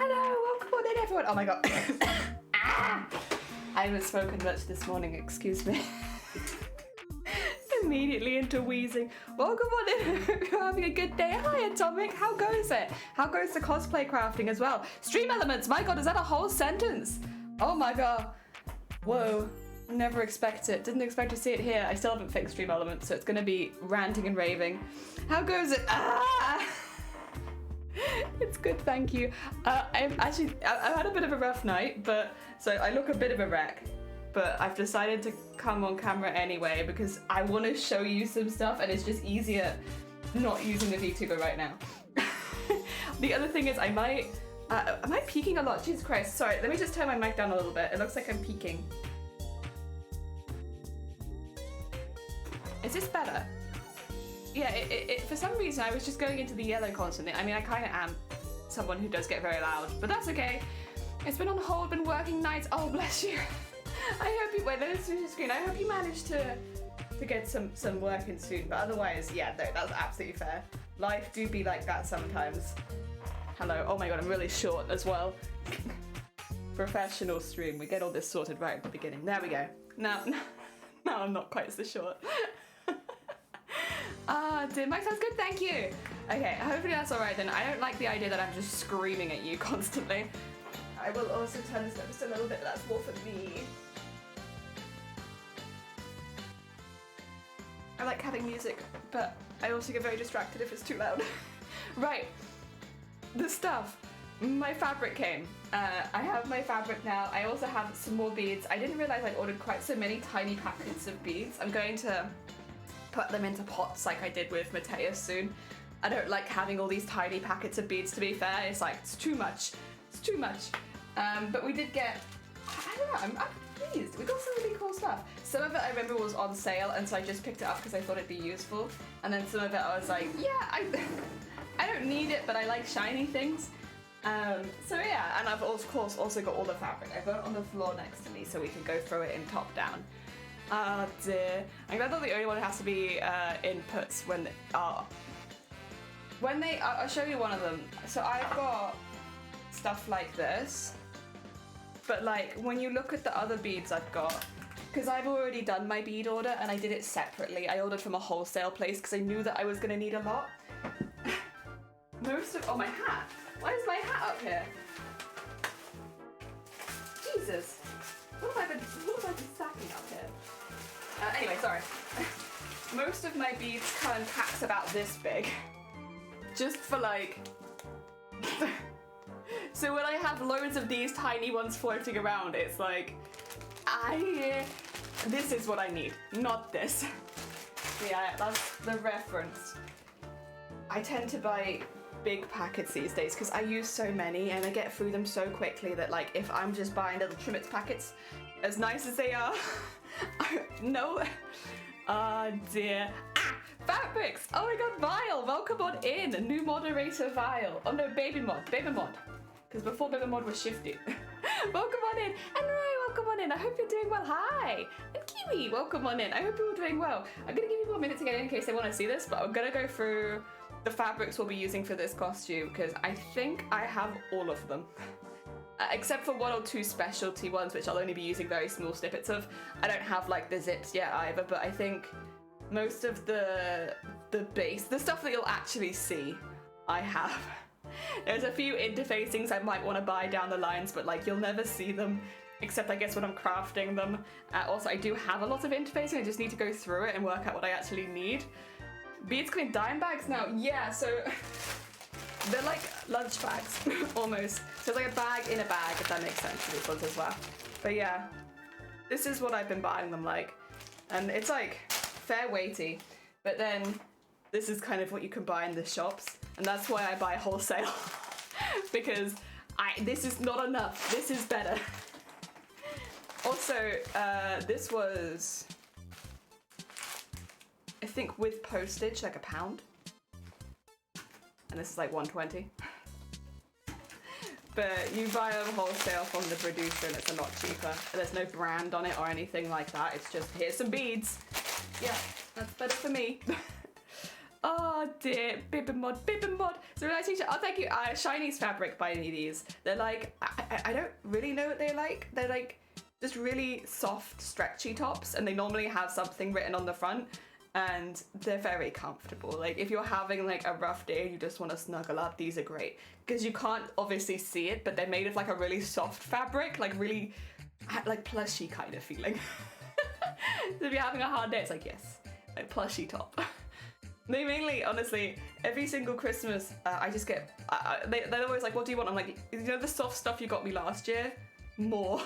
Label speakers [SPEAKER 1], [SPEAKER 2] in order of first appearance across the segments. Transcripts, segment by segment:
[SPEAKER 1] Hello, welcome on in everyone. Oh my god. I haven't spoken much this morning, excuse me. Immediately into wheezing. Welcome on in. Hope you're having a good day. Hi Atomic, how goes it? How goes the cosplay crafting as well? Stream elements, my god, is that a whole sentence? Oh my god. Whoa. Never expect it. Didn't expect to see it here. I still haven't fixed stream elements, so it's gonna be ranting and raving. How goes it? It's good, thank you. I've had a bit of a rough night, but so I look a bit of a wreck. But I've decided to come on camera anyway because I want to show you some stuff, and it's just easier not using the VTuber right now. The other thing is, am I peaking a lot? Jesus Christ! Sorry, let me just turn my mic down a little bit. It looks like I'm peaking. Is this better? Yeah, for some reason I was just going into the yellow constantly. I mean, I kind of am someone who does get very loud, but that's okay. It's been on hold, been working nights. Oh, bless you. I hope you, wait, let me switch the screen. I hope you managed to get some work in soon, but otherwise, yeah, no, that's absolutely fair. Life do be like that sometimes. Hello, oh my god, I'm really short as well. Professional stream, we get all this sorted right at the beginning. There we go. Now I'm not quite so short. Dude, Mike sounds good, thank you. Okay, hopefully that's alright then. I don't like the idea that I'm just screaming at you constantly. I will also turn this up just a little bit, but that's more for me. I like having music, but I also get very distracted if it's too loud. Right, the stuff. My fabric came. I have my fabric now. I also have some more beads. I didn't realize I'd ordered quite so many tiny packets of beads. I'm going to put them into pots like I did with Mateus soon. I don't like having all these tiny packets of beads, to be fair. It's like, it's too much. It's too much. But we did get, I don't know, I'm pleased. We got some really cool stuff. Some of it I remember was on sale, and so I just picked it up because I thought it'd be useful. And then some of it I was like, yeah, I don't need it, but I like shiny things. So yeah, and I've of course also got all the fabric. I've got it on the floor next to me so we can go through it in top down. Oh dear. I'm glad that the only one that has to be inputs when I'll show you one of them. So I've got stuff like this, but like when you look at the other beads I've got, because I've already done my bead order and I did it separately. I ordered from a wholesale place because I knew that I was gonna need a lot. Oh, my hat. Why is my hat up here? Jesus. What have I been stacking up here? Anyway, sorry. Most of my beads come in packs about this big. Just for like... So when I have loads of these tiny ones floating around, it's like... This is what I need, not this. Yeah, that's the reference. I tend to buy big packets these days because I use so many and I get through them so quickly that like if I'm just buying little Trimmets packets, as nice as they are, no. Oh dear. Fabrics! Oh my god, Vile! Welcome on in! A new moderator, Vile. Oh no, Baby Mod. Because before Baby Mod was Shifty. Welcome on in! And Ray, welcome on in! I hope you're doing well. Hi! And Kiwi, welcome on in. I hope you're all doing well. I'm gonna give you 1 minute to get in case they want to see this, but I'm gonna go through the fabrics we'll be using for this costume because I think I have all of them. Except for 1 or 2 specialty ones, which I'll only be using very small snippets of. I don't have like the zips yet either, but I think most of the base, the stuff that you'll actually see, I have. There's a few interfacings I might want to buy down the lines, but like you'll never see them, except I guess when I'm crafting them. Also, I do have a lot of interfacing, I just need to go through it and work out what I actually need. Beads come in dime bags now? Yeah, so they're like lunch bags, almost. So it's like a bag in a bag, if that makes sense for these ones as well. But yeah, this is what I've been buying them like. And it's like fair weighty, but then this is kind of what you can buy in the shops. And that's why I buy wholesale, because this is not enough, this is better. Also, this was, I think with postage, like £1. And this is like 120. But you buy them wholesale from the producer and it's a lot cheaper. There's no brand on it or anything like that. It's just, here's some beads. Yeah, that's better for me. Oh dear, Bib and Mod. So when I teach it, oh thank you, Shiny's Fabric buy me these. They're like, I don't really know what they're like. They're like just really soft, stretchy tops, and they normally have something written on the front, and they're very comfortable. Like if you're having like a rough day and you just want to snuggle up, these are great. Because you can't obviously see it, but they're made of like a really soft fabric, like really like plushy kind of feeling. So if you're having a hard day, it's like, yes, a plushy top. They mainly, honestly, every single Christmas, I just get, they're always like, what do you want? I'm like, you know the soft stuff you got me last year? More.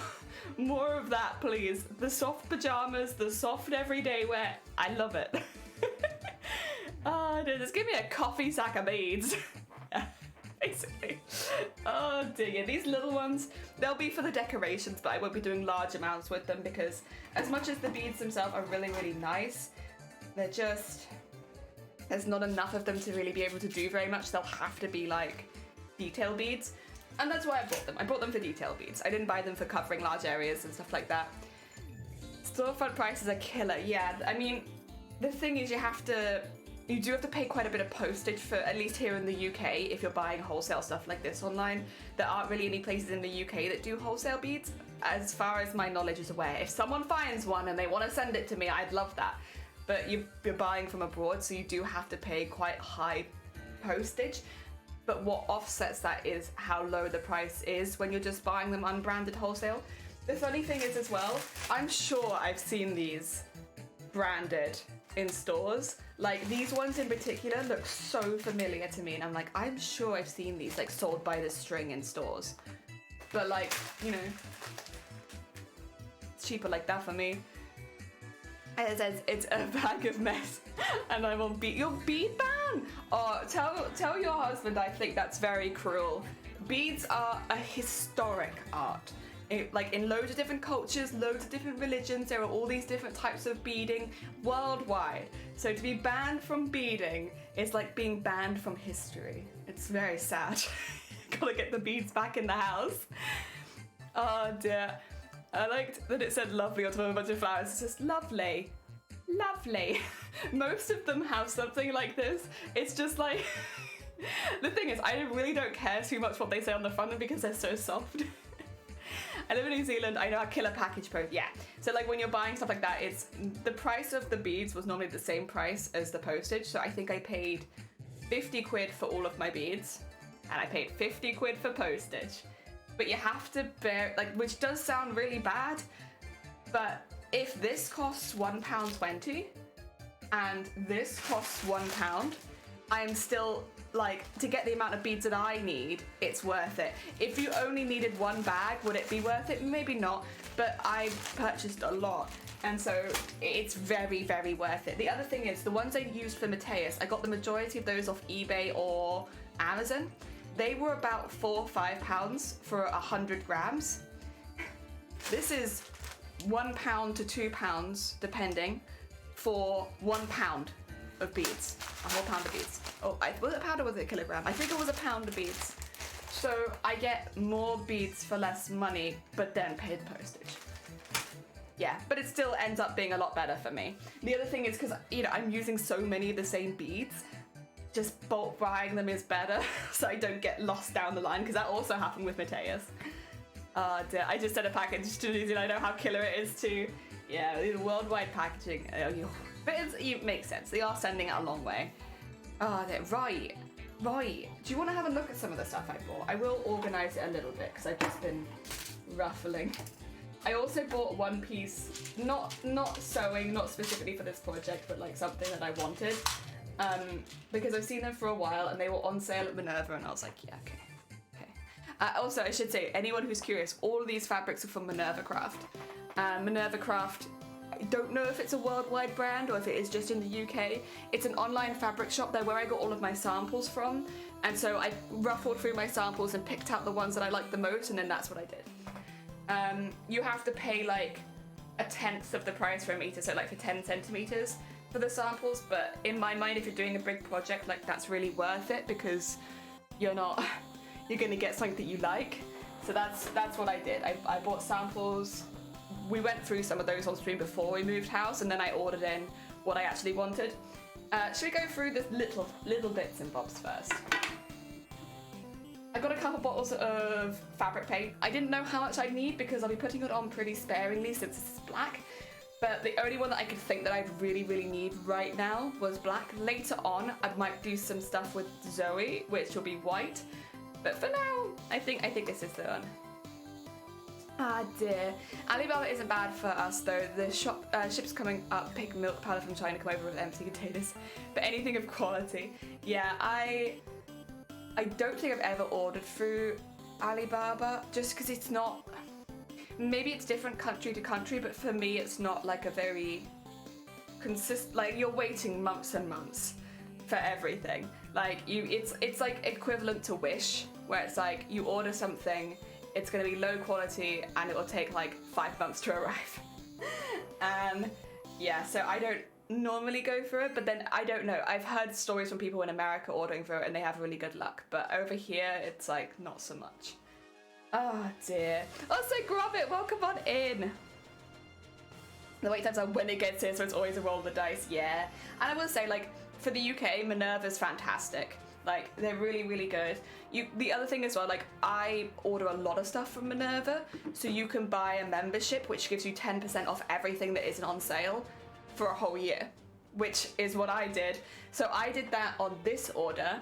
[SPEAKER 1] More of that, please. The soft pajamas, the soft everyday wear. I love it. Oh, just give me a coffee sack of beads. Basically. Oh dear, these little ones, they'll be for the decorations, but I won't be doing large amounts with them because as much as the beads themselves are really, really nice, they're just, there's not enough of them to really be able to do very much. They'll have to be like detail beads. And that's why I bought them. I bought them for detail beads. I didn't buy them for covering large areas and stuff like that. Storefront prices are killer. Yeah, I mean, the thing is you do have to pay quite a bit of postage for, at least here in the UK, if you're buying wholesale stuff like this online. There aren't really any places in the UK that do wholesale beads, as far as my knowledge is aware. If someone finds one and they want to send it to me, I'd love that. But you're buying from abroad, so you do have to pay quite high postage. But what offsets that is how low the price is when you're just buying them unbranded wholesale. The funny thing is as well, I'm sure I've seen these branded in stores. Like these ones in particular look so familiar to me, and I'm like, I'm sure I've seen these like sold by the string in stores. But like, you know, it's cheaper like that for me. And it says it's a bag of mess, and I will beat your bead ban. Oh, tell your husband I think that's very cruel. Beads are a historic art. Like in loads of different cultures, loads of different religions, there are all these different types of beading worldwide. So to be banned from beading is like being banned from history. It's very sad. Gotta get the beads back in the house. Oh dear. I liked that it said lovely on top of a bunch of flowers. It's just lovely. Lovely. Most of them have something like this. It's just like, the thing is, I really don't care too much what they say on the front because they're so soft. I live in New Zealand, I know how killer package post, yeah. So like when you're buying stuff like that, it's, the price of the beads was normally the same price as the postage. So I think I paid 50 quid for all of my beads, and I paid 50 quid for postage. But you have to bear, like, which does sound really bad, but if this costs £1.20 and this costs £1, I'm still, like, to get the amount of beads that I need, it's worth it. If you only needed one bag, would it be worth it? Maybe not, but I purchased a lot, and so it's very, very worth it. The other thing is, the ones I used for Mateus, I got the majority of those off eBay or Amazon. They were about £4 or £5 for 100 grams. This is £1 to £2, depending, for £1 of beads. A whole pound of beads. Oh, was it a pound or was it a kilogram? I think it was a pound of beads. So I get more beads for less money, but then paid postage. Yeah, but it still ends up being a lot better for me. The other thing is, because, you know, I'm using so many of the same beads, just bulk buying them is better, so I don't get lost down the line, because that also happened with Mateus. Dear. I just sent a package to New Zealand. I know how killer it is too. Yeah, the worldwide packaging. But it makes sense. They are sending it a long way. Right. Do you want to have a look at some of the stuff I bought? I will organise it a little bit, because I've just been ruffling. I also bought one piece, not sewing, not specifically for this project, but like something that I wanted. Because I've seen them for a while and they were on sale at Minerva, and I was like, yeah, okay. Also, I should say, anyone who's curious, all of these fabrics are from Minerva Craft. Minerva Craft, I don't know if it's a worldwide brand or if it is just in the UK. It's an online fabric shop. They're where I got all of my samples from. And so I ruffled through my samples and picked out the ones that I liked the most, and then that's what I did. You have to pay like 1/10 of the price for a meter, so like for 10 centimeters for the samples, but in my mind, if you're doing a big project, like that's really worth it, because you're gonna get something that you like. So that's what I did. I bought samples. We went through some of those on stream before we moved house, and then I ordered in what I actually wanted. Should we go through the little bits and bobs first? I got a couple bottles of fabric paint. I didn't know how much I'd need because I'll be putting it on pretty sparingly since it's black. But the only one that I could think that I'd really need right now was black. Later on, I might do some stuff with Zoe, which will be white. But for now, I think this is the one. Ah dear. Alibaba isn't bad for us though. The ship's coming up, pig milk powder from China come over with empty containers. But anything of quality. Yeah, I don't think I've ever ordered through Alibaba just because it's not, maybe it's different country to country, but for me it's not like a very like you're waiting months and months for everything. Like it's like equivalent to Wish, where it's like you order something, it's going to be low quality and it will take like 5 months to arrive. Yeah, so I don't normally go for it, but then I don't know. I've heard stories from people in America ordering for it and they have really good luck, but over here it's like not so much. Oh dear. Also, grab it, welcome on in. The wait times are when it gets here, so it's always a roll of the dice, yeah. And I will say, like, for the UK, Minerva's fantastic. Like, they're really good. The other thing as well, like, I order a lot of stuff from Minerva, so you can buy a membership which gives you 10% off everything that isn't on sale for a whole year, which is what I did. So I did that on this order,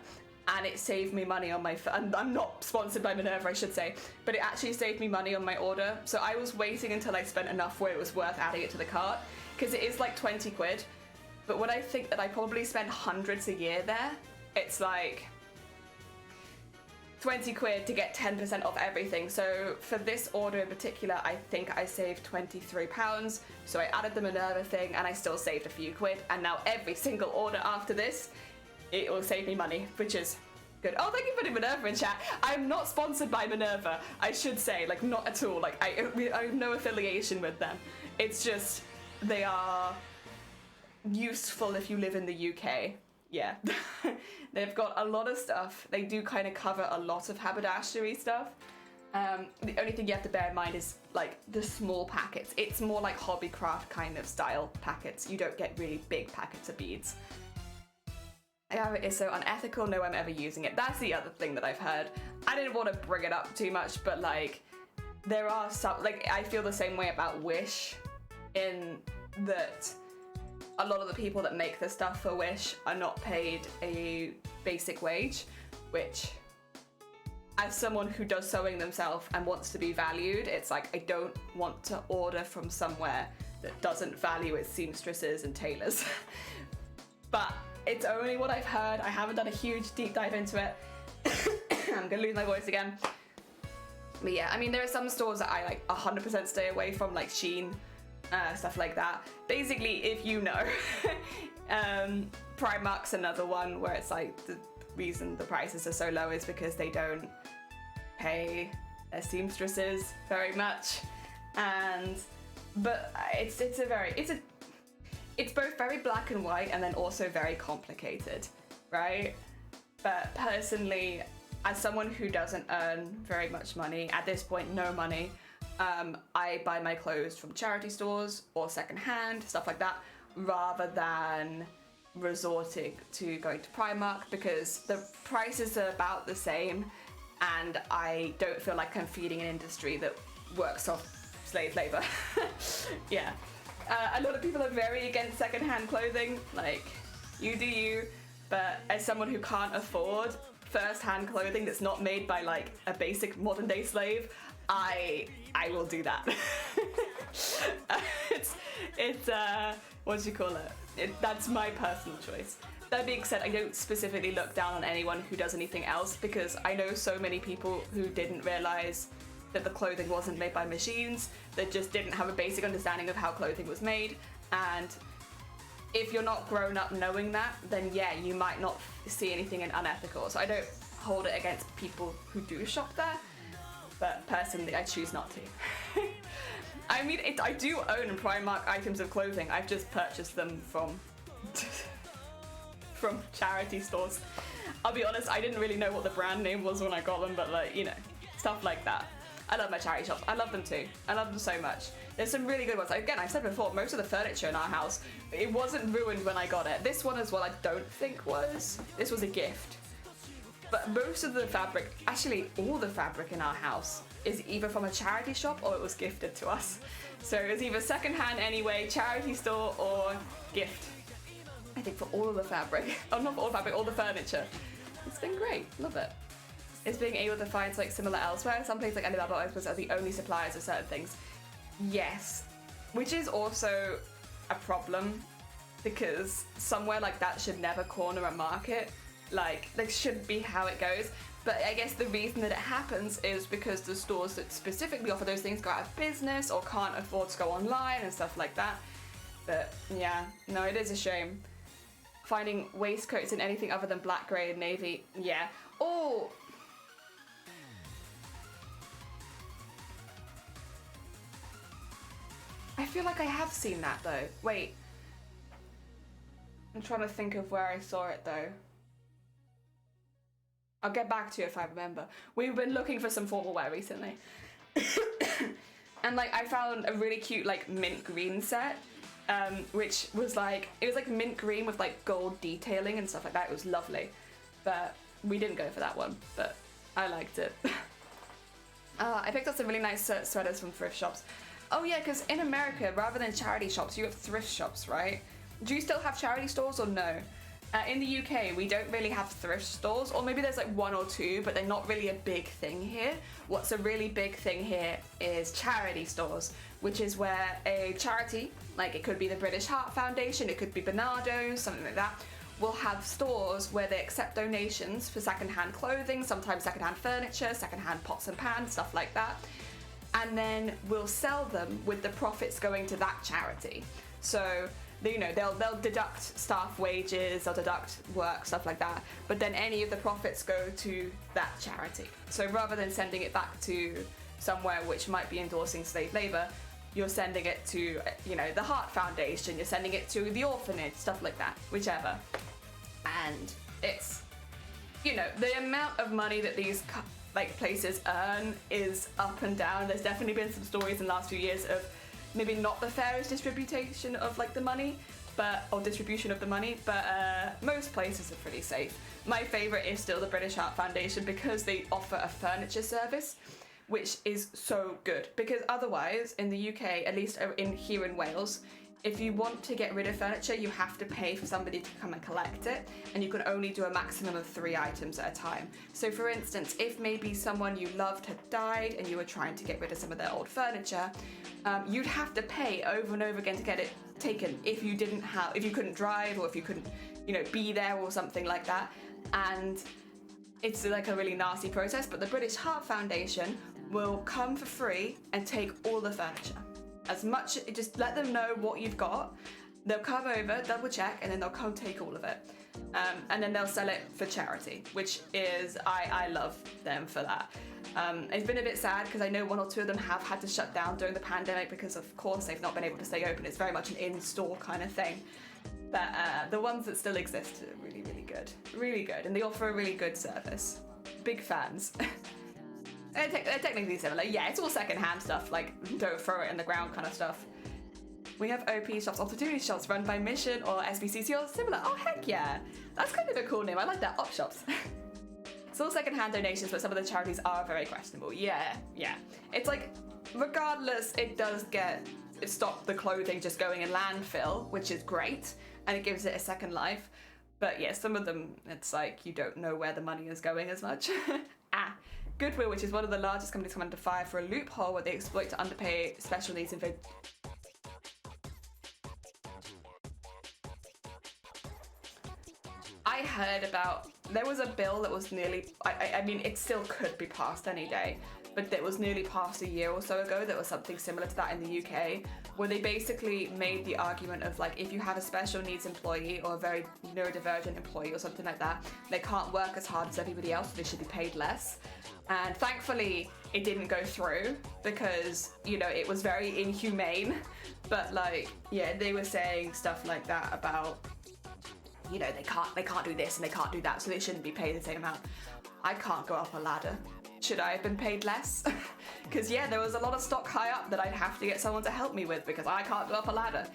[SPEAKER 1] and it saved me money on my, and I'm not sponsored by Minerva, I should say, but it actually saved me money on my order. So I was waiting until I spent enough where it was worth adding it to the cart, because it is like 20 quid. But when I think that I probably spend hundreds a year there, it's like 20 quid to get 10% off everything. So for this order in particular, I think I saved £23. So I added the Minerva thing and I still saved a few quid. And now every single order after this, it will save me money, which is good. Oh, thank you for putting Minerva in chat. I'm not sponsored by Minerva, I should say, like not at all. Like I have no affiliation with them. It's just, they are useful if you live in the UK. Yeah, they've got a lot of stuff. They do kind of cover a lot of haberdashery stuff. The only thing you have to bear in mind is like the small packets. It's more like hobbycraft kind of style packets. You don't get really big packets of beads. It is so unethical, no one ever using it. That's the other thing that I've heard. I didn't want to bring it up too much, but like there are some, like I feel the same way about Wish in that a lot of the people that make the stuff for Wish are not paid a basic wage, which as someone who does sewing themselves and wants to be valued, it's like I don't want to order from somewhere that doesn't value its seamstresses and tailors. But it's only what I've heard. I haven't done a huge deep dive into it. I'm gonna lose my voice again. But yeah, I mean, there are some stores that I like 100% stay away from, like Shein, stuff like that. Basically, if you know, Primark's another one where it's like the reason the prices are so low is because they don't pay their seamstresses very much, but it's both very black and white and then also very complicated, right? But personally, as someone who doesn't earn very much money, at this point no money, I buy my clothes from charity stores or secondhand, stuff like that, rather than resorting to going to Primark because the prices are about the same and I don't feel like I'm feeding an industry that works off slave labor. Yeah. A lot of people are very against secondhand clothing, like, you do you, but as someone who can't afford first-hand clothing that's not made by like a basic modern day slave, I will do that. It's what do you call it? That's my personal choice. That being said, I don't specifically look down on anyone who does anything else because I know so many people who didn't realize that the clothing wasn't made by machines, that just didn't have a basic understanding of how clothing was made. And if you're not grown up knowing that, then yeah, you might not see anything unethical. So I don't hold it against people who do shop there, but personally I choose not to. I mean, I do own Primark items of clothing. I've just purchased them from charity stores. I'll be honest, I didn't really know what the brand name was when I got them, but like, you know, stuff like that. I love my charity shops. I love them too. I love them so much. There's some really good ones. Again, I've said before, most of the furniture in our house, it wasn't ruined when I got it. This one as well, I don't think was. This was a gift. But most of the fabric, actually all the fabric in our house, is either from a charity shop or it was gifted to us. So it was either secondhand anyway, charity store, or gift. I think for all of the fabric. Oh, not for all the fabric, all the furniture. It's been great. Love it. It's being able to find like similar elsewhere. Some places like Alibaba are the only suppliers of certain things. Yes. Which is also a problem, because somewhere like that should never corner a market. Like, that should be how it goes. But I guess the reason that it happens is because the stores that specifically offer those things go out of business or can't afford to go online and stuff like that. But yeah, no, it is a shame. Finding waistcoats in anything other than black, grey and navy, yeah. Oh! I feel like I have seen that though. Wait. I'm trying to think of where I saw it though. I'll get back to you if I remember. We've been looking for some formal wear recently. And like I found a really cute like mint green set, which was like, it was like mint green with like gold detailing and stuff like that. It was lovely, but we didn't go for that one, but I liked it. I picked up some really nice sweaters from thrift shops. Oh yeah, because in America, rather than charity shops, you have thrift shops, right? Do you still have charity stores or no? In the UK, we don't really have thrift stores, or maybe there's like one or two, but they're not really a big thing here. What's a really big thing here is charity stores, which is where a charity, like it could be the British Heart Foundation, it could be Bernardo, something like that, will have stores where they accept donations for secondhand clothing, sometimes secondhand furniture, secondhand pots and pans, stuff like that, and then we'll sell them with the profits going to that charity. So, you know, they'll deduct staff wages, they'll deduct work, stuff like that, but then any of the profits go to that charity. So rather than sending it back to somewhere which might be endorsing slave labor, you're sending it to, you know, the Heart Foundation, you're sending it to the orphanage, stuff like that, whichever. And it's, you know, the amount of money that these like places earn is up and down. There's definitely been some stories in the last few years of maybe not the fairest distribution of like the money, or distribution of the money, but most places are pretty safe. My favourite is still the British Heart Foundation because they offer a furniture service, which is so good. Because otherwise, in the UK, at least here in Wales, if you want to get rid of furniture, you have to pay for somebody to come and collect it, and you can only do a maximum of 3 items at a time. So for instance, if maybe someone you loved had died and you were trying to get rid of some of their old furniture, you'd have to pay over and over again to get it taken if you couldn't drive, or if you couldn't, you know, be there or something like that. And it's like a really nasty process, but the British Heart Foundation will come for free and take all the furniture. As much, just let them know what you've got. They'll come over, double check, and then they'll come take all of it. And then they'll sell it for charity, which is, I love them for that. It's been a bit sad because I know 1 or 2 of them have had to shut down during the pandemic because of course they've not been able to stay open. It's very much an in-store kind of thing. But the ones that still exist are really, really good. Really good, and they offer a really good service. Big fans. They're technically similar. Yeah, it's all second-hand stuff, like don't throw it in the ground kind of stuff. We have OP shops, opportunity shops run by Mission or SBCC or similar. Oh heck yeah, that's kind of a cool name. I like that, op shops. It's all second-hand donations, but some of the charities are very questionable. Yeah. It's like, regardless, it does stop the clothing just going in landfill, which is great, and it gives it a second life. But yeah, some of them, it's like you don't know where the money is going as much. Goodwill, which is one of the largest companies, come under fire for a loophole where they exploit to underpay special needs and I heard about, there was a bill that was nearly, I mean it still could be passed any day, but that was nearly passed a year or so ago. That was something similar to that in the UK, where they basically made the argument of like, if you have a special needs employee or a very neurodivergent employee or something like that, they can't work as hard as everybody else, so they should be paid less. And thankfully it didn't go through because, you know, it was very inhumane. But like, yeah, they were saying stuff like that about, you know, they can't do this and they can't do that, so they shouldn't be paid the same amount. I can't go up a ladder. should I have been paid less? Because yeah, there was a lot of stock high up that I'd have to get someone to help me with because I can't go up a ladder.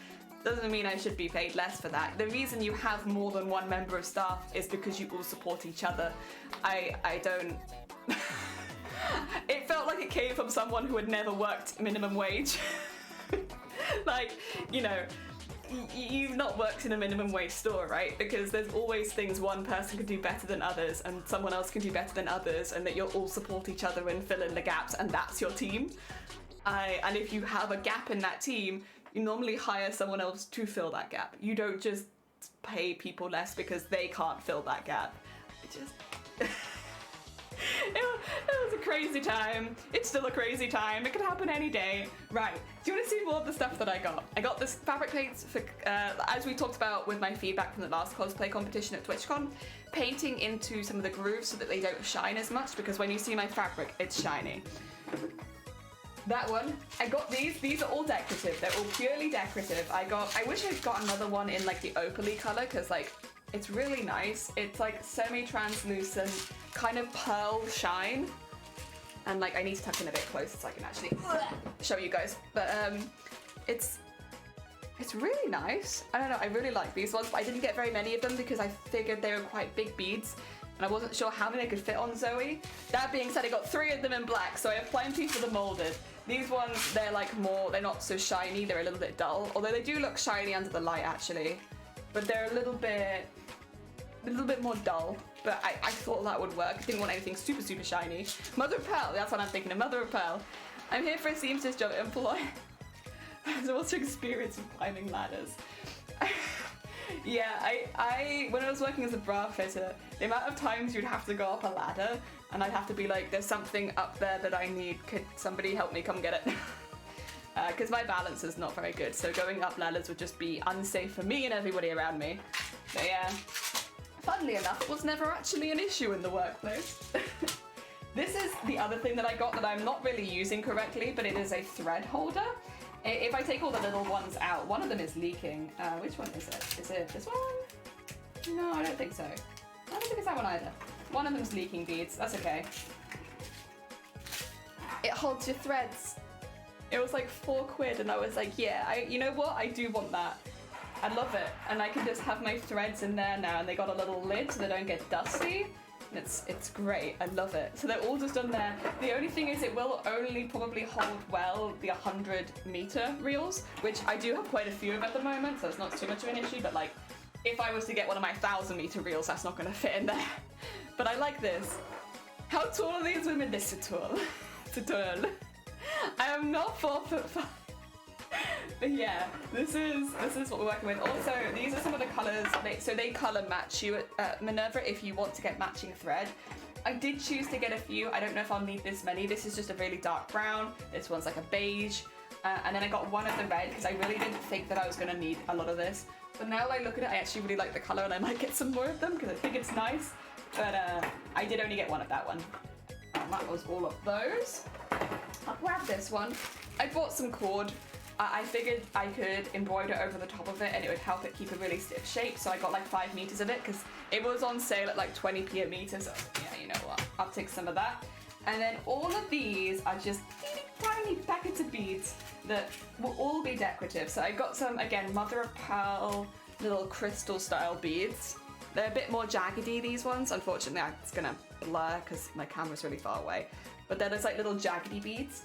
[SPEAKER 1] Doesn't mean I should be paid less for that. The reason you have more than one member of staff is because you all support each other. I don't... It felt like it came from someone who had never worked minimum wage. Like, you know, you've not worked in a minimum wage store, right? Because there's always things one person can do better than others and someone else can do better than others, and that you'll all support each other and fill in the gaps, and that's your team. And if you have a gap in that team, you normally hire someone else to fill that gap. You don't just pay people less because they can't fill that gap. It just... it was a crazy time. It's still a crazy time. It could happen any day. Right, do you want to see more of the stuff that I got? I got this fabric paints for, as we talked about with my feedback from the last cosplay competition at TwitchCon, painting into some of the grooves so that they don't shine as much, because when you see my fabric, it's shiny. That one, I got these are all decorative, they're all purely decorative. I wish I'd got another one in like the opaly color, because like, it's really nice. It's like semi-translucent, kind of pearl shine. And like, I need to tuck in a bit closer so I can actually show you guys. But it's really nice. I don't know, I really like these ones, but I didn't get very many of them because I figured they were quite big beads. And I wasn't sure how many I could fit on Zoe. That being said, I got 3 of them in black, so I have plenty for the molded. These ones, they're like more, they're not so shiny, they're a little bit dull. Although they do look shiny under the light actually. But they're a little bit more dull. But I thought that would work. I didn't want anything super, super shiny. Mother of Pearl, that's what I'm thinking of, Mother of Pearl. I'm here for a seamstress job employ. There's also experience with climbing ladders. Yeah, I when I was working as a bra fitter, the amount of times you'd have to go up a ladder and I'd have to be like, there's something up there that I need, could somebody help me come get it? Because my balance is not very good, so going up ladders would just be unsafe for me and everybody around me. But yeah, funnily enough, it was never actually an issue in the workplace. This is the other thing that I got that I'm not really using correctly, but it is a thread holder. If I take all the little ones out, one of them is leaking. Which one is it? Is it this one? No, I don't think so. I don't think it's that one either. One of them's leaking beads, that's okay. It holds your threads. It was like £4 and I was like, yeah, you know what? I do want that. I love it. And I can just have my threads in there now, and they got a little lid so they don't get dusty. And it's great, I love it. So they're all just on there. The only thing is it will only probably hold well the 100-meter reels, which I do have quite a few of at the moment, so it's not too much of an issue, but like, if I was to get one of my 1,000-meter reels, that's not gonna fit in there. But I like this. How tall are these women? This is tall. It's tall. I am not 4'5". But yeah, this is what we're working with. Also, these are some of the colours. They colour match you at Minerva if you want to get matching thread. I did choose to get a few. I don't know if I'll need this many. This is just a really dark brown. This one's like a beige. And then I got one of the red because I really didn't think that I was going to need a lot of this. But now that I look at it, I actually really like the colour and I might get some more of them because I think it's nice. But I did only get one of that one. And that was all of those. I'll grab this one. I bought some cord. I figured I could embroider over the top of it and it would help it keep a really stiff shape, so I got like 5 meters of it because it was on sale at like 20p a meter, so yeah, you know what, I'll take some of that. And then all of these are just tiny packets of beads that will all be decorative. So I got some, again, mother of pearl little crystal style beads. They're a bit more jaggedy, these ones. Unfortunately, it's gonna blur because my camera's really far away. But they're just like little jaggedy beads.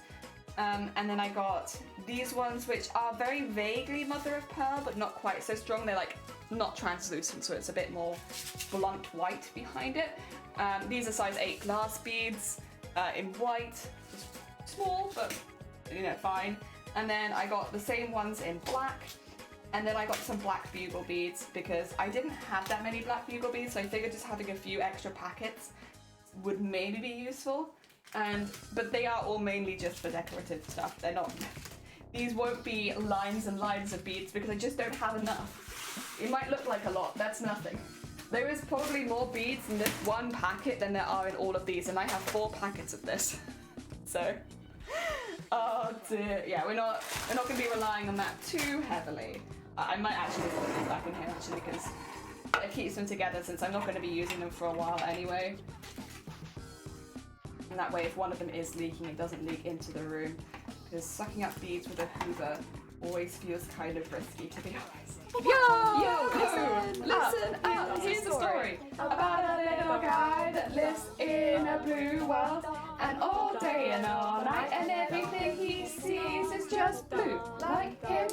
[SPEAKER 1] And then I got these ones, which are very vaguely mother of pearl, but not quite so strong. They're like not translucent, so it's a bit more blunt white behind it. These are size 8 glass beads in white, just small, but you know, fine. And then I got the same ones in black. And then I got some black bugle beads because I didn't have that many black bugle beads, so I figured just having a few extra packets would maybe be useful. But they are all mainly just for decorative stuff. They're not, these won't be lines and lines of beads because I just don't have enough. It might look like a lot, that's nothing. There is probably more beads in this one packet than there are in all of these, and I have 4 packets of this. So, oh dear, yeah, we're not gonna be relying on that too heavily. I might actually put these back in here actually because it keeps them together since I'm not gonna be using them for a while anyway. And that way, if one of them is leaking, it doesn't leak into the room. Because sucking up beads with a Hoover always feels kind of risky, to be honest.
[SPEAKER 2] Yo,
[SPEAKER 1] Listen up. Here's the story about a little guy that lives in a blue world, and all day and all night, and everything he sees is just blue, like him,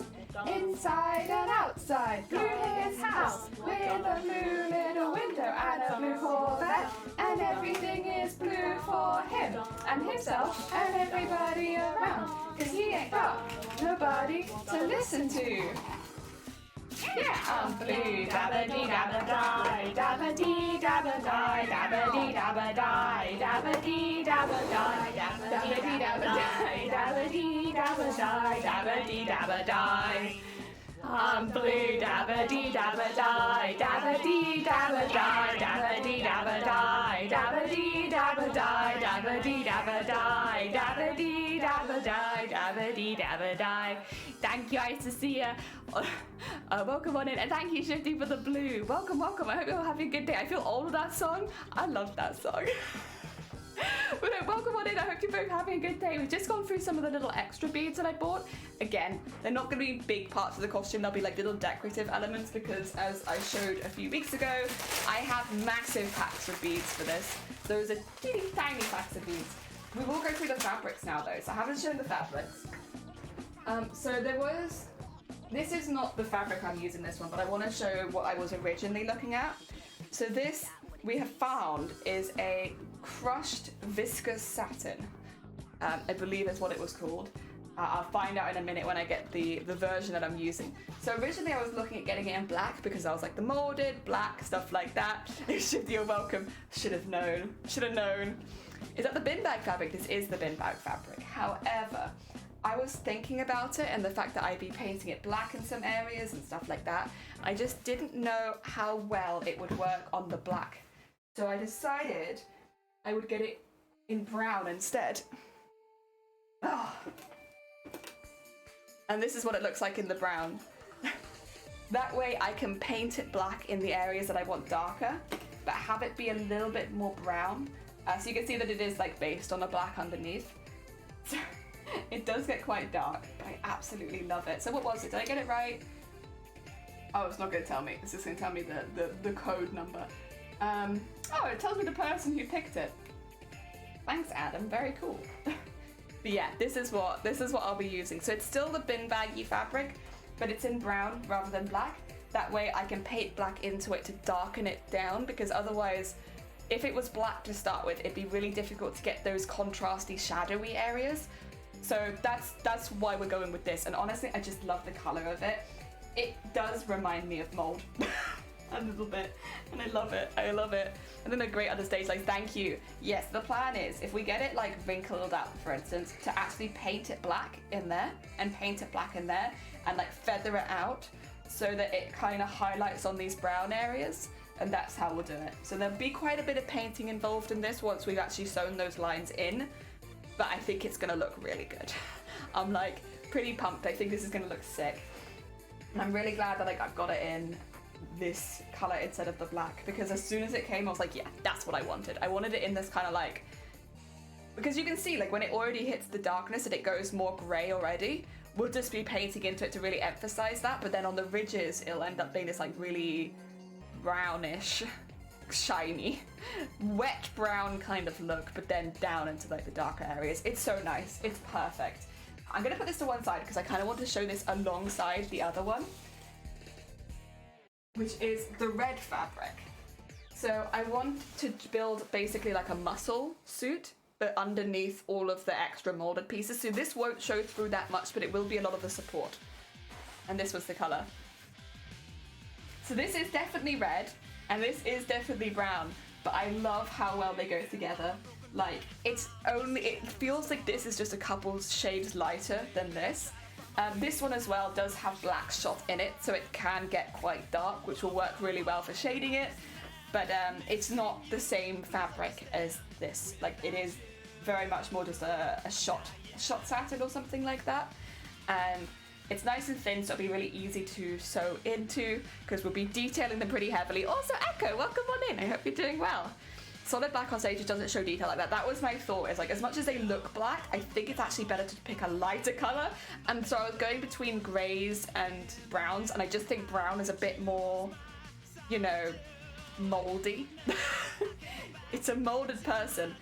[SPEAKER 1] inside and outside. Blue his house with a blue little window and a blue Corvette, and everything is blue for him and himself and everybody around, 'cause he ain't got nobody to listen to. Yeah, I'm blue, dabba dee dabba die, dabba dee dabba die, dabba dee dabba die, dabba dee dabba die, dabba dee dabba die, dabba dee dabba die, dabba dee dabba die. I'm blue, dabba dee dabba die, dabba dee dabba die, dabba dee dabba die, dabba dee dabba die, dabba dee dabba die, dabba dee dabba die, dabba dee dabba die. Thank you, nice to see ya. Welcome on in, and thank you, Shifty, for the blue. Welcome, welcome. I hope you're having a good day. I feel old with that song. I love that song. But no, welcome on in. I hope you're both having a good day. We've just gone through some of the little extra beads that I bought. Again, they're not going to be big parts of the costume. They'll be like little decorative elements because, as I showed a few weeks ago, I have massive packs of beads for this. Those are teeny tiny packs of beads. We will go through the fabrics now, though, so I haven't shown the fabrics. So there was... This is not the fabric I'm using this one, but I want to show what I was originally looking at. So this, we have found, is a crushed viscose satin. I believe is what it was called. I'll find out in a minute when I get the version that I'm using. So originally I was looking at getting it in black because I was like the molded, black, stuff like that. Shifty, you're welcome. Should have known. Should have known. Is that the bin bag fabric? This is the bin bag fabric. However, I was thinking about it and the fact that I'd be painting it black in some areas and stuff like that. I just didn't know how well it would work on the black. So I decided I would get it in brown instead. Oh. And this is what it looks like in the brown. That way I can paint it black in the areas that I want darker, but have it be a little bit more brown. So you can see that it is like based on a black underneath. So it does get quite dark, but I absolutely love it. So what was it? Did I get it right? Oh, it's not going to tell me. It's just going to tell me the code number. Oh, it tells me the person who picked it. Thanks, Adam. Very cool. But yeah, this is what I'll be using. So it's still the bin baggy fabric, but it's in brown rather than black. That way I can paint black into it to darken it down, because otherwise, if it was black to start with, it'd be really difficult to get those contrasty, shadowy areas. So that's why we're going with this. And honestly, I just love the color of it. It does remind me of mold a little bit, and I love it. I love it. And then a great other stage, like, thank you. Yes, the plan is if we get it like wrinkled up, for instance, to actually paint it black in there and paint it black in there and like feather it out so that it kind of highlights on these brown areas. And that's how we'll do it. So there'll be quite a bit of painting involved in this once we've actually sewn those lines in, but I think it's gonna look really good. I'm like pretty pumped. I think this is gonna look sick. And I'm really glad that like I've got it in this color instead of the black, because as soon as it came I was like, yeah, that's what I wanted. I wanted it in this kind of like, because you can see like when it already hits the darkness and it goes more gray already, we'll just be painting into it to really emphasize that, but then on the ridges it'll end up being this like really brownish, shiny, wet brown kind of look, but then down into like the darker areas. It's so nice. It's perfect. I'm gonna put this to one side because I kind of want to show this alongside the other one, which is the red fabric. So I want to build basically like a muscle suit, but underneath all of the extra molded pieces. So this won't show through that much, but it will be a lot of the support. And this was the color. So this is definitely red, and this is definitely brown, but I love how well they go together. Like, it feels like this is just a couple shades lighter than this. This one as well does have black shot in it, so it can get quite dark, which will work really well for shading it, but it's not the same fabric as this. Like, it is very much more just a shot satin or something like that. And it's nice and thin, so it'll be really easy to sew into, because we'll be detailing them pretty heavily. Also, Echo, welcome on in. I hope you're doing well. solid black on stage just doesn't show detail like that. That was my thought, is like, as much as they look black, I think it's actually better to pick a lighter color. And so I was going between grays and browns, and I just think brown is a bit more, you know, moldy. It's a molded person.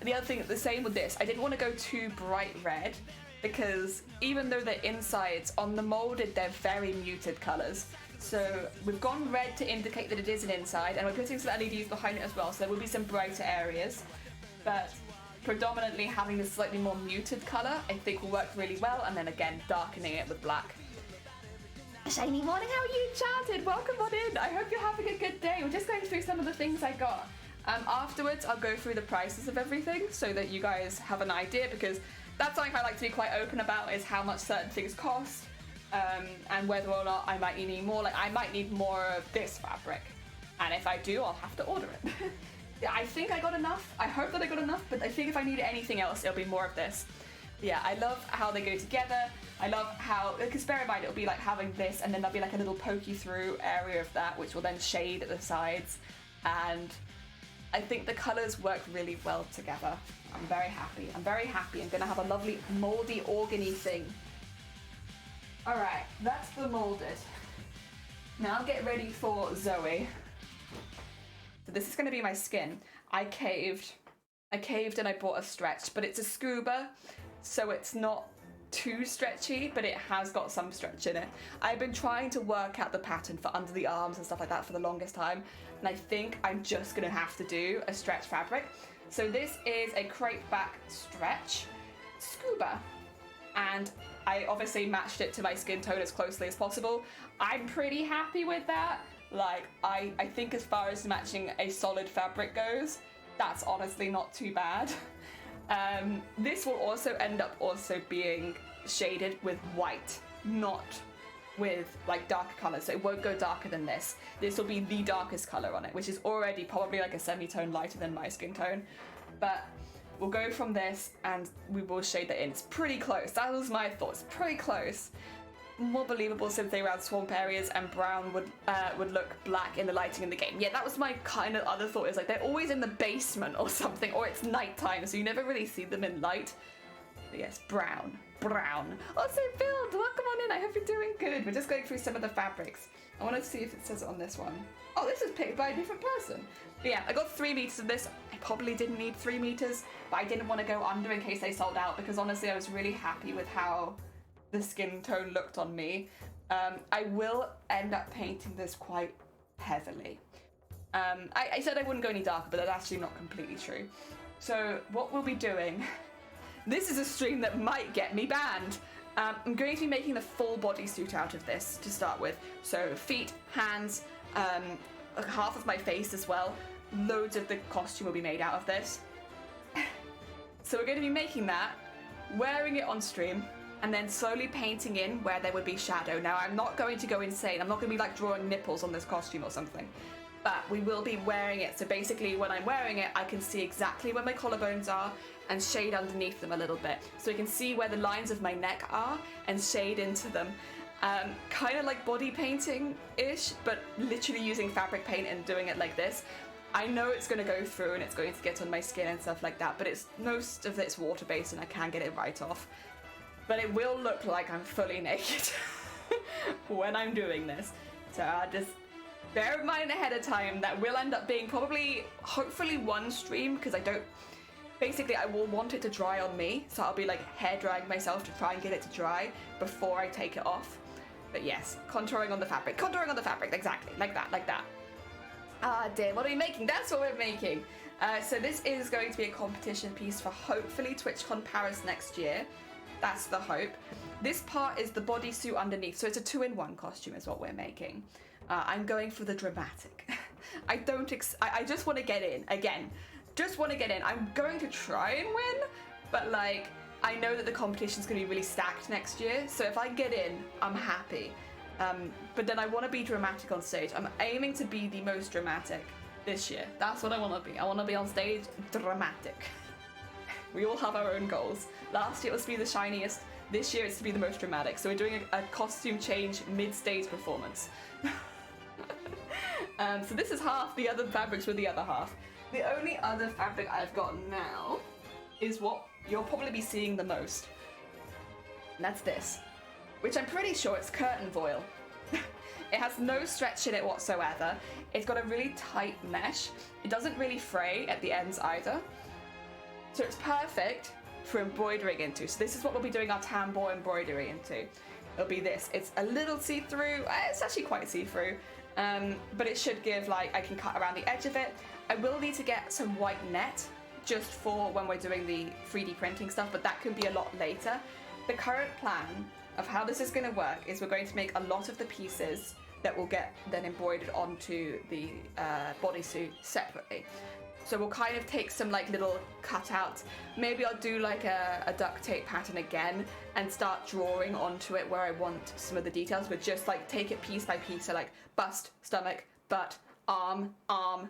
[SPEAKER 1] The other thing, the same with this, I didn't want to go too bright red, because even though the insides on the molded, they're very muted colors. So we've gone red to indicate that it is an inside, and we're putting some LEDs behind it as well, so there will be some brighter areas. But predominantly having this slightly more muted color, I think will work really well, and then again, darkening it with black. Shiny morning, how are you, Enchanted? Welcome on in. I hope you're having a good day. We're just going through some of the things I got. Afterwards, I'll go through the prices of everything so that you guys have an idea, because that's something I like to be quite open about, is how much certain things cost. And whether or not I might need more. Like, I might need more of this fabric, and if I do, I'll have to order it. I think I got enough. I hope that I got enough, but I think if I need anything else, it'll be more of this. Yeah, I love how they go together. I love how, because bear in mind, it'll be like having this, and then there'll be like a little pokey through area of that, which will then shade at the sides, and I think the colours work really well together. I'm very happy. I'm very happy. I'm gonna have a lovely moldy organy thing. Alright, that's the molded. Now get ready for Zoe. So this is going to be my skin. I caved and I bought a stretch, but it's a scuba, so it's not too stretchy, but it has got some stretch in it. I've been trying to work out the pattern for under the arms and stuff like that for the longest time, and I think I'm just going to have to do a stretch fabric. So this is a crepe back stretch scuba, and I obviously matched it to my skin tone as closely as possible. I'm pretty happy with that. Like, I think as far as matching a solid fabric goes, that's honestly not too bad. This will also end up also being shaded with white, not with like darker colors. So it won't go darker than this. This will be the darkest color on it, which is already probably like a semitone lighter than my skin tone. But we'll go from this and we will shade that in. It's pretty close. That was my thoughts. Pretty close. More believable since they around swamp areas, and brown would look black in the lighting in the game. Yeah, that was my kind of other thought, is like they're always in the basement or something, or it's nighttime, so you never really see them in light. But yes, brown. Also, Bill, welcome on in. I hope you're doing good. We're just going through some of the fabrics. I want to see if it says it on this one. Oh, this is picked by a different person. But yeah, I got 3 meters of this. I probably didn't need 3 meters, but I didn't want to go under in case they sold out, because honestly, I was really happy with how the skin tone looked on me. I will end up painting this quite heavily. I said I wouldn't go any darker, but that's actually not completely true. So what we'll be doing, this is a stream that might get me banned. I'm going to be making the full bodysuit out of this to start with. So feet, hands, half of my face as well. Loads of the costume will be made out of this. So we're going to be making that, wearing it on stream, and then slowly painting in where there would be shadow. Now, I'm not going to go insane. I'm not going to be like drawing nipples on this costume or something, but we will be wearing it. So basically when I'm wearing it, I can see exactly where my collarbones are and shade underneath them a little bit. So you can see where the lines of my neck are and shade into them. Kind of like body painting-ish, but literally using fabric paint and doing it like this. I know it's going to go through and it's going to get on my skin and stuff like that, but most of it's water-based and I can get it right off. But it will look like I'm fully naked when I'm doing this. So just bear in mind ahead of time that will end up being probably, hopefully, one stream, because basically I will want it to dry on me. So I'll be like hair drying myself to try and get it to dry before I take it off. But yes, contouring on the fabric, exactly, like that. Ah, dear, what are we making? That's what we're making. So this is going to be a competition piece for hopefully TwitchCon Paris next year. That's the hope. This part is the bodysuit underneath, so it's a 2-in-1 costume is what we're making. I'm going for the dramatic. I just want to get in, again. Just want to get in. I'm going to try and win, but like, I know that the competition's going to be really stacked next year, so if I get in, I'm happy. But then I want to be dramatic on stage. I'm aiming to be the most dramatic this year. That's what I want to be. I want to be on stage dramatic. We all have our own goals. Last year it was to be the shiniest. This year it's to be the most dramatic. So we're doing a costume change mid-stage performance. So this is half, the other fabrics were the other half. The only other fabric I've got now is what you'll probably be seeing the most. And that's this, which I'm pretty sure it's curtain voile. It has no stretch in it whatsoever. It's got a really tight mesh. It doesn't really fray at the ends either. So it's perfect for embroidering into. So this is what we'll be doing our tambour embroidery into. It'll be this. It's a little see-through. It's actually quite see-through. But it should give, like, I can cut around the edge of it. I will need to get some white net just for when we're doing the 3D printing stuff, but that can be a lot later. The current plan of how this is going to work is we're going to make a lot of the pieces that will get then embroidered onto the bodysuit separately. So we'll kind of take some like little cutouts. Maybe I'll do like a duct tape pattern again and start drawing onto it where I want some of the details, but just like take it piece by piece. So like bust, stomach, butt, arm,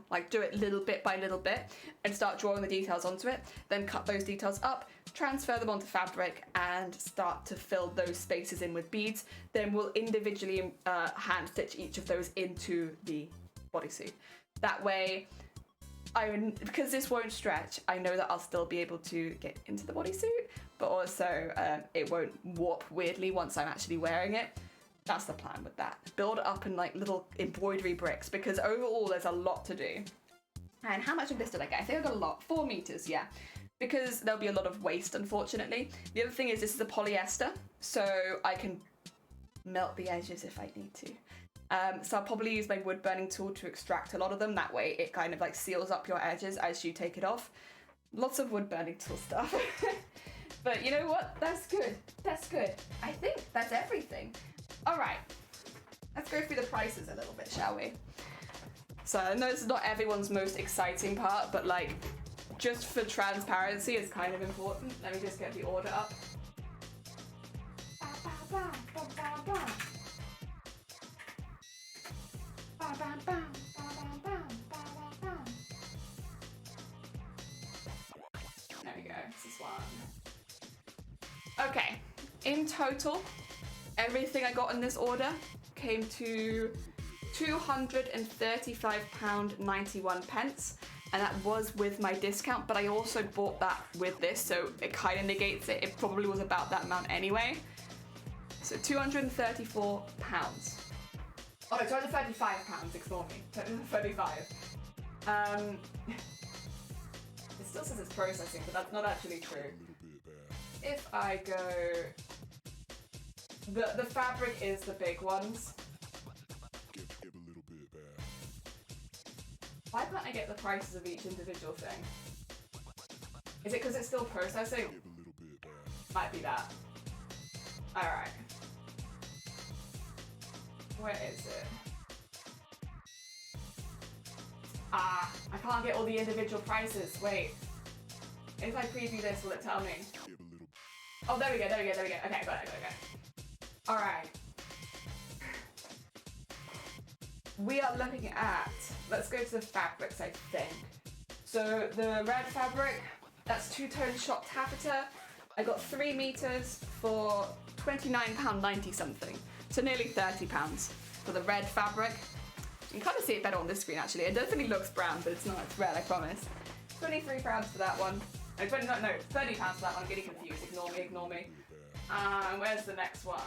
[SPEAKER 1] like do it little bit by little bit and start drawing the details onto it. Then cut those details up, transfer them onto fabric and start to fill those spaces in with beads. Then we'll individually hand stitch each of those into the bodysuit. That way, because this won't stretch, I know that I'll still be able to get into the bodysuit, but also it won't warp weirdly once I'm actually wearing it. That's the plan with that. Build it up in like little embroidery bricks, because overall there's a lot to do. And how much of this did I get? I think I got a lot. 4 meters, yeah. Because there'll be a lot of waste, unfortunately. The other thing is this is a polyester, so I can melt the edges if I need to. So I'll probably use my wood burning tool to extract a lot of them. That way it kind of like seals up your edges as you take it off. Lots of wood burning tool stuff. But you know what? That's good. That's good. I think that's everything. All right. Let's go through the prices a little bit, shall we? So I know this is not everyone's most exciting part, but like just for transparency, it's kind of important. Let me just get the order up. There we go, this is one. Okay, in total, everything I got in this order came to £235.91, and that was with my discount, but I also bought that with this, so it kind of negates it. It probably was about that amount anyway. So £234. Oh no, £235, ignore me. £235. It still says it's processing, but that's not actually true. If I go... The fabric is the big ones. Why can't I get the prices of each individual thing? Is it because it's still processing? Might be that. Alright. Where is it? Ah, I can't get all the individual prices. Wait. If I preview this, will it tell me? Oh, there we go. Okay, got it. Alright. We are looking at, let's go to the fabrics, I think. So the red fabric, that's 2-tone shot taffeta. I got 3 meters for £29.90 something. So nearly £30 for the red fabric. You can kind of see it better on this screen actually. It definitely looks brown, but it's not, it's red, I promise. £23 for that one. No, £30 for that one, I'm getting confused, ignore me. Where's the next one?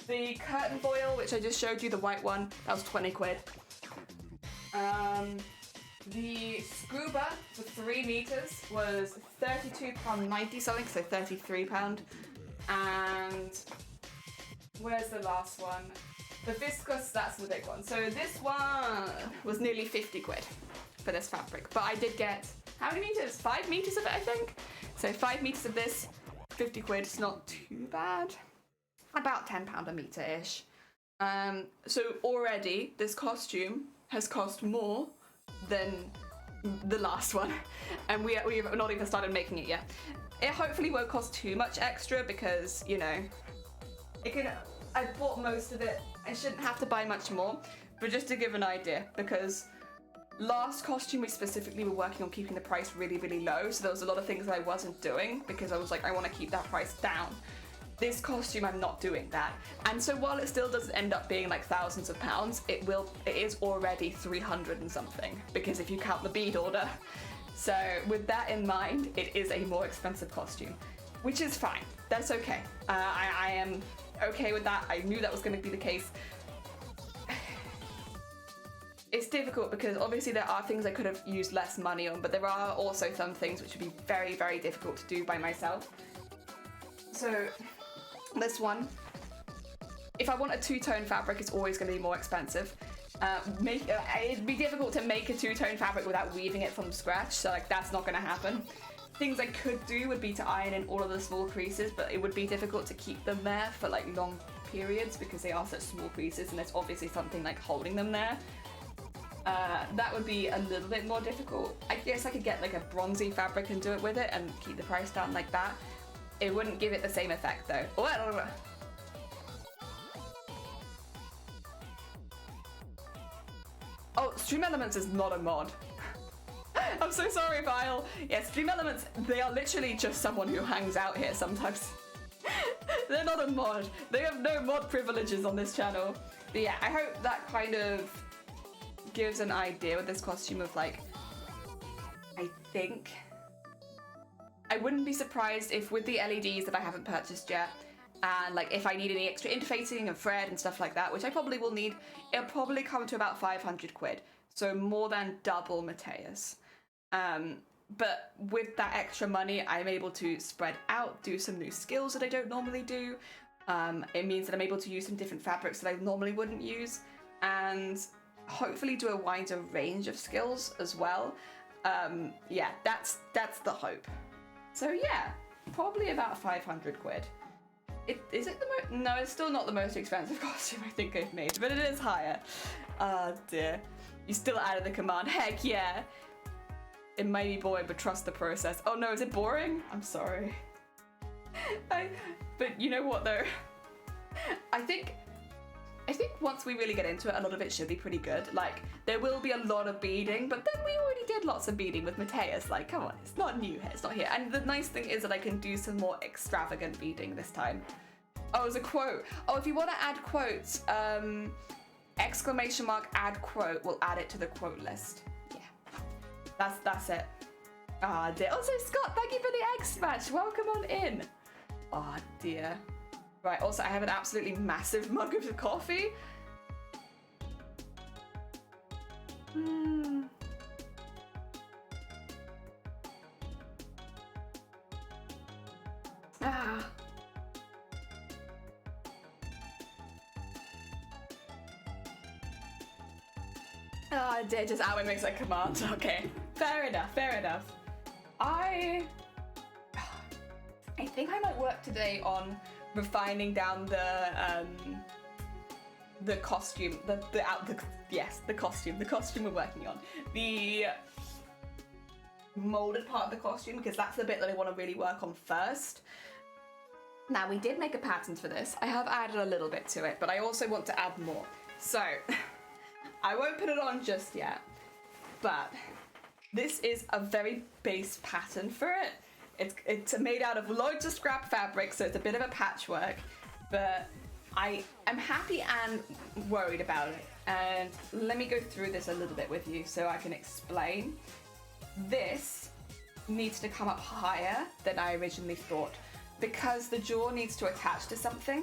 [SPEAKER 1] The curtain foil, which I just showed you, the white one, that was 20 quid. The scuba for 3 meters was £32.90 something, so £33. And where's the last one? The viscose, that's the big one. So this one was nearly 50 quid for this fabric. But I did get, how many meters? 5 meters of it, I think. So 5 meters of this, 50 quid, it's not too bad. About £10 a meter-ish. So already this costume has cost more than the last one, and we've not even started making it yet. It hopefully won't cost too much extra because, you know, I bought most of it. I shouldn't have to buy much more, but just to give an idea, because last costume we specifically were working on keeping the price really, really low, so there was a lot of things that I wasn't doing because I was like, I want to keep that price down. this costume I'm not doing that. And so while it still doesn't end up being like thousands of pounds, it is already 300 and something, because if you count the bead order. So with that in mind, it is a more expensive costume, which is fine. That's okay. I am okay with that. I knew that was going to be the case. It's difficult because obviously there are things I could have used less money on, but there are also some things which would be very, very difficult to do by myself. So this one, if I want a two-tone fabric, it's always going to be more expensive. It'd be difficult to make a two-tone fabric without weaving it from scratch, so like that's not going to happen. Things I could do would be to iron in all of the small creases, but it would be difficult to keep them there for like long periods because they are such small creases and there's obviously something like holding them there. That would be a little bit more difficult. I guess I could get like a bronzy fabric and do it with it and keep the price down like that. It wouldn't give it the same effect though. Oh, Stream Elements is not a mod. I'm so sorry, Vile. Yeah, Stream Elements, they are literally just someone who hangs out here sometimes. They're not a mod. They have no mod privileges on this channel. But yeah, I hope that kind of gives an idea with this costume of like, I think I wouldn't be surprised if with the LEDs that I haven't purchased yet, and like if I need any extra interfacing and thread and stuff like that, which I probably will need, it'll probably come to about 500 quid. So more than double Mateus. But with that extra money, I'm able to spread out, do some new skills that I don't normally do. It means that I'm able to use some different fabrics that I normally wouldn't use, and hopefully do a wider range of skills as well. Yeah, that's the hope. So yeah, probably about 500 quid. Is it the most? No, it's still not the most expensive costume I think I've made, but it is higher. Oh dear. You still added the command, heck yeah. It may be boring, but trust the process. Oh no, is it boring? I'm sorry. But you know what though? I think once we really get into it, a lot of it should be pretty good. Like, there will be a lot of beading, but then we already did lots of beading with Mateus. Like, come on, it's not new here, it's not here. And the nice thing is that I can do some more extravagant beading this time. Oh, there's a quote. Oh, if you want to add quotes, exclamation mark add quote, we'll add it to the quote list. Yeah, that's it. Ah, dear. Also, Scott, thank you for the X match. Welcome on in. Oh, dear. Right, also, I have an absolutely massive mug of coffee. Ah. Oh, dear, just Alwyn makes a command. Okay, fair enough, fair enough. I think I might work today on refining down the costume, the costume we're working on. The molded part of the costume, because that's the bit that I want to really work on first. Now, we did make a pattern for this. I have added a little bit to it, but I also want to add more. So, I won't put it on just yet, but this is a very base pattern for it. It's made out of loads of scrap fabric, so it's a bit of a patchwork, but I am happy and worried about it. And let me go through this a little bit with you so I can explain. This needs to come up higher than I originally thought, because the jaw needs to attach to something,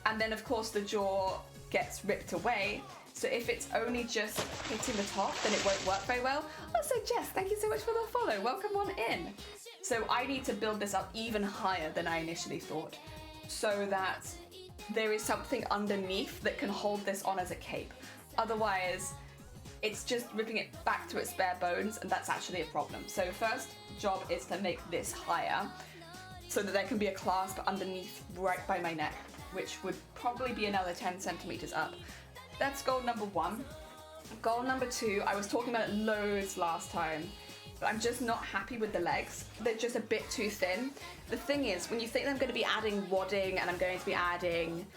[SPEAKER 1] and then of course the jaw gets ripped away. So if it's only just hitting the top, then it won't work very well. Also, Jess, thank you so much for the follow. Welcome on in. So I need to build this up even higher than I initially thought, so that there is something underneath that can hold this on as a cape. Otherwise, it's just ripping it back to its bare bones, and that's actually a problem. So first job is to make this higher, so that there can be a clasp underneath right by my neck, which would probably be another 10 centimeters up. That's goal number one. Goal number two, I was talking about it loads last time, but I'm just not happy with the legs. They're just a bit too thin. The thing is, when you think I'm going to be adding wadding and I'm going to be adding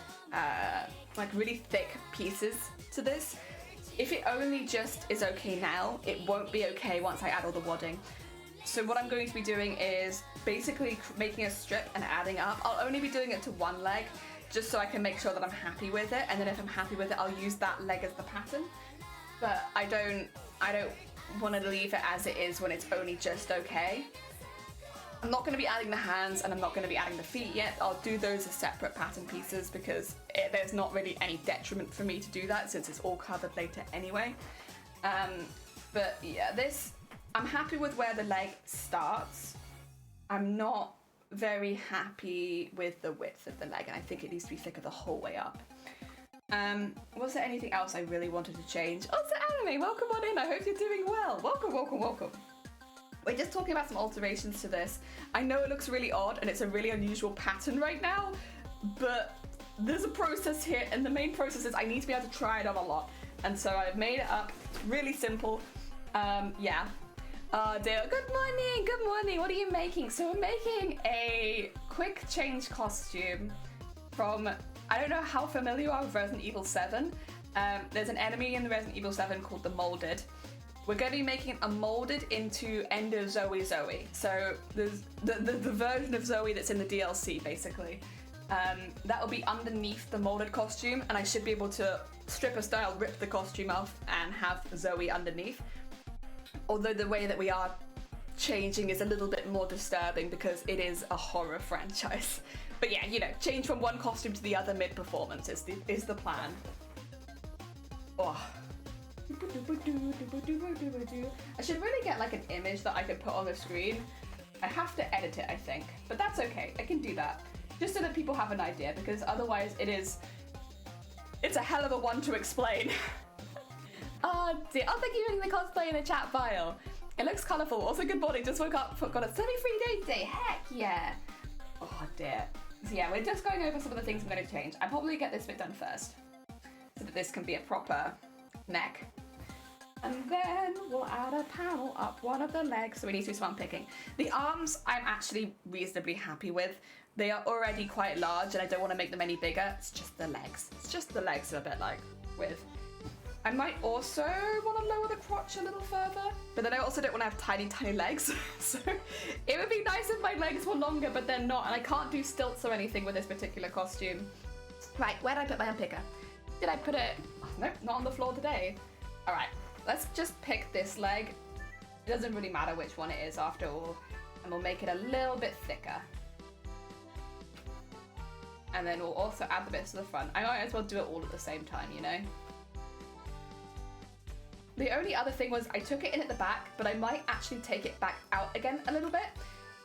[SPEAKER 1] like really thick pieces to this, if it only just is okay now, it won't be okay once I add all the wadding. So what I'm going to be doing is basically making a strip and adding up. I'll only be doing it to one leg, just so I can make sure that I'm happy with it. And then if I'm happy with it, I'll use that leg as the pattern. But I don't want to leave it as it is when it's only just okay. I'm not going to be adding the hands and I'm not going to be adding the feet yet. I'll do those as separate pattern pieces because there's not really any detriment for me to do that since it's all covered later anyway. But yeah, I'm happy with where the leg starts. I'm not very happy with the width of the leg and I think it needs to be thicker the whole way up. Was there anything else I really wanted to change? Oh, it's Anime, welcome on in. I hope you're doing well. Welcome, welcome, welcome. We're just talking about some alterations to this. I know it looks really odd and it's a really unusual pattern right now, but there's a process here and the main process is I need to be able to try it on a lot. And so I've made it up. It's really simple. Yeah. Dale, good morning. What are you making? So we're making a quick change costume from, I don't know how familiar you are with Resident Evil 7. There's an enemy in the Resident Evil 7 called the Molded. We're going to be making a molded into Ender Zoe. So there's the version of Zoe that's in the DLC, basically. That will be underneath the molded costume, and I should be able to stripper style rip the costume off and have Zoe underneath. Although the way that we are changing is a little bit more disturbing because it is a horror franchise. But yeah, you know, change from one costume to the other mid-performance is the plan. Oh. I should really get like an image that I could put on the screen. I have to edit it, I think, but that's okay. I can do that just so that people have an idea because otherwise it's a hell of a one to explain. Oh dear. Oh, thank you for making the cosplay in the chat file. It looks colourful. Also, good morning. Just woke up. Got a sunny-free day today. Heck yeah. Oh dear. So yeah, we're just going over some of the things I'm going to change. I'll probably get this bit done first so that this can be a proper neck. And then we'll add a panel up one of the legs. So we need to do some unpicking. The arms I'm actually reasonably happy with. They are already quite large and I don't want to make them any bigger. It's just the legs. It's just the legs are a bit like with. I might also want to lower the crotch a little further, but then I also don't want to have tiny, tiny legs. So it would be nice if my legs were longer, but they're not. And I can't do stilts or anything with this particular costume. Right, where did I put my unpicker? Did I put it? Oh, nope, not on the floor today. All right, let's just pick this leg. It doesn't really matter which one it is after all. And we'll make it a little bit thicker. And then we'll also add the bits to the front. I might as well do it all at the same time, you know? The only other thing was I took it in at the back, but I might actually take it back out again a little bit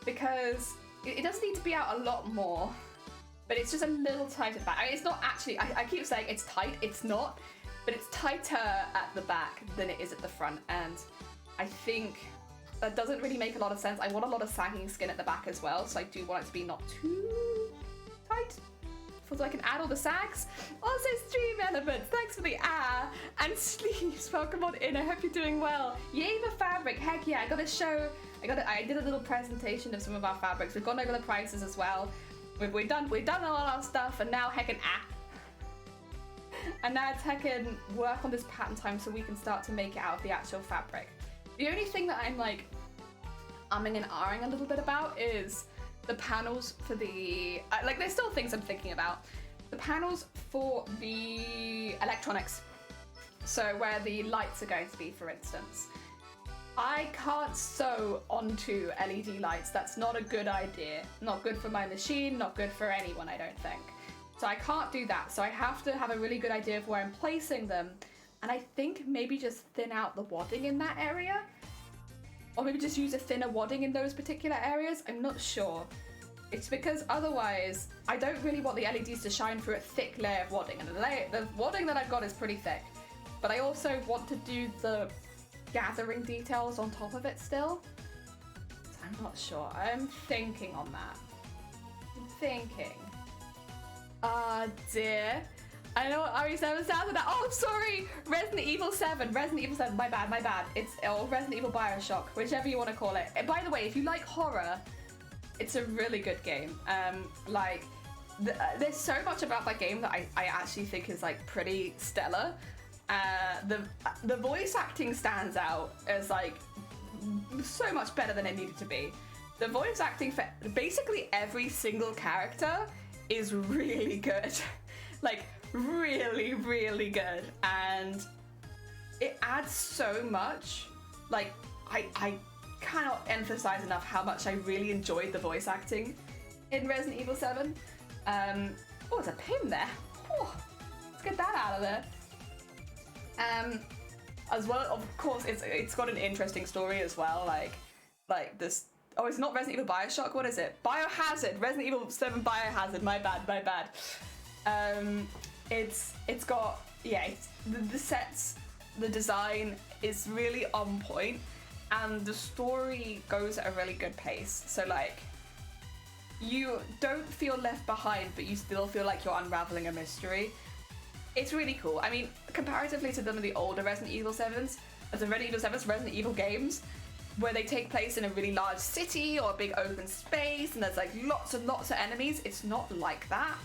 [SPEAKER 1] because it does need to be out a lot more, but it's just a little tight at the back. I mean, it's not actually, I keep saying it's tight, it's not, but it's tighter at the back than it is at the front, and I think that doesn't really make a lot of sense. I want a lot of sagging skin at the back as well, so I do want it to be not too tight. So I can add all the sags. Also stream elements, thanks for the and sleeves. Welcome on in, I hope you're doing well. Yay the fabric, heck yeah, I did a little presentation of some of our fabrics. We've gone over the prices as well. We've done all our stuff and now heckin' and now it's heckin' work on this pattern time so we can start to make it out of the actual fabric. The only thing that I'm like umming and ahhing a little bit about is the panels for the, like there's still things I'm thinking about. The panels for the electronics. So where the lights are going to be, for instance. I can't sew onto LED lights. That's not a good idea. Not good for my machine, not good for anyone, I don't think. So I can't do that. So I have to have a really good idea of where I'm placing them. And I think maybe just thin out the wadding in that area. Or maybe just use a thinner wadding in those particular areas. I'm not sure. It's because otherwise, I don't really want the LEDs to shine through a thick layer of wadding. And the wadding that I've got is pretty thick. But I also want to do the gathering details on top of it still. So I'm not sure. I'm thinking on that. I'm thinking. Ah, dear. I know what RE7 sounds like. Oh, sorry! Resident Evil 7. Resident Evil 7. My bad. It's Resident Evil Bioshock, whichever you want to call it. And by the way, if you like horror, it's a really good game. There's so much about that game that I actually think is like pretty stellar. The voice acting stands out as like so much better than it needed to be. The voice acting for basically every single character is really good. Like, really, really good. And it adds so much. Like, I cannot emphasize enough how much I really enjoyed the voice acting in Resident Evil 7. Oh, there's a pin there. Oh, let's get that out of there. As well, of course, it's got an interesting story as well. Like this. Oh, it's not Resident Evil Bioshock. What is it? Biohazard. Resident Evil 7 Biohazard. My bad. It's got, yeah. The sets, the design is really on point, and the story goes at a really good pace. So like, you don't feel left behind, but you still feel like you're unraveling a mystery. It's really cool. I mean, comparatively to some of the older Resident Evil 7s, Resident Evil games, where they take place in a really large city or a big open space and there's like lots and lots of enemies, it's not like that.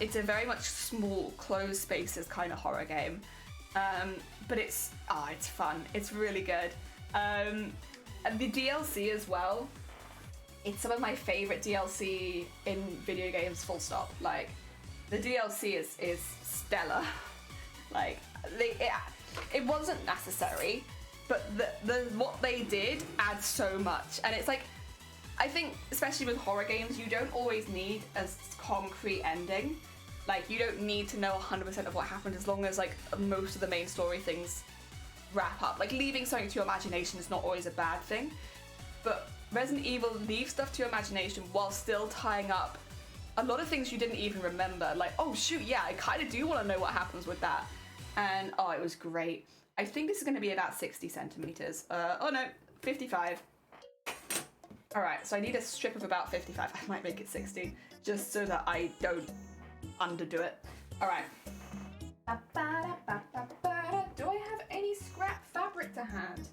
[SPEAKER 1] It's a very much small, closed spaces kind of horror game. But it's fun. It's really good. And the DLC as well, it's some of my favorite DLC in video games, full stop. Like, the DLC is stellar. Like, it wasn't necessary, but the what they did adds so much. And it's like, I think especially with horror games, you don't always need a concrete ending. Like, you don't need to know 100% of what happened, as long as like most of the main story things wrap up. Like, leaving something to your imagination is not always a bad thing, but Resident Evil leaves stuff to your imagination while still tying up a lot of things you didn't even remember. Like, oh shoot, yeah, I kind of do want to know what happens with that. And oh, it was great. I think this is going to be about 60 centimeters. Oh no, 55. All right, so I need a strip of about 55. I might make it 60, just so that I don't underdo it. All right. Do I have any scrap fabric to hand?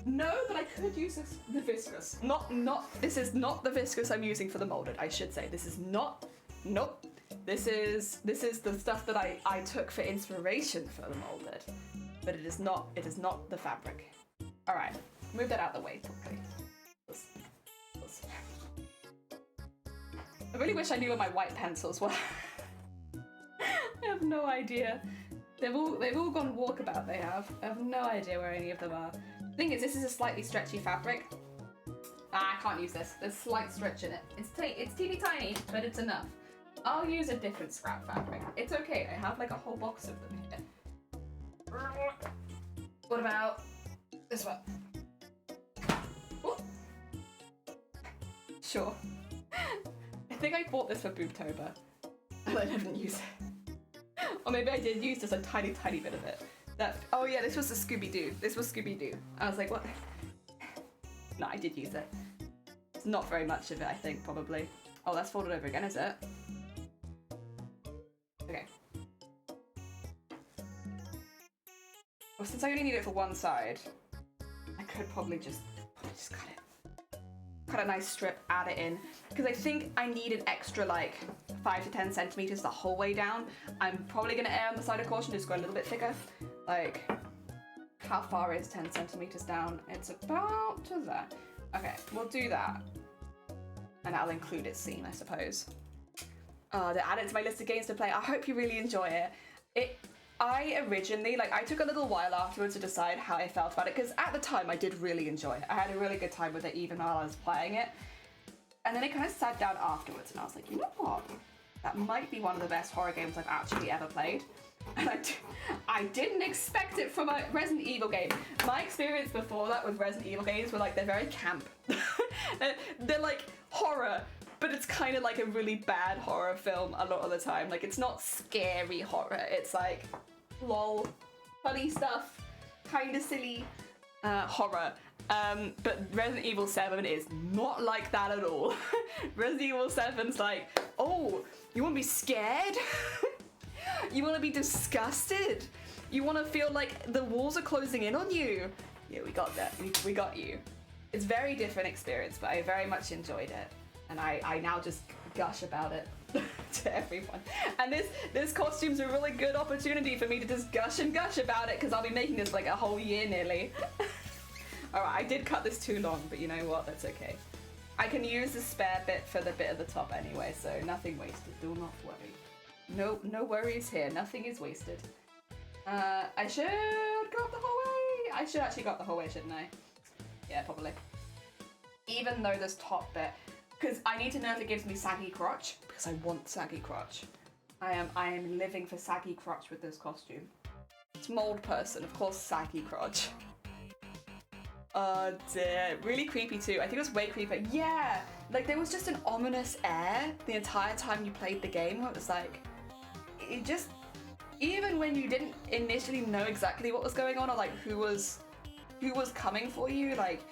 [SPEAKER 1] No, but I could use the viscose. This is not the viscose I'm using for the molded, I should say. This is not, nope. This is the stuff that I took for inspiration for the molded. But it is not the fabric. All right, move that out of the way quickly. I really wish I knew where my white pencils were. I have no idea. They've all gone walkabout, they have. I have no idea where any of them are. The thing is, this is a slightly stretchy fabric. I can't use this. There's slight stretch in it. It's teeny tiny, but it's enough. I'll use a different scrap fabric. It's okay, I have like a whole box of them here. What about this one? Ooh. Sure. I think I bought this for Boobtober, and I didn't use it. Or maybe I did use just a tiny, tiny bit of it. Oh yeah, this was the Scooby-Doo. This was Scooby-Doo. I was like, what? No, I did use it. It's not very much of it, I think, probably. Oh, that's folded over again, is it? Okay. Well, since I only need it for one side, I could probably just cut it. Cut a nice strip, add it in. Because I think I need an extra like 5 to 10 centimeters the whole way down. I'm probably gonna err on the side of caution, just go a little bit thicker. Like, how far is 10 centimeters down? It's about to there. Okay, we'll do that. And I'll include its seam, I suppose. To add it to my list of games to play. I hope you really enjoy it. I originally, I took a little while afterwards to decide how I felt about it, because at the time I did really enjoy it. I had a really good time with it even while I was playing it. And then I kind of sat down afterwards and I was like, you know what? That might be one of the best horror games I've actually ever played. And I didn't expect it from a Resident Evil game. My experience before that with Resident Evil games were they're very camp. They're like horror, but it's kind of like a really bad horror film a lot of the time. Like, it's not scary horror. It's like, lol, funny stuff, kind of silly horror. But Resident Evil 7 is not like that at all. Resident Evil 7's like, oh, you want to be scared? You want to be disgusted? You want to feel like the walls are closing in on you? Yeah, we got that. We got you. It's a very different experience, but I very much enjoyed it. And I now just gush about it to everyone. And this costume's a really good opportunity for me to just gush and gush about it, because I'll be making this like a whole year nearly. Alright, I did cut this too long, but you know what? That's okay. I can use the spare bit for the bit at the top anyway, so nothing wasted. Do not worry. No worries here. Nothing is wasted. I should go up the whole way. I should actually go up the whole way, shouldn't I? Yeah, probably. Even though this top bit, because I need to know if it gives me saggy crotch, because I want saggy crotch. I am living for saggy crotch with this costume. It's mold person, of course, saggy crotch. Oh dear, really creepy too. I think it was way creepier. Yeah, like there was just an ominous air the entire time you played the game. It was like, it just, even when you didn't initially know exactly what was going on or like who was coming for you, like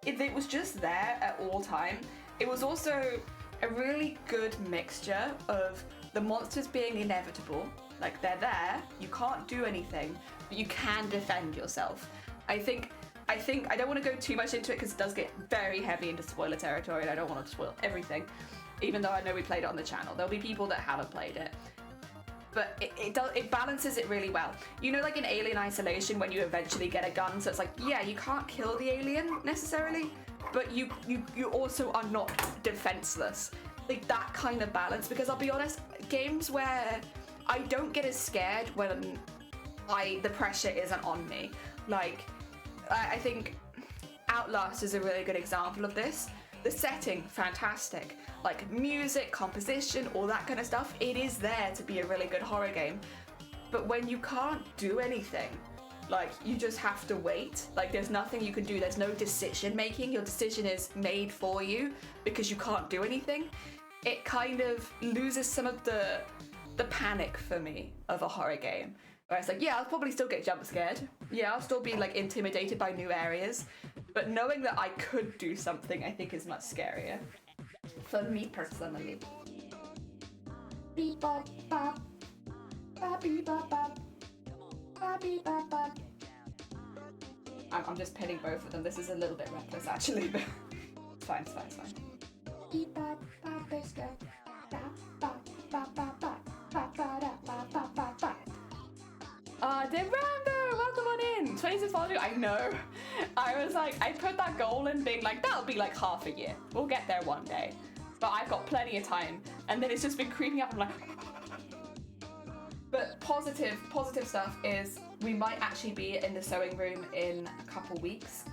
[SPEAKER 1] it was just there at all time. It was also a really good mixture of the monsters being inevitable, like they're there, you can't do anything, but you can defend yourself. I think I don't want to go too much into it because it does get very heavy into spoiler territory and I don't want to spoil everything, even though I know we played it on the channel. There'll be people that haven't played it. But it balances it really well. You know, like in Alien Isolation when you eventually get a gun, so it's like, yeah, you can't kill the alien necessarily, but you also are not defenseless. Like that kind of balance, because I'll be honest, games where I don't get as scared when the pressure isn't on me. Like, I think Outlast is a really good example of this. The setting, fantastic. Like music, composition, all that kind of stuff, it is there to be a really good horror game. But when you can't do anything, like you just have to wait, like there's nothing you can do, there's no decision making, your decision is made for you because you can't do anything, it kind of loses some of the panic for me of a horror game. Where it's like, yeah, I'll probably still get jump scared. Yeah, I'll still be like intimidated by new areas. But knowing that I could do something, I think is much scarier. For me personally. Beep bop bop. Beep bop bop. Beep bop bop. I'm just pinning both of them. This is a little bit reckless actually, but it's fine, it's fine, it's fine. Beep bop bop biscuit. Bop bop bop bop bop bop bop bop bop bop bop. Rambo, welcome on in. 26 followers, I know. I was like, I put that goal in being like, that'll be like half a year. We'll get there one day. But I've got plenty of time. And then it's just been creeping up. I'm like, but positive stuff is we might actually be in the sewing room in a couple weeks.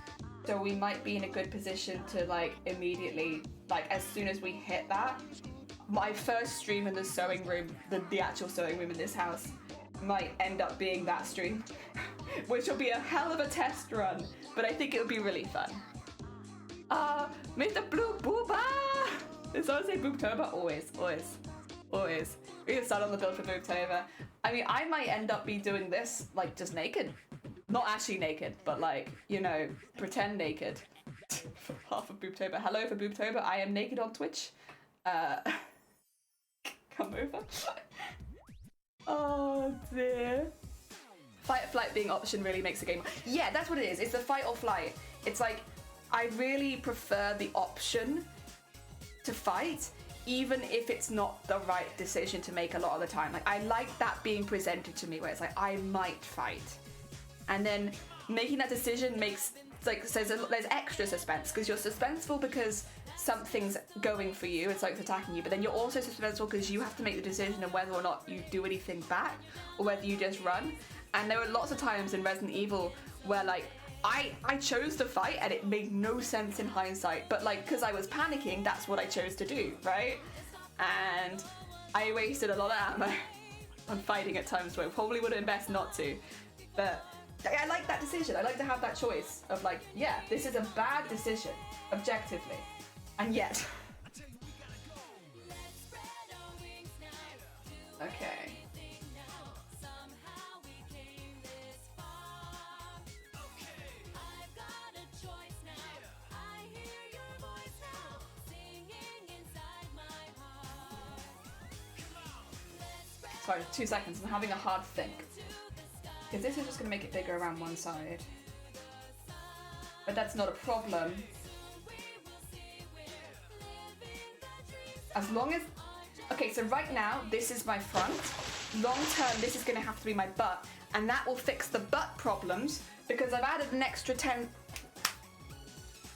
[SPEAKER 1] So we might be in a good position to like immediately, like as soon as we hit that, my first stream in the sewing room, the actual sewing room in this house, might end up being that stream, which will be a hell of a test run, but I think it'll be really fun. Mr. Blue Booba! Did someone say Boobtober? Always. We can start on the build for Boobtober. I mean, I might end up be doing this, like, just naked. Not actually naked, but like, you know, pretend naked. For half of Boobtober. Hello for Boobtober, I am naked on Twitch. Come over. Oh dear. Fight or flight being option really makes the game. Yeah, that's what it is. It's the fight or flight. It's like, I really prefer the option to fight, even if it's not the right decision to make a lot of the time. Like, I like that being presented to me where it's like, I might fight. And then making that decision makes, like, there's extra suspense, because you're suspenseful because something's going for you, it's like it's attacking you, but then you're also suspenseful because you have to make the decision of whether or not you do anything back or whether you just run. And there were lots of times in Resident Evil where like I chose to fight and it made no sense in hindsight, but like because I was panicking, that's what I chose to do, right? And I wasted a lot of ammo on fighting at times where it probably would have been best not to, but I like that decision. I like to have that choice of like, yeah, this is a bad decision objectively. And yet. Okay. Sorry, 2 seconds. I'm having a hard think. Because this is just going to make it bigger around one side. But that's not a problem. As long as, okay, so right now, this is my front. Long term, this is gonna have to be my butt, and that will fix the butt problems because I've added an extra 10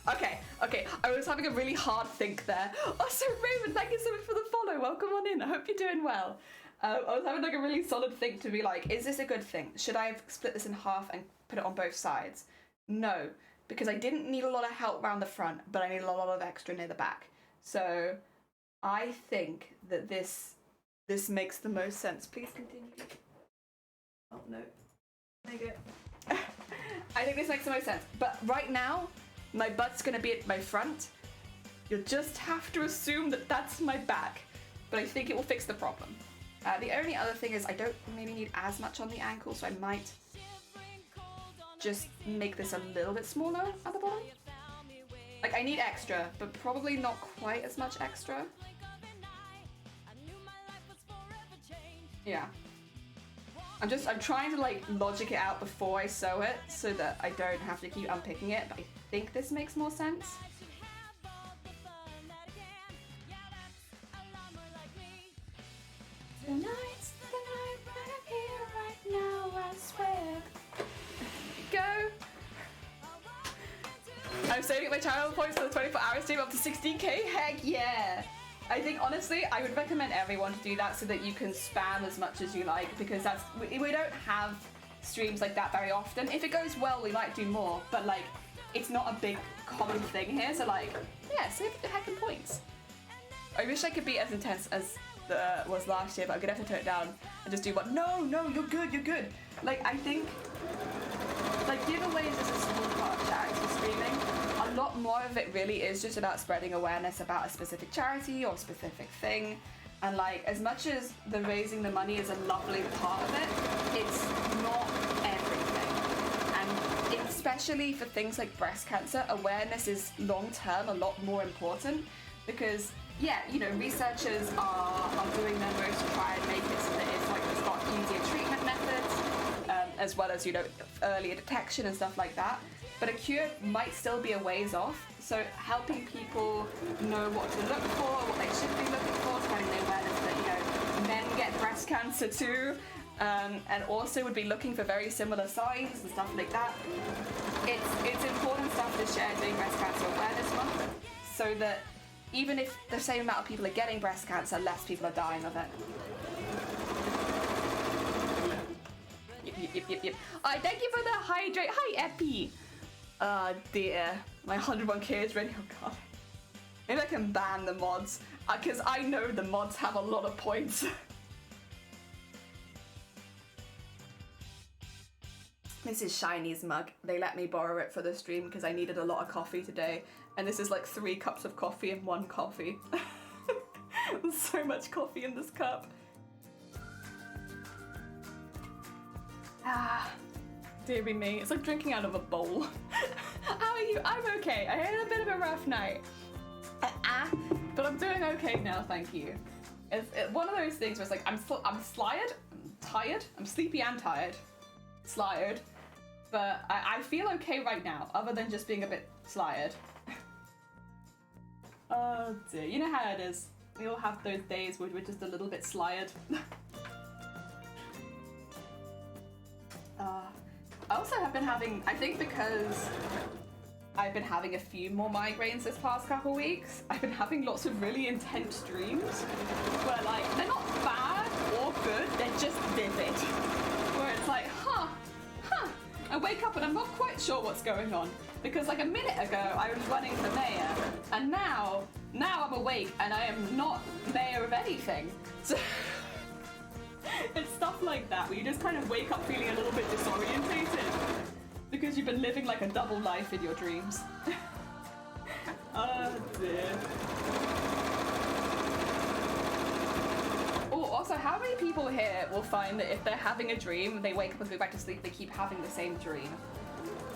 [SPEAKER 1] Okay, I was having a really hard think there. Also, Raven, thank you so much for the follow. Welcome on in. I hope you're doing well. I was having like a really solid think to be like, is this a good thing? Should I have split this in half and put it on both sides? No, because I didn't need a lot of help around the front, but I need a lot of extra near the back. So I think that this makes the most sense. Please continue. Oh no. There you go. I think this makes the most sense. But right now, my butt's gonna be at my front. You'll just have to assume that that's my back. But I think it will fix the problem. The only other thing is I don't maybe need as much on the ankle, so I might just make this a little bit smaller at the bottom. Like, I need extra, but probably not quite as much extra. Yeah. I'm trying to like logic it out before I sew it so that I don't have to keep unpicking it, but I think this makes more sense. Tonight's the night right here, right now, I swear. Go! I'm saving my channel points for the 24-hour stream up to 16k. Heck yeah! I think honestly, I would recommend everyone to do that so that you can spam as much as you like, because we don't have streams like that very often. If it goes well, we might do more, but like, it's not a big common thing here. So like, yeah, save the heckin' points. I wish I could be as intense as was last year, but I'm gonna have to tone it down and just do what? No, you're good. Like, I think, like, giveaways is a small part of charity streaming. A lot more of it really is just about spreading awareness about a specific charity or a specific thing. And like, as much as the raising the money is a lovely part of it, it's not everything. And especially for things like breast cancer, awareness is long-term a lot more important, because yeah, you know, researchers are doing their most to try and make it so that it's got easier treatment methods, as well as, you know, earlier detection and stuff like that. But a cure might still be a ways off, so helping people know what to look for, what they should be looking for, spreading the awareness that, you know, men get breast cancer too, and also would be looking for very similar signs and stuff like that. It's important stuff to share during Breast Cancer Awareness Month, so that even if the same amount of people are getting breast cancer, less people are dying of it. Yep. Alright, thank you for the hydrate. Hi, Epi. Oh dear, my 101k is ready. Oh god. Maybe I can ban the mods, because I know the mods have a lot of points. This is Shiny's mug. They let me borrow it for the stream because I needed a lot of coffee today. And this is like 3 cups of coffee in 1 coffee. There's so much coffee in this cup. Ah, dearie me. It's like drinking out of a bowl. How are you? I'm okay. I had a bit of a rough night. But I'm doing okay now, thank you. It's one of those things where it's like, I'm slired, I'm tired, I'm sleepy and tired. Slired. But I feel okay right now, other than just being a bit slired. Oh dear, you know how it is. We all have those days where we're just a little bit slired. I also have been having, I think because I've been having a few more migraines this past couple weeks, I've been having lots of really intense dreams where like, they're not bad or good, they're just vivid. Where it's like, I wake up and I'm not quite sure what's going on. Because like a minute ago, I was running for mayor, and now I'm awake and I am not mayor of anything. So it's stuff like that, where you just kind of wake up feeling a little bit disorientated because you've been living like a double life in your dreams. Oh dear. Oh, also, how many people here will find that if they're having a dream, they wake up and go back to sleep, they keep having the same dream?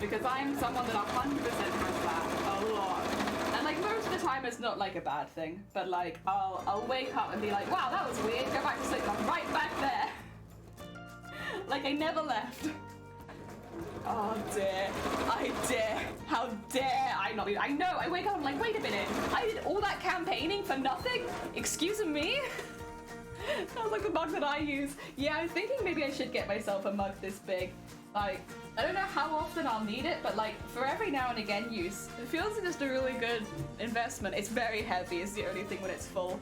[SPEAKER 1] Because I'm someone that 100% has that a lot. And like most of the time it's not like a bad thing, but like I'll wake up and be like, wow, that was weird, go back to sleep, I'm right back there. Like I never left. Oh dear, I dare, how dare I not be, I know, I wake up and I'm like, wait a minute, I did all that campaigning for nothing? Excuse me? Sounds like the mug that I use. Yeah, I'm thinking maybe I should get myself a mug this big. Like, I don't know how often I'll need it, but like for every now and again use, it feels like just a really good investment. It's very heavy is the only thing when it's full.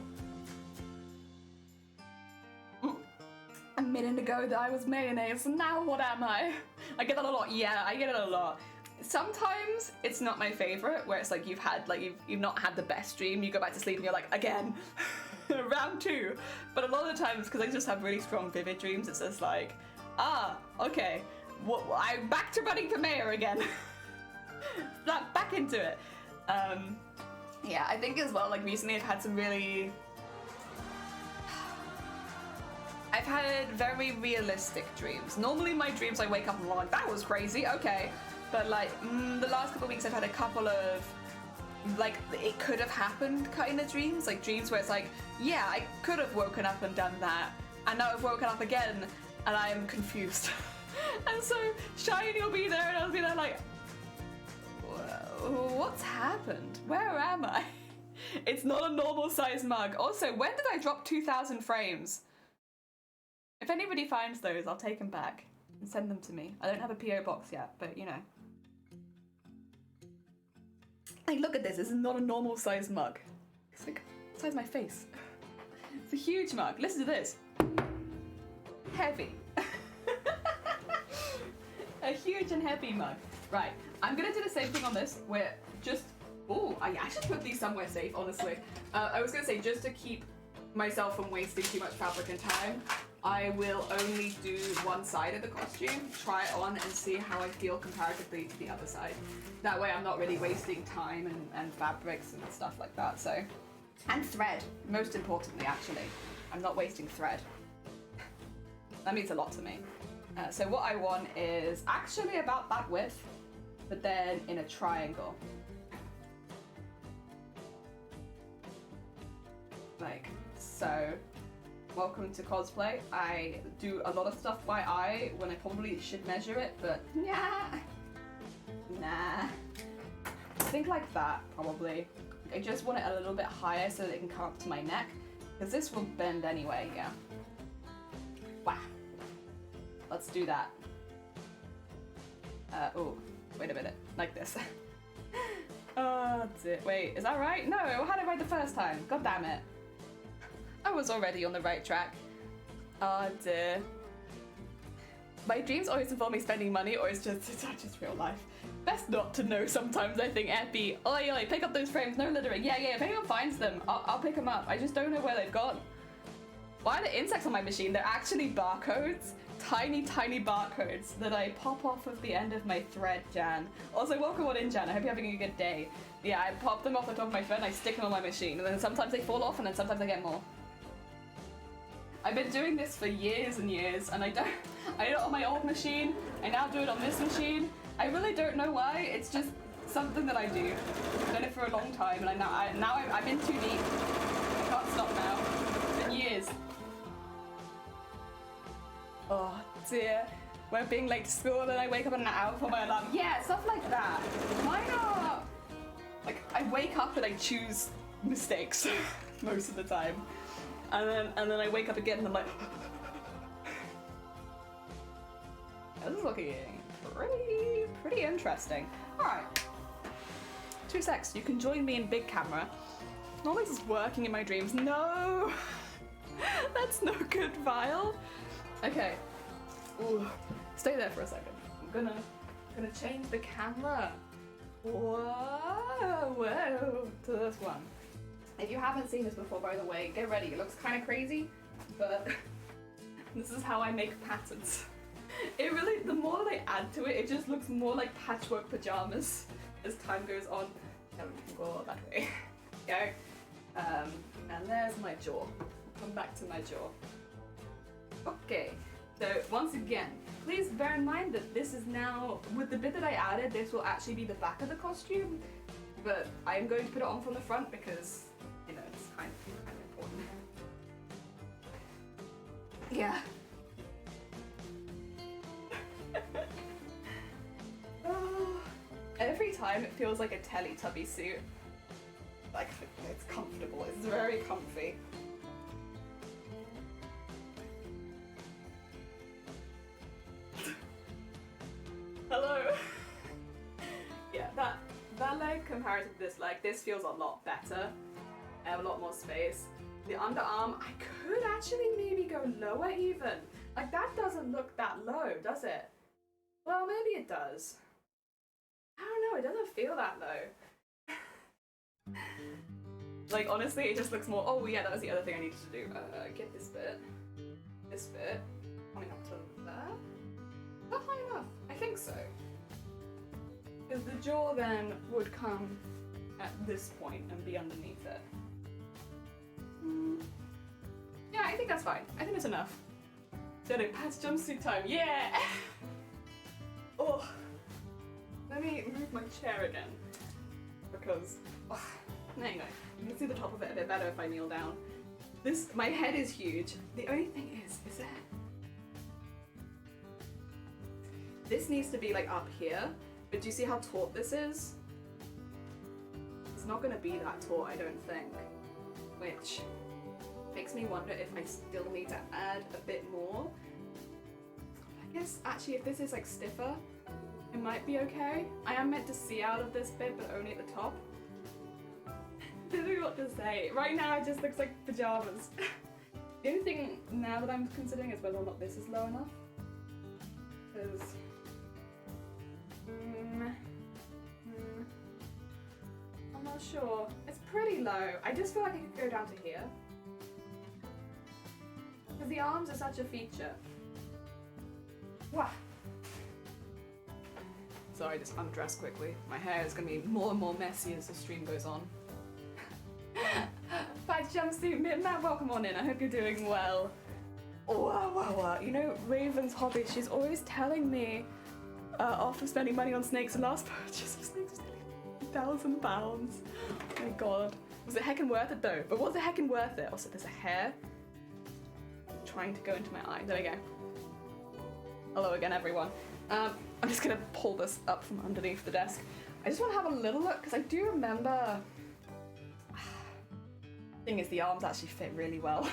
[SPEAKER 1] A minute ago that I was mayonnaise, and now what am I? I get that a lot, yeah, I get it a lot. Sometimes it's not my favorite, where it's like you've not had the best dream, you go back to sleep and you're like, again, round 2. But a lot of the times, because I just have really strong vivid dreams, it's just like, okay, I'm back to running for mayor again. Back into it. Yeah, I think as well, like recently I've had some really... I've had very realistic dreams. Normally my dreams I wake up and I'm like, that was crazy, okay. But like, the last couple of weeks I've had a couple of, like, it could have happened kind of dreams. Like dreams where it's like, yeah, I could have woken up and done that. And now I've woken up again and I'm confused. And so Shiny will be there and I'll be there like, what's happened? Where am I? It's not a normal size mug. Also, when did I drop 2,000 frames? If anybody finds those, I'll take them back and send them to me. I don't have a PO box yet, but you know. Like, look at this. This is not a normal size mug. It's like the size of my face. It's a huge mug. Listen to this. Heavy. A huge and heavy mug. Right. I'm gonna do the same thing on this, where just... Oh, I should put these somewhere safe, honestly. I was gonna say, just to keep myself from wasting too much fabric and time, I will only do one side of the costume, try it on and see how I feel comparatively to the other side. That way I'm not really wasting time and fabrics and stuff like that, so. And thread, most importantly actually. I'm not wasting thread. That means a lot to me. So what I want is actually about that width, but then in a triangle. Like so. Welcome to cosplay. I do a lot of stuff by eye when I probably should measure it, but nah. I think like that, probably. I just want it a little bit higher so that it can come up to my neck, because this will bend anyway, yeah. Wow. Let's do that. Oh, wait a minute, like this. Oh, that's it. Wait, is that right? No, I had it right the first time. God damn it. I was already on the right track. Oh dear. My dreams always involve me spending money, or it's just real life. Best not to know sometimes, I think. Epi, oi, pick up those frames, no littering. Yeah, if anyone finds them, I'll pick them up. I just don't know where they've gone. Why are there insects on my machine? They're actually barcodes. Tiny barcodes that I pop off of the end of my thread, Jan. Also, welcome on in, Jan. I hope you're having a good day. Yeah, I pop them off the top of my thread and I stick them on my machine, and then sometimes they fall off and then sometimes I get more. I've been doing this for years and years, and I did it on my old machine. I now do it on this machine. I really don't know why. It's just something that I do. I've done it for a long time, and I'm in too deep. I can't stop now. It's been years. Oh dear. When I'm being late to school, and then I wake up at an hour for my alarm. Yeah, stuff like that. Mine are like I wake up and I choose mistakes most of the time. And then I wake up again and I'm like, this is looking pretty interesting. All right, 2 secs. You can join me in big camera. Normally this is working in my dreams. No, that's no good, Vile. Okay, ooh, stay there for a second. I'm gonna change the camera. Whoa, to this one. If you haven't seen this before, by the way, get ready. It looks kind of crazy, but this is how I make patterns. It really, the more that I add to it, it just looks more like patchwork pajamas as time goes on. Yeah, we can go that way. Go. And there's my jaw. Come back to my jaw. Okay, so once again, please bear in mind that this is now, with the bit that I added, this will actually be the back of the costume, but I'm going to put it on from the front because, you know, it's kind of important. Yeah. Oh, every time it feels like a Teletubby suit. Like, it's comfortable, it's very comfy. comparative to this leg, this feels a lot better. I have a lot more space. The underarm, I could actually maybe go lower even. Like that doesn't look that low, does it? Well, maybe it does. I don't know, it doesn't feel that low. Like honestly, it just looks more, oh yeah, that was the other thing I needed to do. Get this bit, coming up to there. Is that high enough? I think so. Because the jaw then would come at this point and be underneath it. Yeah, I think that's fine. I think it's enough. So patch jumpsuit time, yeah! Oh, let me move my chair again. Because, there you go. You can see the top of it a bit better if I kneel down. My head is huge. The only thing is that this needs to be like up here, but do you see how taut this is? It's not gonna be that taut, I don't think, which makes me wonder if I still need to add a bit more. I guess actually if this is like stiffer, it might be okay. I am meant to see out of this bit, but only at the top. I don't know what to say. Right now it just looks like pajamas. The only thing now that I'm considering is whether or not this is low enough. Because I'm not sure. It's pretty low. I just feel like I could go down to here. Because the arms are such a feature. Wow. Sorry, just undress quickly. My hair is going to be more and more messy as the stream goes on. Patch jumpsuit, Matt, welcome on in. I hope you're doing well. Wow. You know, Raven's hobby, she's always telling me off of spending money on snakes. The last purchase of snakes was £1,000. Oh my god. Was it heckin' worth it though? But was it heckin' worth it? Also, there's a hair trying to go into my eye. There we go. Hello again, everyone. I'm just gonna pull this up from underneath the desk. I just want to have a little look because I do remember. Thing is, the arms actually fit really well.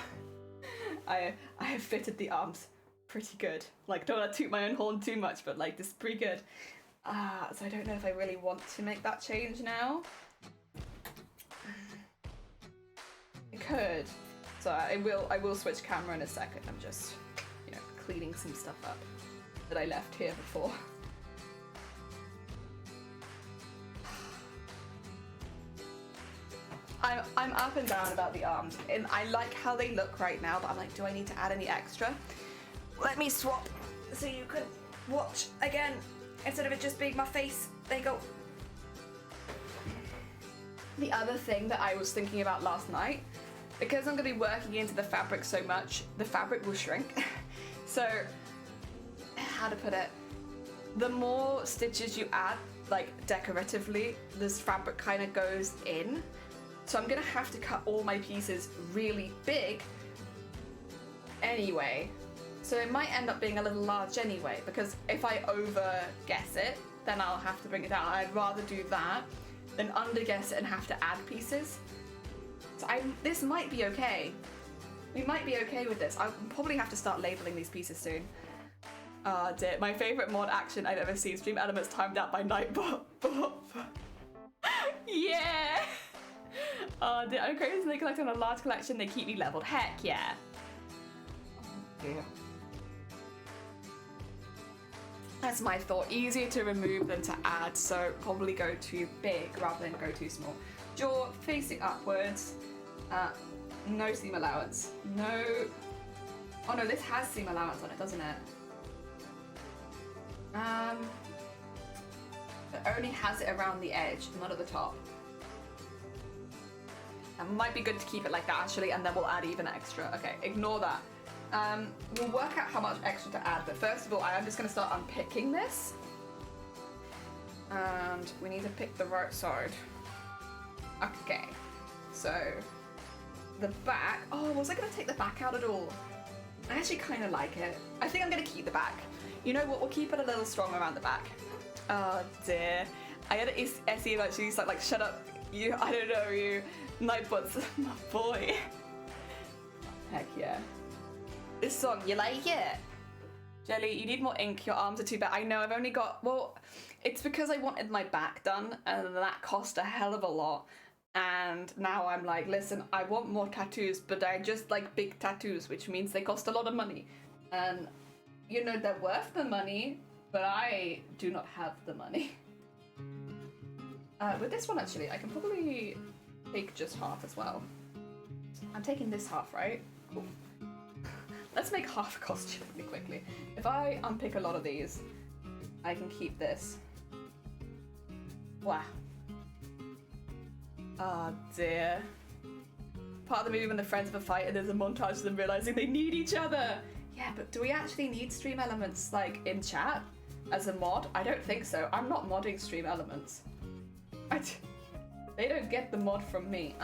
[SPEAKER 1] I have fitted the arms pretty good. Like, don't want to toot my own horn too much, but like, this is pretty good. So I don't know if I really want to make that change now. I could. So I will switch camera in a second. I'm just, you know, cleaning some stuff up that I left here before. I'm up and down about the arms, and I like how they look right now, but I'm like, do I need to add any extra? Let me swap so you can watch again instead of it just being my face. There you go. The other thing that I was thinking about last night, because I'm going to be working into the fabric so much, the fabric will shrink. So, how to put it? The more stitches you add, like decoratively, this fabric kind of goes in. So I'm gonna have to cut all my pieces really big anyway. So it might end up being a little large anyway, because if I over guess it, then I'll have to bring it down. I'd rather do that than under guess it and have to add pieces. So this might be okay. We might be okay with this. I'll probably have to start labeling these pieces soon. Oh dear, my favourite mod action I've ever seen, stream elements timed out by Nightbot. Yeah! Oh dear, I'm crazy they collect on a large collection, they keep me leveled. Heck yeah. Oh dear. That's my thought. Easier to remove than to add, so probably go too big rather than go too small. Jaw facing upwards. No seam allowance. No. Oh no, this has seam allowance on it, doesn't it? It only has it around the edge, not at the top. It might be good to keep it like that actually, and then we'll add even extra. Okay, ignore that. We'll work out how much extra to add, but first of all, I am just going to start unpicking this. And we need to pick the right side. Okay, so the back. Oh, was I going to take the back out at all? I actually kind of like it. I think I'm going to keep the back. You know what? We'll keep it a little strong around the back. Oh dear. I had an SE about you, like, shut up. You, I don't know you. Nightbot's my boy. Heck yeah. This song, you like it? Jelly, you need more ink. Your arms are too bad. I know, I've only got... Well, it's because I wanted my back done, and that cost a hell of a lot. And now I'm like, listen, I want more tattoos, but I just like big tattoos, which means they cost a lot of money. And, you know, they're worth the money, but I do not have the money. With this one, actually, I can probably take just half as well. I'm taking this half, right? Cool. Let's make half a costume really quickly. If I unpick a lot of these, I can keep this. Wow. Oh dear. Part of the movie when the friends have a fight and there's a montage of them realizing they need each other. Yeah, but do we actually need stream elements like in chat as a mod? I don't think so. I'm not modding stream elements. They don't get the mod from me.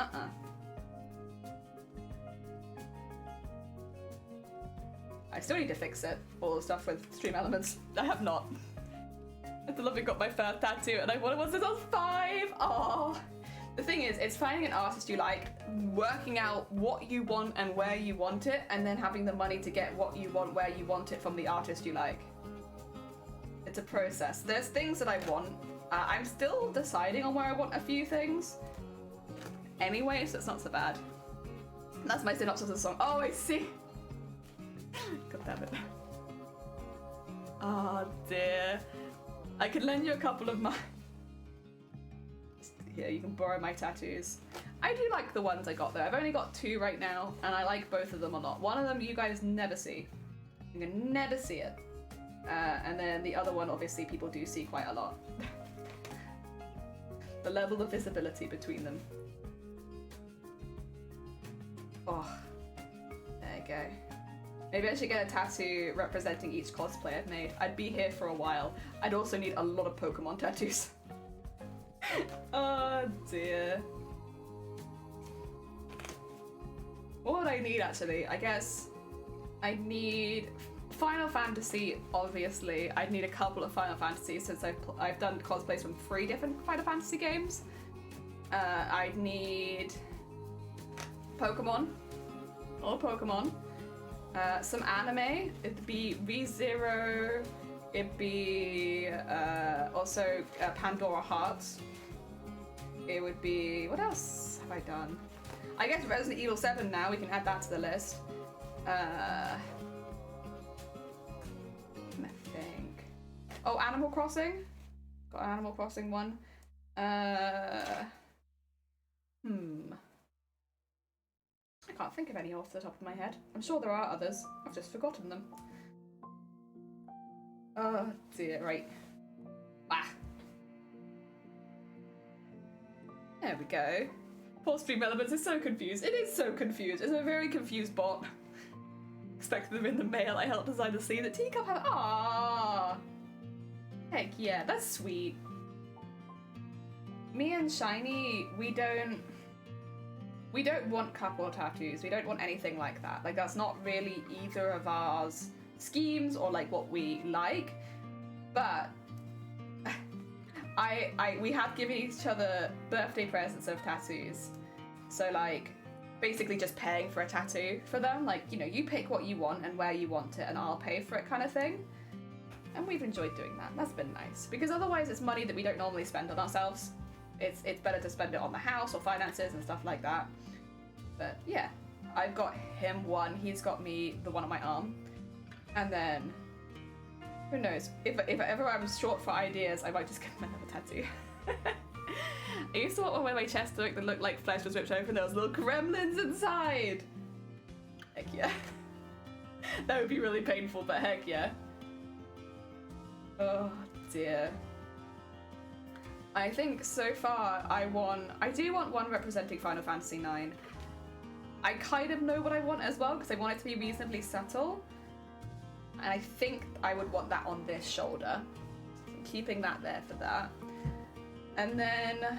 [SPEAKER 1] I still need to fix it. All the stuff with stream elements. I have not. I still haven't got my first tattoo and I wanted one since I was 5. Oh. The thing is, it's finding an artist you like, working out what you want and where you want it, and then having the money to get what you want where you want it from the artist you like. It's a process. There's things that I want. I'm still deciding on where I want a few things. Anyway, so it's not so bad. That's my synopsis of the song. Oh, I see. God damn it. Oh dear. I could lend you a couple of my... Here, you can borrow my tattoos. I do like the ones I got though. I've only got 2 right now, and I like both of them a lot. One of them you guys never see. You can never see it. And then the other one, obviously, people do see quite a lot. The level of visibility between them. Oh, there you go. Maybe I should get a tattoo representing each cosplay I've made. I'd be here for a while. I'd also need a lot of Pokemon tattoos. Oh dear. What would I need actually? I guess I need Final Fantasy, obviously. I'd need a couple of Final Fantasies since I've done cosplays from 3 different Final Fantasy games. I'd need Pokemon. All Pokemon. Some anime. It'd be RE7. It'd be also Pandora Hearts. It would be... What else have I done? I guess Resident Evil 7 now. We can add that to the list. I think. Oh, Animal Crossing. Got an Animal Crossing one. I can't think of any off the top of my head. I'm sure there are others. I've just forgotten them. Oh dear, right. Ah. There we go. Poor Stream Elements is so confused. It is so confused. It's a very confused bot. Expected them in the mail. I helped design the scene. The teacup have... Ah. Heck yeah, that's sweet. Me and Shiny, we don't want couple tattoos. We don't want anything like that. Like, that's not really either of our schemes or like what we like. But we have given each other birthday presents of tattoos. So like, basically just paying for a tattoo for them. Like, you know, you pick what you want and where you want it and I'll pay for it kind of thing. And we've enjoyed doing that. That's been nice. Because otherwise it's money that we don't normally spend on ourselves. It's better to spend it on the house or finances and stuff like that. But yeah, I've got him one. He's got me the one on my arm. And then, who knows? If ever I'm short for ideas, I might just get him another tattoo. I used to want one where my chest looked like flesh was ripped open. There was little gremlins inside. Heck yeah. That would be really painful, but heck yeah. Oh dear. I think so far I do want one representing Final Fantasy IX. I kind of know what I want as well because I want it to be reasonably subtle. And I think I would want that on this shoulder. So I'm keeping that there for that. And then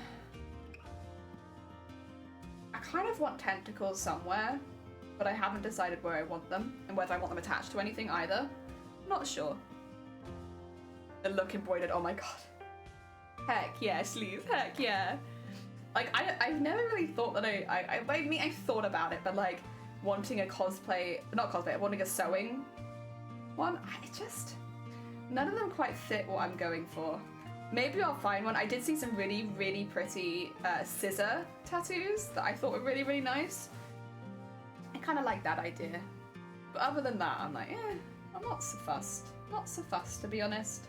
[SPEAKER 1] I kind of want tentacles somewhere, but I haven't decided where I want them and whether I want them attached to anything either. I'm not sure. The look embroidered, oh my god. Heck yeah, sleeves, heck yeah. Like, I've never really thought that I thought about it, but like wanting a cosplay, not cosplay, wanting a sewing one. None of them quite fit what I'm going for. Maybe I'll find one. I did see some really, really pretty scissor tattoos that I thought were really, really nice. I kind of like that idea. But other than that, I'm like, I'm not so fussed. Not so fussed, to be honest.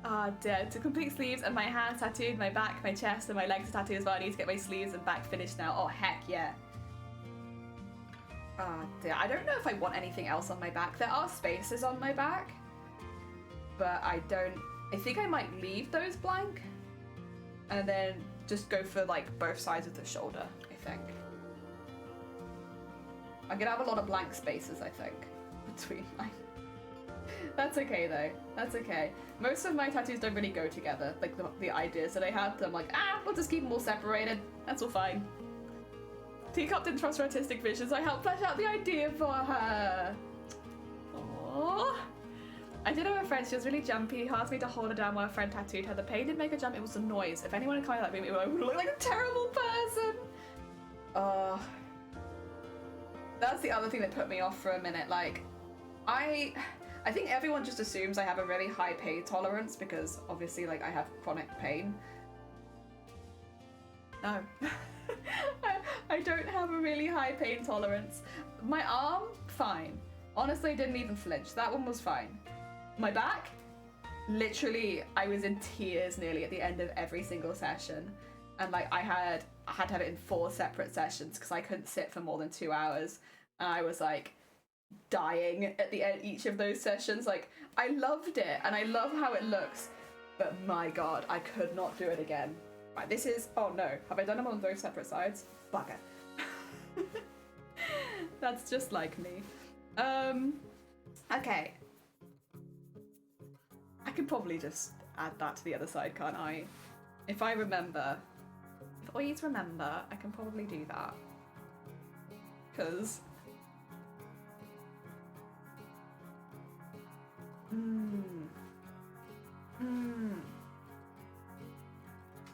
[SPEAKER 1] Ah, dead. To complete sleeves and my hands tattooed, my back, my chest, and my legs are tattooed as well. I need to get my sleeves and back finished now. Oh, heck yeah. Ah, dear. I don't know if I want anything else on my back. There are spaces on my back, but I think I might leave those blank and then just go for like both sides of the shoulder, I think. I'm gonna have a lot of blank spaces, I think, between mine. That's okay though, that's okay. Most of my tattoos don't really go together, like the ideas that I had, I'm like, we'll just keep them all separated, that's all fine. Teacup didn't trust her artistic visions, I helped flesh out the idea for her. Aww. I did have a friend, she was really jumpy, asked me to hold her down while a friend tattooed her. The pain didn't make her jump, it was the noise. If anyone had come like me, I would look like a terrible person. That's the other thing that put me off for a minute. Like, I think everyone just assumes I have a really high pain tolerance because obviously like I have chronic pain. No. I don't have a really high pain tolerance. My arm, fine. Honestly, I didn't even flinch. That one was fine. My back, literally, I was in tears nearly at the end of every single session. And like I had to have it in 4 separate sessions because I couldn't sit for more than 2 hours. And I was like dying at the end each of those sessions. Like I loved it and I love how it looks, but my god, I could not do it again. Right, this is, oh no, have I done them on those separate sides? Bugger. That's just like me. Okay. I could probably just add that to the other side, can't I? If I remember. If I always remember, I can probably do that. Because...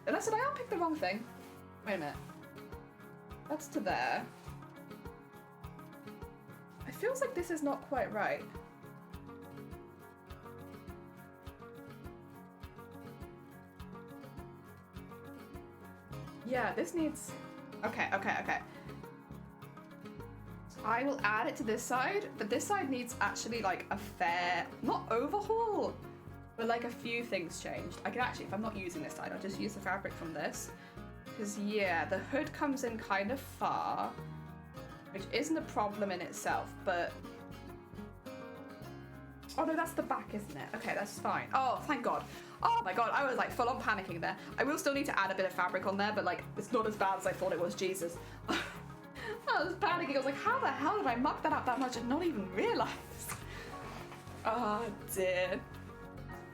[SPEAKER 1] Unless did I unpick the wrong thing? Wait a minute. That's to there. It feels like this is not quite right. Yeah, this needs... Okay. I will add it to this side, but this side needs actually like a fair... Not overhaul, but like a few things changed. I can actually, if I'm not using this side, I'll just use the fabric from this. Because yeah, the hood comes in kind of far, which isn't a problem in itself, but... Oh no, that's the back, isn't it? Okay, that's fine. Oh, thank God. Oh my God, I was like full on panicking there. I will still need to add a bit of fabric on there, but like, it's not as bad as I thought it was, Jesus. I was panicking, I was like, how the hell did I muck that up that much and not even realise? Oh dear.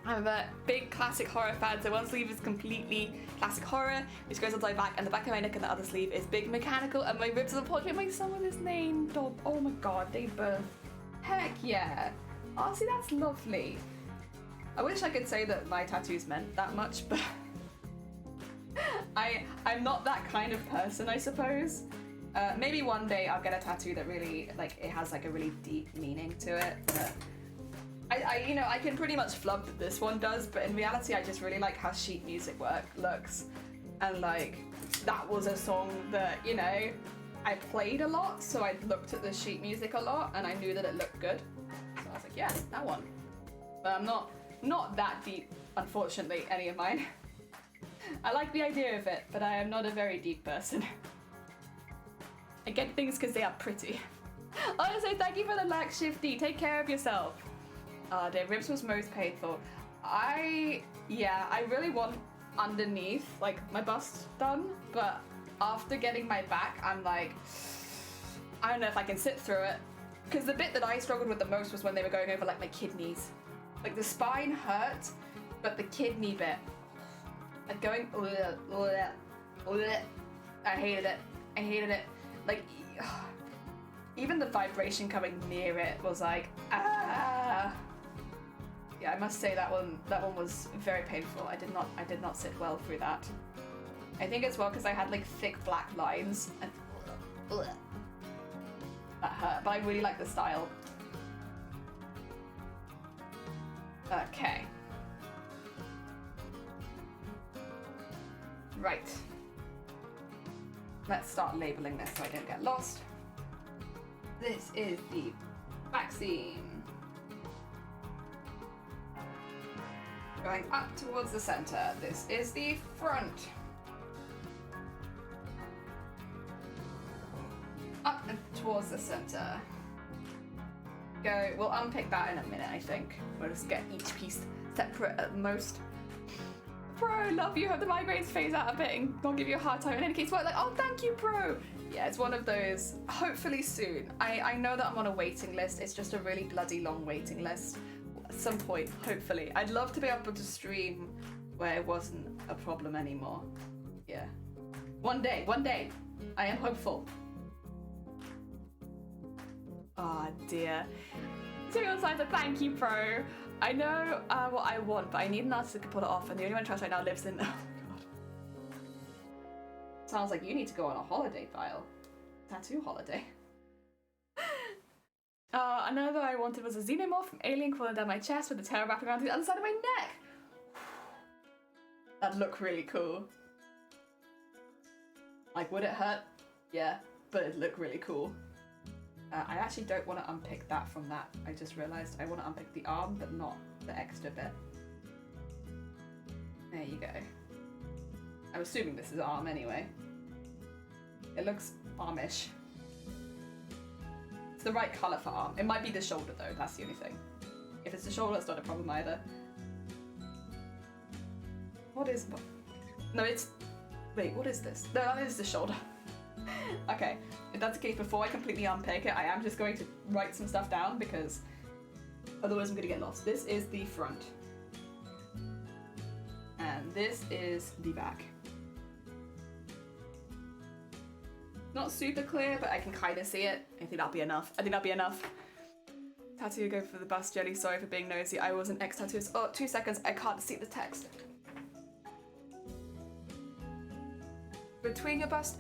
[SPEAKER 1] I'm a big classic horror fan, so one sleeve is completely classic horror, which goes on my back, and the back of my neck and the other sleeve is big mechanical, and my ribs are the portrait of my son with his name. Oh my God, they both. Heck yeah. Oh, see, that's lovely. I wish I could say that my tattoos meant that much, but I'm not that kind of person, I suppose. Maybe one day I'll get a tattoo that really, like, it has like a really deep meaning to it. But I can pretty much flub that this one does, but in reality I just really like how sheet music looks. And like, that was a song that, you know, I played a lot, so I looked at the sheet music a lot and I knew that it looked good. So I was like, yeah, that one. But I'm not that deep, unfortunately, any of mine. I like the idea of it, but I am not a very deep person. I get things because they are pretty. Honestly, thank you for the like, Shifty. Take care of yourself. The ribs was most painful. I really want underneath, like, my bust done, but after getting my back, I'm like, I don't know if I can sit through it. Because the bit that I struggled with the most was when they were going over, like, my kidneys. Like, the spine hurt, but the kidney bit, like, going, I hated it. Like, even the vibration coming near it was like, ah. Yeah, I must say that one was very painful. I did not sit well through that. I think as well because I had like thick black lines and that hurt, but I really like the style. Okay. Right. Let's start labeling this so I don't get lost. This is the vaccine. Going up towards the center. This is the front. Up and towards the center. Go. We'll unpick that in a minute, I think. We'll just get each piece separate at most. Pro, love you. Hope the migraines phase out a bit and won't give you a hard time. In any case, what? Like, oh, thank you, Pro. Yeah, it's one of those. Hopefully soon. I know that I'm on a waiting list. It's just a really bloody long waiting list. At some point, hopefully. I'd love to be able to stream where it wasn't a problem anymore. Yeah. One day. I am hopeful. Oh dear. Serial signs of thank you, Pro. I know what I want, but I need an artist that can pull it off, and the only one I trust right now lives in. Oh god. Sounds like you need to go on a holiday, File. Tattoo holiday. Another I wanted was a xenomorph from Alien crawling down my chest with the tail wrapping around the other side of my neck. That'd look really cool. Like, would it hurt? Yeah, but it'd look really cool. I actually don't want to unpick that from that. I just realised I want to unpick the arm, but not the extra bit. There you go. I'm assuming this is arm anyway. It looks armish. It's the right colour for arm. It might be the shoulder though, that's the only thing. If it's the shoulder, it's not a problem either. What is... No, it's... Wait, what is this? No, that is the shoulder. Okay, if that's the case, before I completely unpick it, I am just going to write some stuff down because otherwise I'm going to get lost. This is the front. And this is the back. Not super clear, but I can kind of see it. I think that'll be enough. Tattoo, go for the bust, Jelly. Sorry for being nosy. I was an ex-tattooist. Oh, 2 seconds. I can't see the text. Between your bust...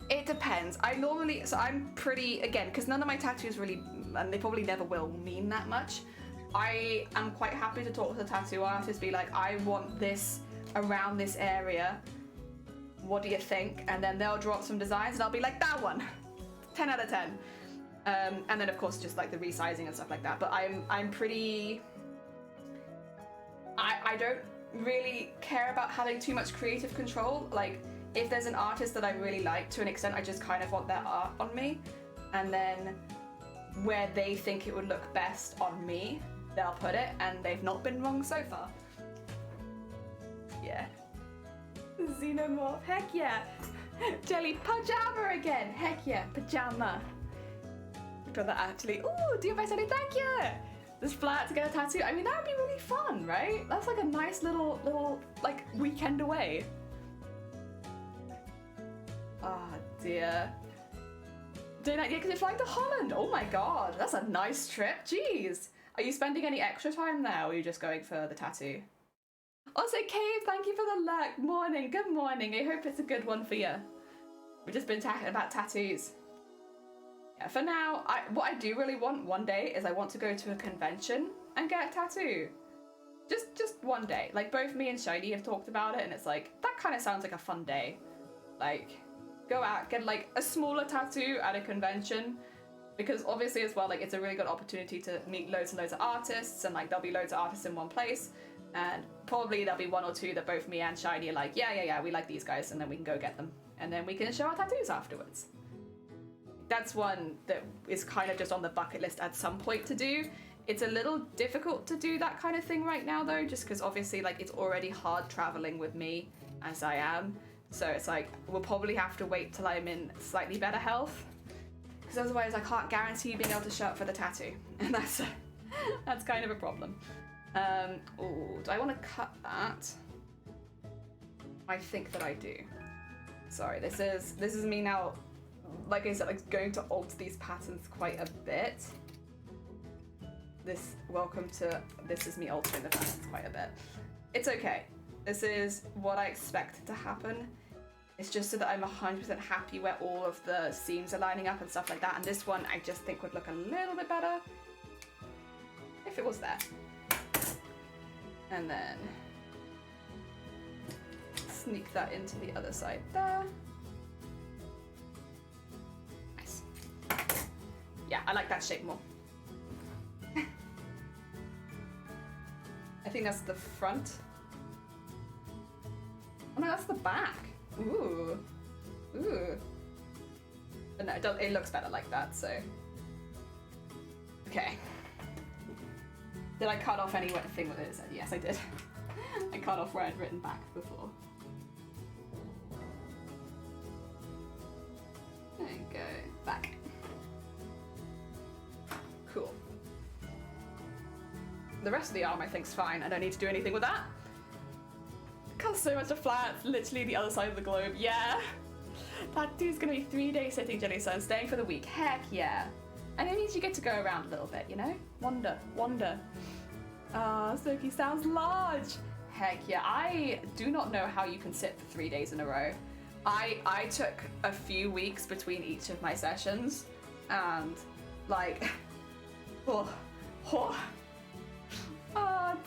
[SPEAKER 1] It depends. I'm pretty, again, because none of my tattoos really, and they probably never will, mean that much. I am quite happy to talk to the tattoo artist, be like, I want this around this area. What do you think? And then they'll draw up some designs and I'll be like, that one. 10 out of 10. And then of course just like the resizing and stuff like that. But I'm pretty, I don't really care about having too much creative control. Like, if there's an artist that I really like, to an extent, I just kind of want their art on me. And then where they think it would look best on me, they'll put it, and they've not been wrong so far. Yeah. Xenomorph, heck yeah. Jelly, pajama again, heck yeah, pajama. Brother actually, ooh, do you guys say thank you? Just fly out to get a tattoo. I mean, that would be really fun, right? That's like a nice little like weekend away. Oh dear. Day night, yeah, because you're flying to Holland. Oh my god, that's a nice trip. Jeez. Are you spending any extra time there, or are you just going for the tattoo? Also, Cave, thank you for the luck. Morning, good morning. I hope it's a good one for you. We've just been talking about tattoos. Yeah, for now, what I do really want one day is I want to go to a convention and get a tattoo. Just one day. Like, both me and Shiny have talked about it, and it's like, that kind of sounds like a fun day. Like, go out, get like a smaller tattoo at a convention, because obviously as well, like, it's a really good opportunity to meet loads and loads of artists, and like there'll be loads of artists in one place, and probably there'll be one or two that both me and Shiny are like, yeah, we like these guys, and then we can go get them, and then we can show our tattoos afterwards. That's one that is kind of just on the bucket list at some point to do. It's a little difficult to do that kind of thing right now though, just because obviously like it's already hard traveling with me as I am. So it's like, we'll probably have to wait till I'm in slightly better health, because otherwise I can't guarantee being able to show up for the tattoo, and that's kind of a problem. Oh, do I want to cut that? I think that I do. Sorry, this is me now, like I said, like going to alter these patterns quite a bit. This is me altering the patterns quite a bit. It's okay. This is what I expect to happen. It's just so that I'm 100% happy where all of the seams are lining up and stuff like that. And this one I just think would look a little bit better if it was there. And then sneak that into the other side there. Nice. Yeah, I like that shape more. I think that's the front. Oh no, that's the back. Ooh. Ooh. But no, it looks better like that, so. Okay. Did I cut off anything with it? Yes, I did. I cut off where I'd written back before. There you go. Back. Cool. The rest of the arm I think's fine. I don't need to do anything with that. It costs so much to flat. It's literally the other side of the globe. Yeah. That dude's gonna be 3 days sitting, Jelly, so I'm staying for the week. Heck yeah. And it means you get to go around a little bit, you know? Wander. Soki sounds large. Heck yeah. I do not know how you can sit for 3 days in a row. I took a few weeks between each of my sessions, and like, oh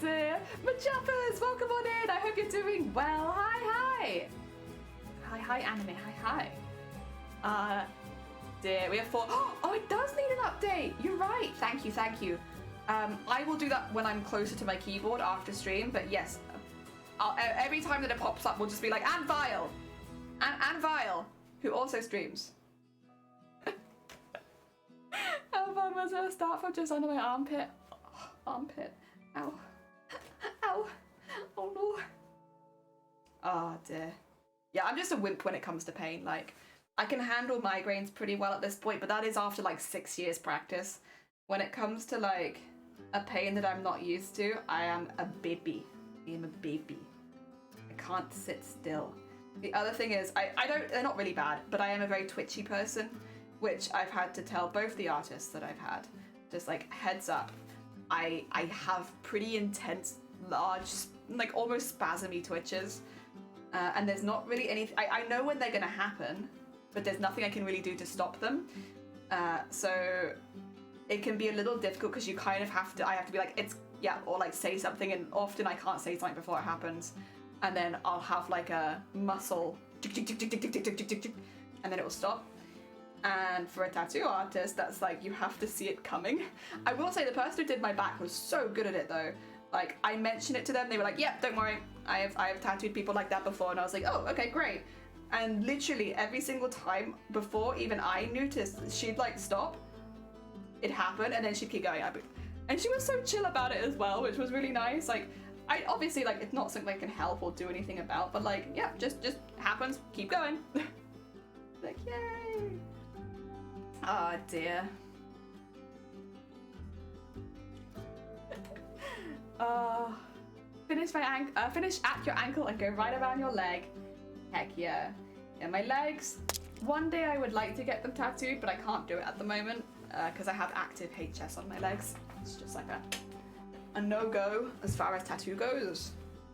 [SPEAKER 1] dear. Majappers, welcome on in. I hope you're doing well. Hi. Hi, anime. Hi. Dear, we have 4. Oh, it does need an update. You're right. Thank you. I will do that when I'm closer to my keyboard after stream, but yes, every time that it pops up, we'll just be like, and Vile, and Vile, who also streams. How fun was it to start from just under my armpit? Armpit. Ow. Ow. Oh no. Oh dear. Yeah, I'm just a wimp when it comes to pain. Like, I can handle migraines pretty well at this point, but that is after like 6 years practice. When it comes to like a pain that I'm not used to, I am a baby. I am a baby. I can't sit still. The other thing is, they're not really bad, but I am a very twitchy person, which I've had to tell both the artists that I've had. Just like, heads up, I have pretty intense, large, like almost spasmy twitches. And there's not really anything, I know when they're gonna happen, but there's nothing I can really do to stop them. So it can be a little difficult because you kind of have to, I have to be like, or like say something, and often I can't say something before it happens. And then I'll have like a muscle, and then it will stop. And for a tattoo artist, that's like, you have to see it coming. I will say the person who did my back was so good at it though. Like, I mentioned it to them, they were like, don't worry, I have tattooed people like that before, and I was like, oh, okay, great. And literally every single time before even I noticed, she'd like stop, it happened, and then she'd keep going. And she was so chill about it as well, which was really nice. Like, I obviously, like, it's not something I can help or do anything about, but like, yeah, just happens, keep going. Like, yay. Oh dear. Finish at your ankle and go right around your leg. Heck yeah. Yeah, my legs, one day I would like to get them tattooed, but I can't do it at the moment because I have active HS on my legs. It's just like a no-go as far as tattoo goes.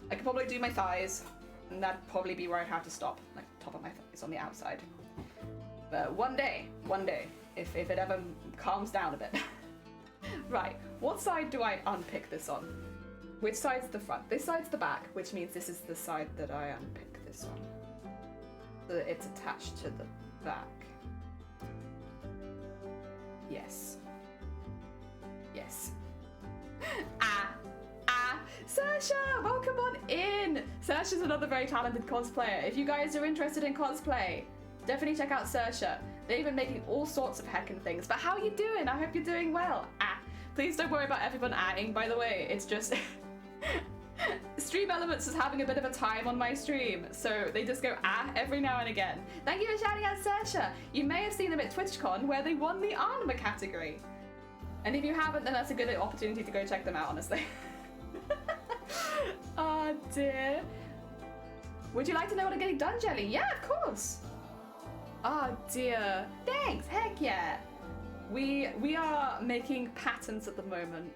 [SPEAKER 1] I could probably do my thighs, and that'd probably be where I'd have to stop, like top of my thighs on the outside. But one day, if it ever calms down a bit. Right, what side do I unpick this on? Which side's the front? This side's the back, which means this is the side that I unpick this on. So that it's attached to the back. Yes. Saoirse, welcome on in! Saoirse's another very talented cosplayer. If you guys are interested in cosplay, definitely check out Saoirse. They've been making all sorts of heckin' things. But how are you doing? I hope you're doing well. Please don't worry about everyone ahhing, by the way. It's just... Stream Elements is having a bit of a time on my stream, so they just go every now and again. Thank you for shouting out Saoirse. You may have seen them at TwitchCon where they won the anima category. And if you haven't, then that's a good opportunity to go check them out, honestly. Oh dear. Would you like to know what I'm getting done, Jelly? Yeah, of course. Oh dear. Thanks, heck yeah. We are making patterns at the moment.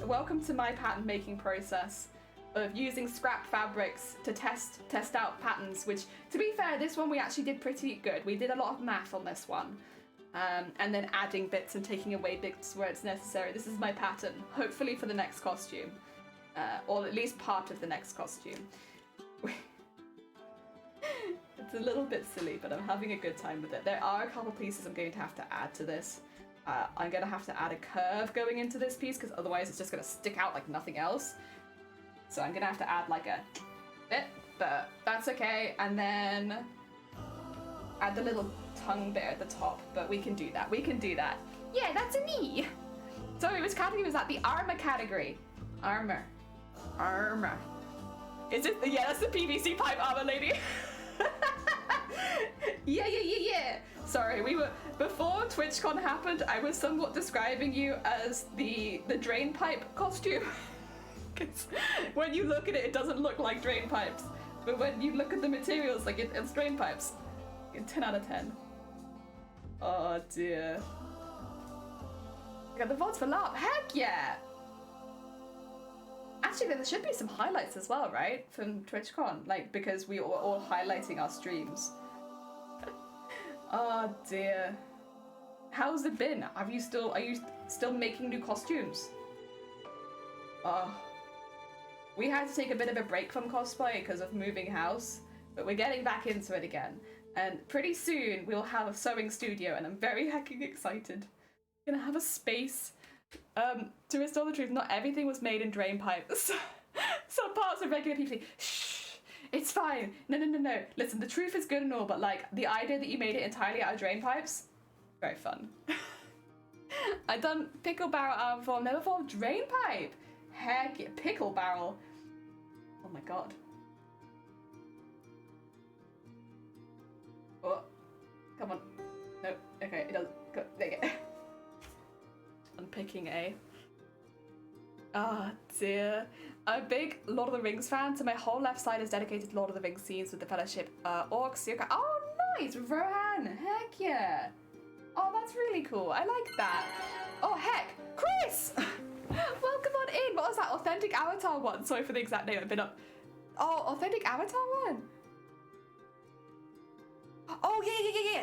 [SPEAKER 1] Welcome to my pattern making process of using scrap fabrics to test out patterns, which, to be fair, this one we actually did pretty good. We did a lot of math on this one. And then adding bits and taking away bits where it's necessary. This is my pattern, hopefully for the next costume. or at least part of the next costume. It's a little bit silly, but I'm having a good time with it. There are a couple pieces I'm going to have to add to this. I'm going to have to add a curve going into this piece because otherwise it's just going to stick out like nothing else. So I'm going to have to add like a bit, but that's okay. And then add the little tongue bit at the top, but we can do that. We can do that. Yeah, that's a me. Sorry, which category was that? The armor category. Armor. Armor. Is it? Yeah, that's the PVC pipe armor lady. Yeah. Sorry, we were before TwitchCon happened. I was somewhat describing you as the drain pipe costume. Because when you look at it, it doesn't look like drain pipes, but when you look at the materials, like it's drain pipes. 10 out of 10. Oh dear. Got the votes for LARP. Heck yeah! Actually, there should be some highlights as well, right? From TwitchCon, like because we were all highlighting our streams. Oh dear. How's it been? Are you still making new costumes? Oh. We had to take a bit of a break from cosplay because of moving house, but we're getting back into it again. And pretty soon we'll have a sewing studio, and I'm very hecking excited. We're gonna have a space. To restore the truth, not everything was made in drain pipes. Some parts are regular PVC. Shh, it's fine. No. Listen, the truth is good and all, but like the idea that you made it entirely out of drain pipes, very fun. I done pickle barrel arm before, never thought of drain pipe. Heck yeah, pickle barrel. Oh my god. Oh, come on. No, okay, it doesn't. Go, there you go. Unpicking A. Ah, dear. I'm a big Lord of the Rings fan, so my whole left side is dedicated to Lord of the Rings scenes with the Fellowship, orcs, yokai. Oh, nice! Rohan! Heck yeah! Oh, that's really cool. I like that. Oh, heck! Chris! Welcome on in! What was that? Authentic Avatar one? Sorry for the exact name, I've been up. Oh, Authentic Avatar one? Oh,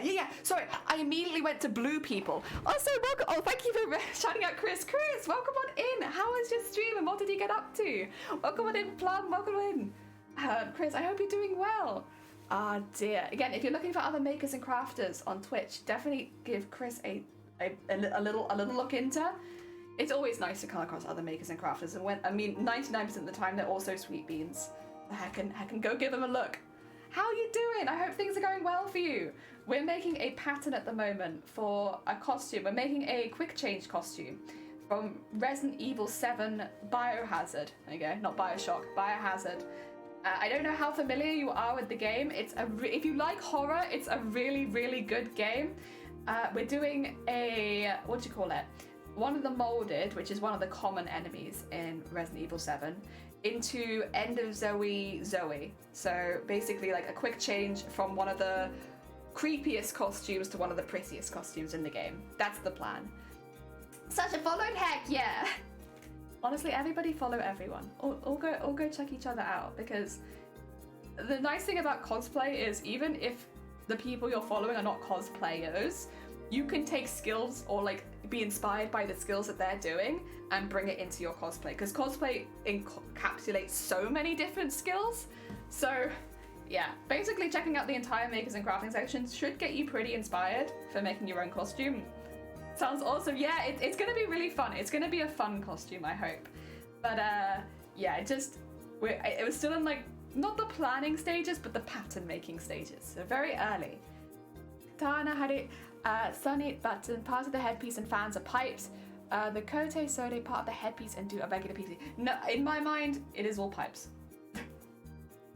[SPEAKER 1] yeah. Sorry, I immediately went to blue people. Also, welcome. Oh, thank you for shouting out Chris. Chris, welcome on in. How was your stream and what did you get up to? Welcome on in, Plum. Welcome in. Chris, I hope you're doing well. Ah, dear. Again, if you're looking for other makers and crafters on Twitch, definitely give Chris a little look into. It's always nice to come across other makers and crafters, and 99% of the time they're also sweet beans. Heck and go give them a look. How are you doing? I hope things are going well for you. We're making a pattern at the moment for a costume. We're making a quick change costume from Resident Evil 7 Biohazard. There you go, not Bioshock, Biohazard. I don't know how familiar you are with the game. If you like horror, it's a really, really good game. We're doing one of the Molded, which is one of the common enemies in Resident Evil 7, into End of Zoe. So basically like a quick change from one of the creepiest costumes to one of the prettiest costumes in the game. That's the plan. Such a followed, heck yeah! Honestly, everybody follow everyone. All go check each other out, because the nice thing about cosplay is even if the people you're following are not cosplayers, you can take skills or like be inspired by the skills that they're doing and bring it into your cosplay, because cosplay encapsulates so many different skills. So yeah, basically checking out the entire makers and crafting section should get you pretty inspired for making your own costume. Sounds awesome. Yeah, it's gonna be really fun. It's gonna be a fun costume, I hope. But yeah, it was still in like not the planning stages, but the pattern making stages. So very early. Tana had it. Sunny button, part of the headpiece and fans are pipes. The Kote Sode part of the headpiece and do a regular piece. No, in my mind, it is all pipes.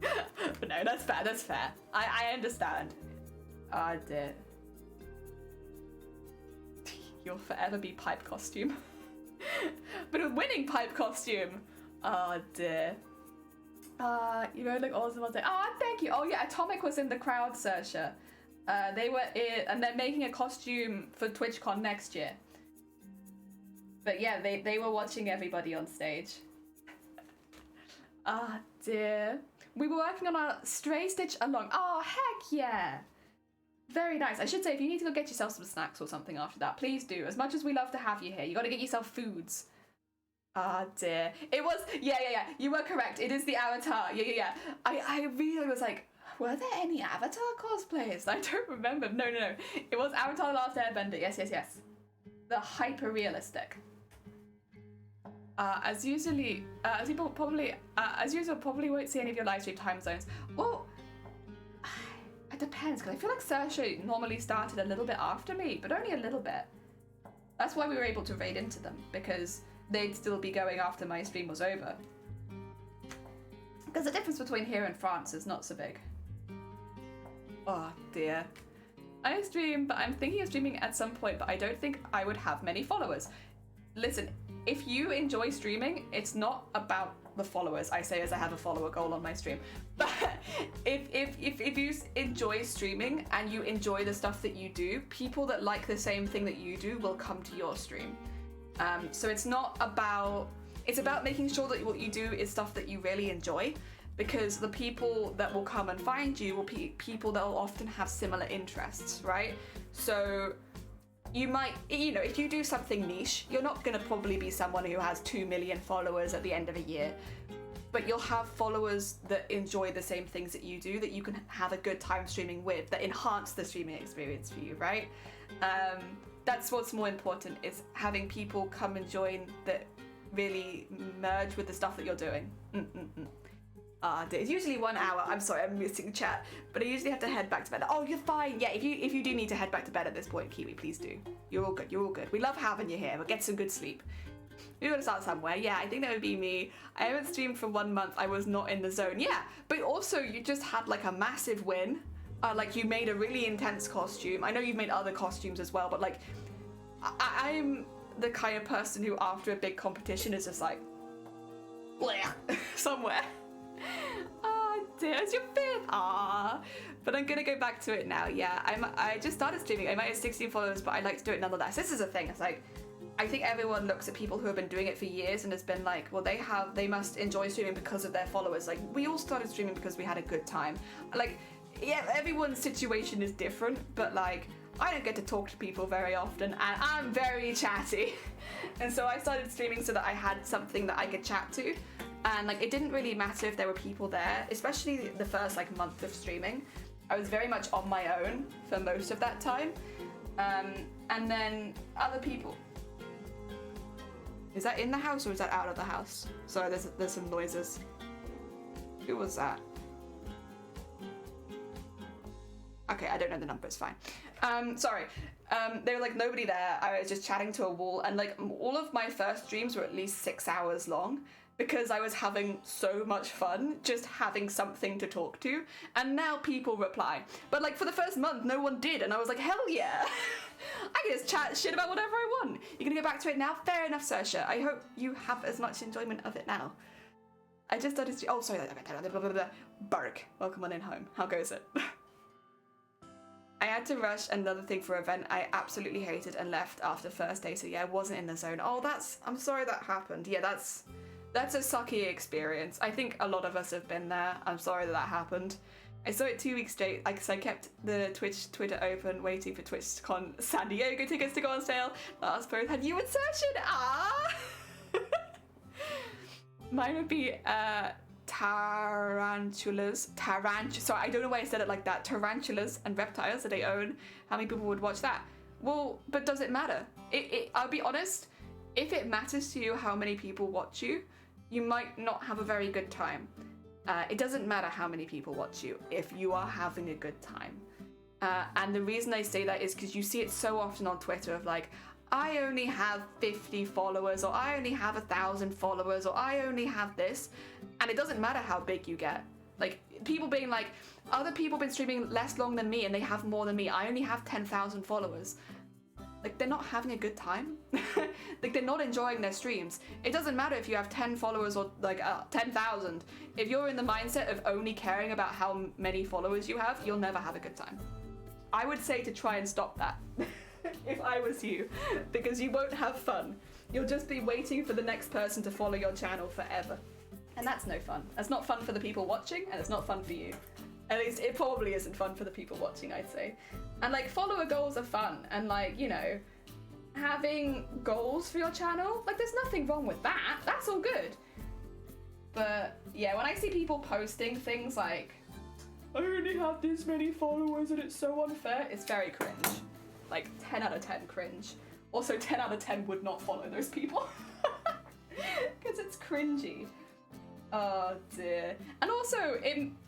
[SPEAKER 1] But no, that's fair. I understand. Ah, dear. You'll forever be pipe costume. But a winning pipe costume. Oh dear. You know, like awesome. Thank you. Oh yeah, Atomic was in the crowd, Sersha. They were in, and they're making a costume for TwitchCon next year. But yeah, they were watching everybody on stage. Ah, dear. We were working on our Stray Stitch along. Oh, heck yeah. Very nice. I should say, if you need to go get yourself some snacks or something after that, please do. As much as we love to have you here, you got to get yourself foods. Ah, dear. It was, yeah. You were correct. It is the Avatar. Yeah. I really was like, were there any Avatar cosplayers? I don't remember. No. It was Avatar The Last Airbender. Yes. The hyper-realistic. As usual, probably won't see any of your live stream time zones. Well, it depends, because I feel like Saoirse normally started a little bit after me, but only a little bit. That's why we were able to raid into them, because they'd still be going after my stream was over. Because the difference between here and France is not so big. Oh dear. I stream, but I'm thinking of streaming at some point, but I don't think I would have many followers. Listen, if you enjoy streaming, it's not about the followers, I say as I have a follower goal on my stream. But if you enjoy streaming and you enjoy the stuff that you do, people that like the same thing that you do will come to your stream. So it's about making sure that what you do is stuff that you really enjoy, because the people that will come and find you will be people that will often have similar interests, right? So you might, if you do something niche, you're not going to probably be someone who has 2 million followers at the end of a year, but you'll have followers that enjoy the same things that you do, that you can have a good time streaming with, that enhance the streaming experience for you, right? That's what's more important, is having people come and join that really merge with the stuff that you're doing. It's usually 1 hour. I'm sorry, I'm missing chat, but I usually have to head back to bed. Oh, you're fine. Yeah, if you do need to head back to bed at this point, Kiwi, please do. You're all good. We love having you here, but get some good sleep. You're gonna start somewhere. Yeah, I think that would be me. I haven't streamed for 1 month. I was not in the zone. Yeah, but also you just had like a massive win. Like you made a really intense costume. I know you've made other costumes as well, but like I'm the kind of person who after a big competition is just like, bleh, somewhere. Dear, it's your 5th. But I'm gonna go back to it now. Yeah, I just started streaming. I might have 16 followers, but I like to do it nonetheless. This is a thing. It's like, I think everyone looks at people who have been doing it for years and has been like, well, they must enjoy streaming because of their followers. Like, we all started streaming because we had a good time. Like, yeah, everyone's situation is different, but like, I don't get to talk to people very often, and I'm very chatty. And so I started streaming so that I had something that I could chat to. And like, it didn't really matter if there were people there, especially the first like month of streaming. I was very much on my own for most of that time. And then other people. Is that in the house or is that out of the house? Sorry, there's some noises. Who was that? Okay, I don't know the number, it's fine. Sorry. There were like nobody there. I was just chatting to a wall, and like all of my first streams were at least 6 hours long, because I was having so much fun just having something to talk to, and now people reply. But like for the first month, no one did, and I was like, hell yeah! I can just chat shit about whatever I want. You're gonna go back to it now? Fair enough, Saoirse. I hope you have as much enjoyment of it now. I just started to, oh sorry, Bark, welcome on in home. How goes it? I had to rush another thing for an event I absolutely hated and left after first day, so yeah, I wasn't in the zone. Oh, I'm sorry that happened. Yeah, that's a sucky experience. I think a lot of us have been there. I'm sorry that happened. I saw it 2 weeks straight, because I kept the Twitter open, waiting for TwitchCon San Diego tickets to go on sale. Last post had you insertion. Mine would be tarantulas. Sorry, I don't know why I said it like that. Tarantulas and reptiles that they own. How many people would watch that? Well, but does it matter? I'll be honest. If it matters to you how many people watch you, you might not have a very good time. It doesn't matter how many people watch you if you are having a good time. And the reason I say that is because you see it so often on Twitter of like, I only have 50 followers, or I only have 1,000 followers, or I only have this. And it doesn't matter how big you get. Like, people being like, other people have been streaming less long than me and they have more than me. I only have 10,000 followers. Like, they're not having a good time. Like, they're not enjoying their streams. It doesn't matter if you have 10 followers or like 10,000. If you're in the mindset of only caring about how many followers you have, you'll never have a good time. I would say to try and stop that. If I was you, because you won't have fun. You'll just be waiting for the next person to follow your channel forever. And that's no fun. That's not fun for the people watching, and it's not fun for you. At least it probably isn't fun for the people watching, I'd say. And like, follower goals are fun, and like, you know, having goals for your channel. Like, there's nothing wrong with that. That's all good. But yeah, when I see people posting things like, I only have this many followers and it's so unfair, it's very cringe. Like 10 out of 10 cringe. Also 10 out of 10 would not follow those people. Because it's cringy. Oh dear. And also,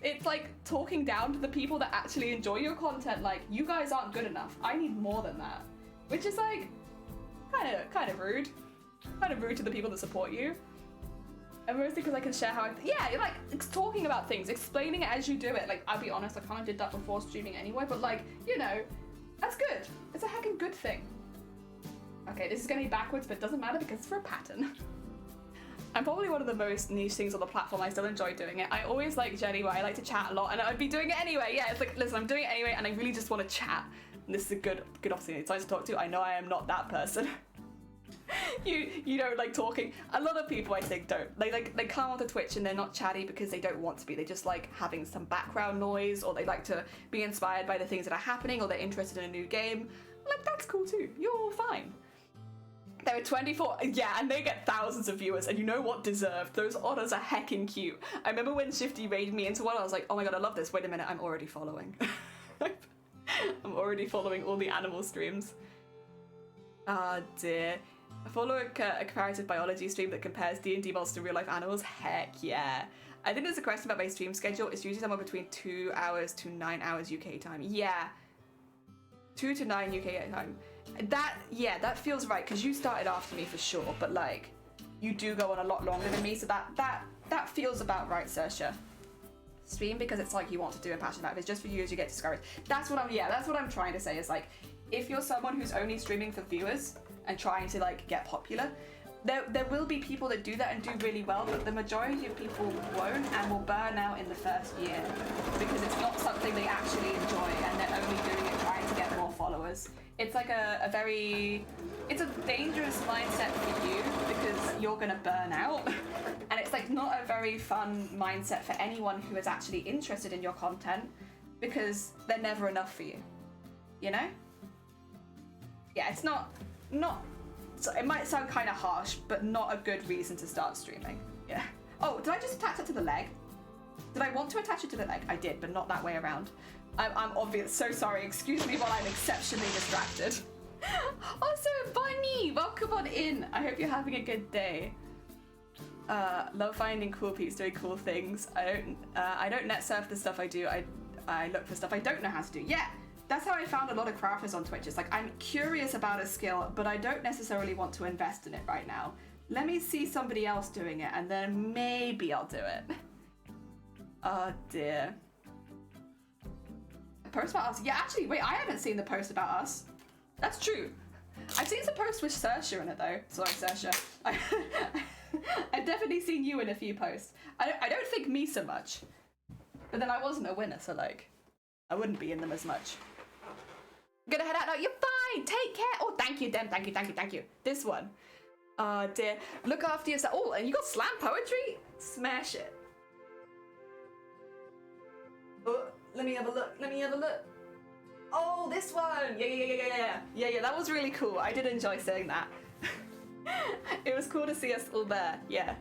[SPEAKER 1] it's like talking down to the people that actually enjoy your content, like, you guys aren't good enough. I need more than that. Which is like, kind of rude. Kind of rude to the people that support you. And mostly because I can share how you're like talking about things, explaining it as you do it. Like, I'll be honest, I kind of did that before streaming anyway, but like, you know, that's good. It's a heckin' good thing. Okay, this is gonna be backwards, but it doesn't matter because it's for a pattern. I'm probably one of the most niche things on the platform. I still enjoy doing it. I always like Jenny, where I like to chat a lot, and I'd be doing it anyway. Yeah, it's like, listen, I'm doing it anyway, and I really just want to chat. And this is a good opportunity to talk to. I know I am not that person. you don't like talking. A lot of people, I think, don't. They come onto Twitch and they're not chatty because they don't want to be. They just like having some background noise, or they like to be inspired by the things that are happening, or they're interested in a new game. Like, that's cool too. You're all fine. There were 24, yeah, and they get thousands of viewers, and you know what? Deserved. Those otters are heckin' cute. I remember when Shifty raided me into one, I was like, oh my god, I love this. Wait a minute, I'm already following. I'm already following all the animal streams. Ah, dear. I follow a comparative biology stream that compares D&D models to real-life animals. Heck yeah. I think there's a question about my stream schedule. It's usually somewhere between 2 hours to 9 hours UK time. Yeah. 2 to 9 UK time. That feels right, because you started after me for sure, but like, you do go on a lot longer than me, so that feels about right, Saoirse. Stream because it's like you want to do a passion about it. If it's just for you, as you get discouraged. That's what I'm trying to say, is like, if you're someone who's only streaming for viewers and trying to like get popular, there will be people that do that and do really well, but the majority of people won't and will burn out in the first year because it's not something they actually enjoy, and they're only doing it trying to get more followers. It's like it's a dangerous mindset for you because you're gonna burn out. And it's like not a very fun mindset for anyone who is actually interested in your content, because they're never enough for you. You know? Yeah, it's not, so it might sound kind of harsh, but not a good reason to start streaming. Yeah. Oh, did I just attach it to the leg? Did I want to attach it to the leg? I did, but not that way around. I'm obvious. So sorry. Excuse me while I'm exceptionally distracted. Also, Bunny, welcome on in. I hope you're having a good day. Love finding cool peeps doing cool things. I don't net surf the stuff I do. I look for stuff I don't know how to do. Yeah, that's how I found a lot of crafters on Twitch. It's like, I'm curious about a skill, but I don't necessarily want to invest in it right now. Let me see somebody else doing it, and then maybe I'll do it. Oh dear. A post about us? Yeah, actually, wait, I haven't seen the post about us. That's true. I've seen some posts with Saoirse in it though. Sorry, Saoirse. I've definitely seen you in a few posts. I don't think me so much. But then I wasn't a winner, so like, I wouldn't be in them as much. I'm gonna head out now. You're fine. Take care. Oh, thank you, Dem. Thank you. This one. Oh dear. Look after yourself. Oh, and you got slam poetry? Smash it. Oh, let me have a look. Oh, this one. Yeah. That was really cool. I did enjoy saying that. It was cool to see us all there. Yeah.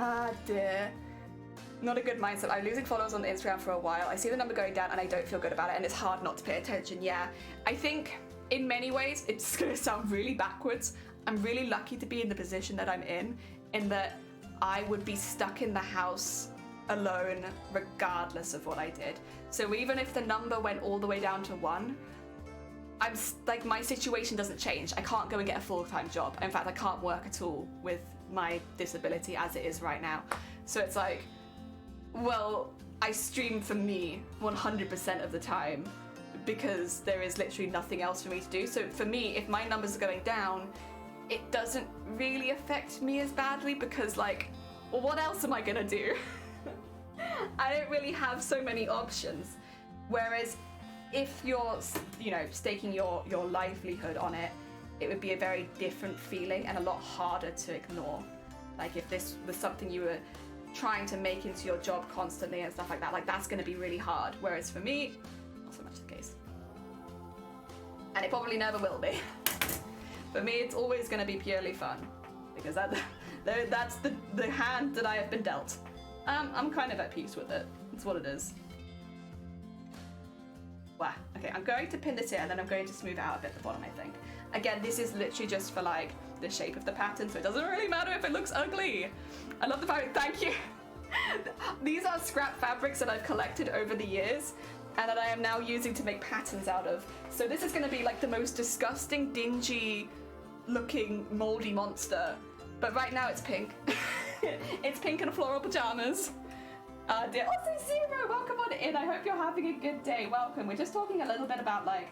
[SPEAKER 1] Ah, dear. Not a good mindset. I'm losing followers on Instagram for a while. I see the number going down and I don't feel good about it, and it's hard not to pay attention. Yeah. I think in many ways it's gonna sound really backwards. I'm really lucky to be in the position that I'm in that I would be stuck in the house alone regardless of what I did. So even if the number went all the way down to 1, I'm like, my situation doesn't change. I can't go and get a full-time job. In fact, I can't work at all with my disability as it is right now. So it's like, well, I stream for me 100% of the time because there is literally nothing else for me to do. So for me, if my numbers are going down, it doesn't really affect me as badly because, like, well, what else am I gonna do? I don't really have so many options. Whereas if you're, you know, staking your livelihood on it, it would be a very different feeling and a lot harder to ignore. Like if this was something you were trying to make into your job constantly and stuff like that, like that's going to be really hard. Whereas for me, not so much the case. And it probably never will be. For me, it's always going to be purely fun, because that's the hand that I have been dealt. I'm kind of at peace with it. It's what it is. Wow. Okay, I'm going to pin this here, and then I'm going to smooth it out a bit at the bottom, I think. Again, this is literally just for like the shape of the pattern, so it doesn't really matter if it looks ugly. I love the fabric. Thank you. These are scrap fabrics that I've collected over the years, and that I am now using to make patterns out of. So this is going to be like the most disgusting, dingy looking moldy monster, but right now it's pink. It's pink in floral pajamas. Dear, also Zero, welcome on in. I hope you're having a good day. Welcome. We're just talking a little bit about like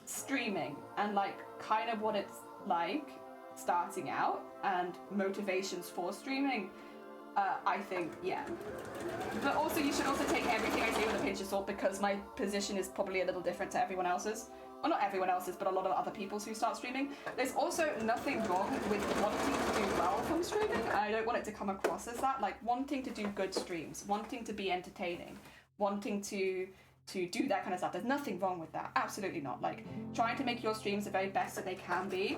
[SPEAKER 1] streaming and like kind of what it's like starting out and motivations for streaming. I think, yeah. But also, you should also take everything I say with a pinch of salt, because my position is probably a little different to everyone else's. Well, not everyone else's, but a lot of other people's who start streaming. There's also nothing wrong with wanting to do well from streaming. I don't want it to come across as that. Like, wanting to do good streams, wanting to be entertaining, wanting to do that kind of stuff. There's nothing wrong with that. Absolutely not. Like, trying to make your streams the very best that they can be,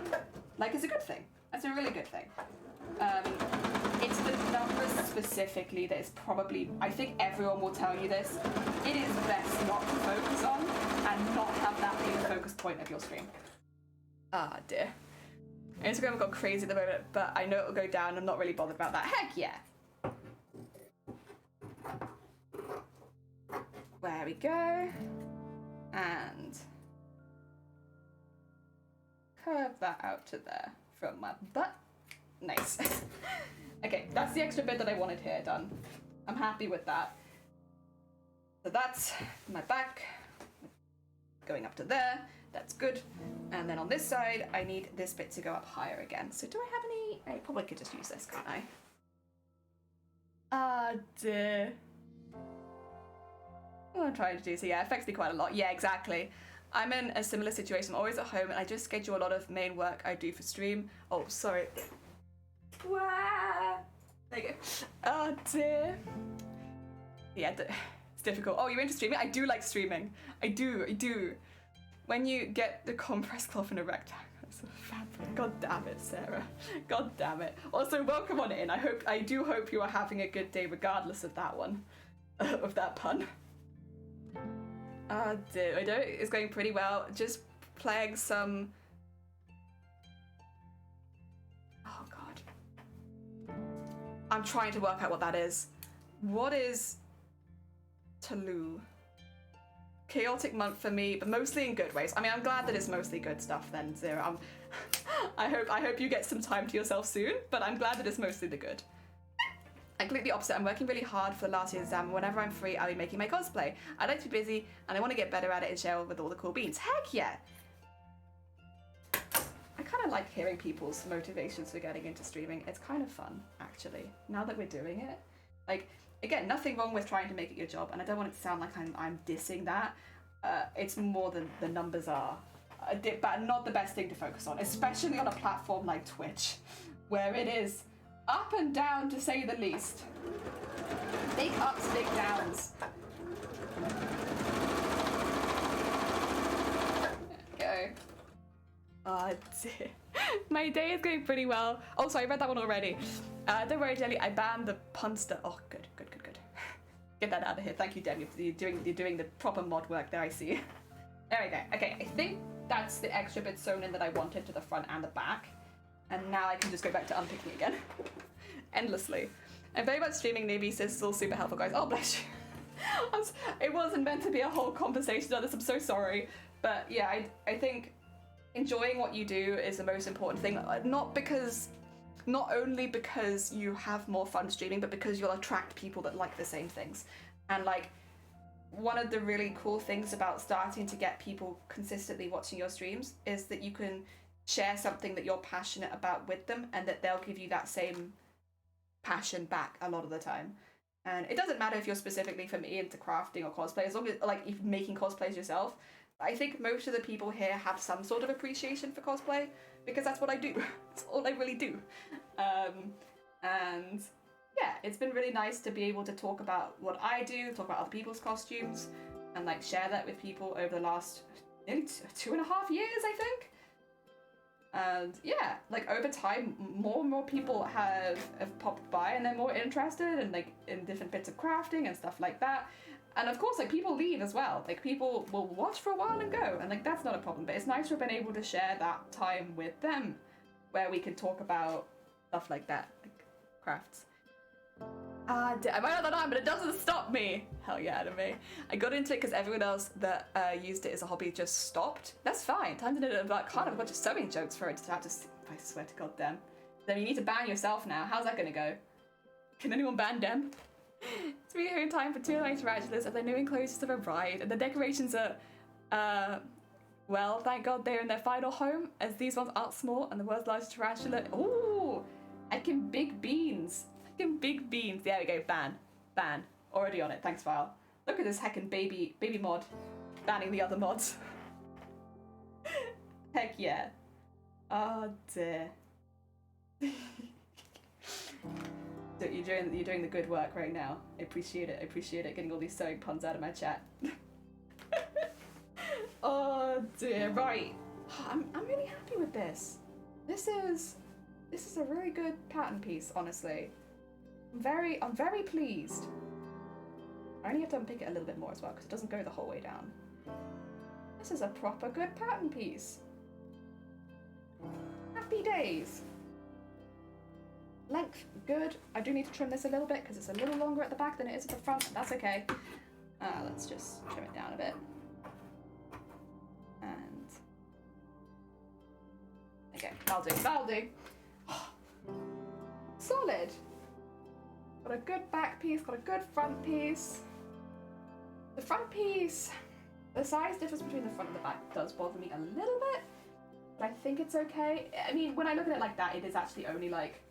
[SPEAKER 1] like, is a good thing. That's a really good thing. It's the numbers specifically that is probably, I think everyone will tell you this, it is best not to focus on and not have that be the focus point of your stream. Ah, dear. Instagram got crazy at the moment, but I know it'll go down. I'm not really bothered about that. Heck yeah. There we go. And curve that out to there from my butt. Nice. Okay, that's the extra bit that I wanted here done. I'm happy with that. So that's my back going up to there. That's good. And then on this side, I need this bit to go up higher again. So do I have any? I probably could just use this, can't I? Ah, dear. What I'm trying to do, so yeah, it affects me quite a lot. Yeah, exactly. I'm in a similar situation. I'm always at home and I just schedule a lot of main work I do for stream. Oh, sorry. Wah! There you go. Oh dear. Yeah, it's difficult. Oh, you're into streaming? I do like streaming. I do. When you get the compressed cloth in a rectangle, it's a fabric. God damn it, Sarah. God damn it. Also, welcome on in. I do hope you are having a good day regardless of that one. Of that pun. Oh dear, I know it's going pretty well. Just playing some... Oh god. I'm trying to work out what that is. What is Toulouse? Chaotic month for me, but mostly in good ways. I mean, I'm glad that it's mostly good stuff then, Zero. I hope you get some time to yourself soon, but I'm glad that it's mostly the good. I'm completely opposite. I'm working really hard for last year's exam, and whenever I'm free, I'll be making my cosplay. I like to be busy, and I want to get better at it and share with all the cool beans. Heck yeah! I kind of like hearing people's motivations for getting into streaming. It's kind of fun, actually, now that we're doing it. Like, again, nothing wrong with trying to make it your job, and I don't want it to sound like I'm dissing that. It's more than the numbers are, but not the best thing to focus on, especially on a platform like Twitch, where it is up and down, to say the least. Big ups, big downs. There we go. Oh dear. My day is going pretty well. Oh, sorry, I read that one already. Don't worry, Jelly, I banned the punster. Oh, good. Get that out of here. Thank you, Deb. You're doing the proper mod work there, I see. There we go. Okay, I think that's the extra bit sewn in that I wanted to the front and the back. And now I can just go back to unpicking again. Endlessly. I'm very much streaming Navy, so this is all super helpful, guys. Oh, bless you. It wasn't meant to be a whole conversation on this. I'm so sorry. But yeah, I think enjoying what you do is the most important thing. Not only because you have more fun streaming, but because you'll attract people that like the same things. And like, one of the really cool things about starting to get people consistently watching your streams is that you can share something that you're passionate about with them, and that they'll give you that same passion back a lot of the time. And it doesn't matter if you're specifically from into crafting or cosplay, as long as like if making cosplays yourself. I think most of the people here have some sort of appreciation for cosplay, because that's what I do. It's all I really do. And yeah, it's been really nice to be able to talk about what I do, talk about other people's costumes, and like share that with people over the last nearly 2.5 years, I think. And yeah, like over time, more and more people have popped by and they're more interested in like in different bits of crafting and stuff like that. And of course, like people leave as well. Like people will watch for a while and go, and like that's not a problem. But it's nice to have been able to share that time with them, where we can talk about stuff like that, like crafts. I might not know, but it doesn't stop me. Hell yeah, anime. I got into it because everyone else that used it as a hobby just stopped. That's fine. Time to do about kind of a bunch of sewing jokes for it to have to. I swear to God, them. Then you need to ban yourself now. How's that gonna go? Can anyone ban them? It's been here in time for 2 nights tarantulas and their new enclosures have arrived, and the decorations are, well, thank God they're in their final home, as these ones aren't small, and the world's largest tarantula. Ooh, heckin' big beans. Heckin' big beans. There we go. Ban. Ban. Already on it. Thanks, File. Look at this heckin' baby mod. Banning the other mods. Heck yeah. Oh dear. So you're doing the good work right now. I appreciate it. I appreciate it. Getting all these sewing puns out of my chat. Oh dear. Right. I'm really happy with this. This is a really good pattern piece, honestly. I'm very pleased. I only have to unpick it a little bit more as well because it doesn't go the whole way down. This is a proper good pattern piece. Happy days. Length, good. I do need to trim this a little bit because it's a little longer at the back than it is at the front. That's okay. Let's just trim it down a bit. And okay, that'll do. Solid. Got a good back piece, got a good front piece. The front piece, the size difference between the front and the back does bother me a little bit, but I think it's okay. I mean, when I look at it like that, it is actually only like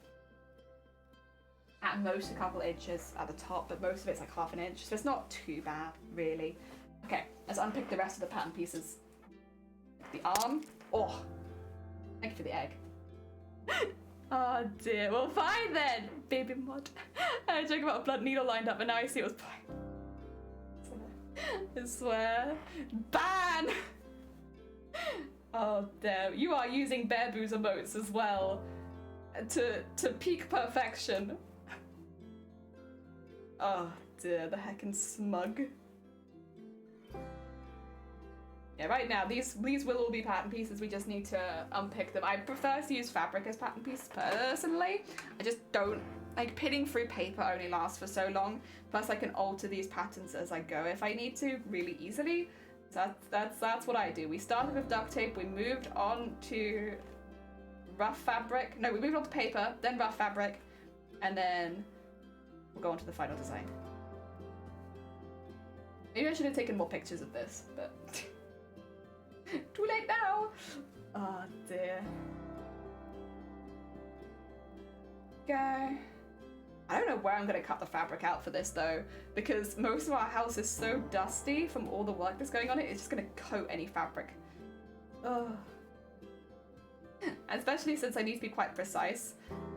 [SPEAKER 1] at most a couple inches at the top, but most of it's like half an inch, so it's not too bad, really. Okay, let's unpick the rest of the pattern pieces. The arm. Oh, thank you for the egg. Oh dear. Well, fine then, baby mod. I joke about a blood needle lined up, but now I see it was fine. I swear. Ban! Oh damn. You are using Bear Boo's emotes as well to peak perfection. Oh dear, the heckin' smug. Yeah, right now, these will all be pattern pieces, we just need to unpick them. I prefer to use fabric as pattern pieces personally. I just don't, like, pitting through paper only lasts for so long, plus I can alter these patterns as I go if I need to really easily. So that's what I do. We started with duct tape, we moved on to rough fabric. No, we moved on to paper, then rough fabric, and then we'll go on to the final design. Maybe I should have taken more pictures of this, but too late now. Oh dear. Go. I don't know where I'm gonna cut the fabric out for this though, because most of our house is so dusty from all the work that's going on it's just gonna coat any fabric. Ugh. Especially since I need to be quite precise.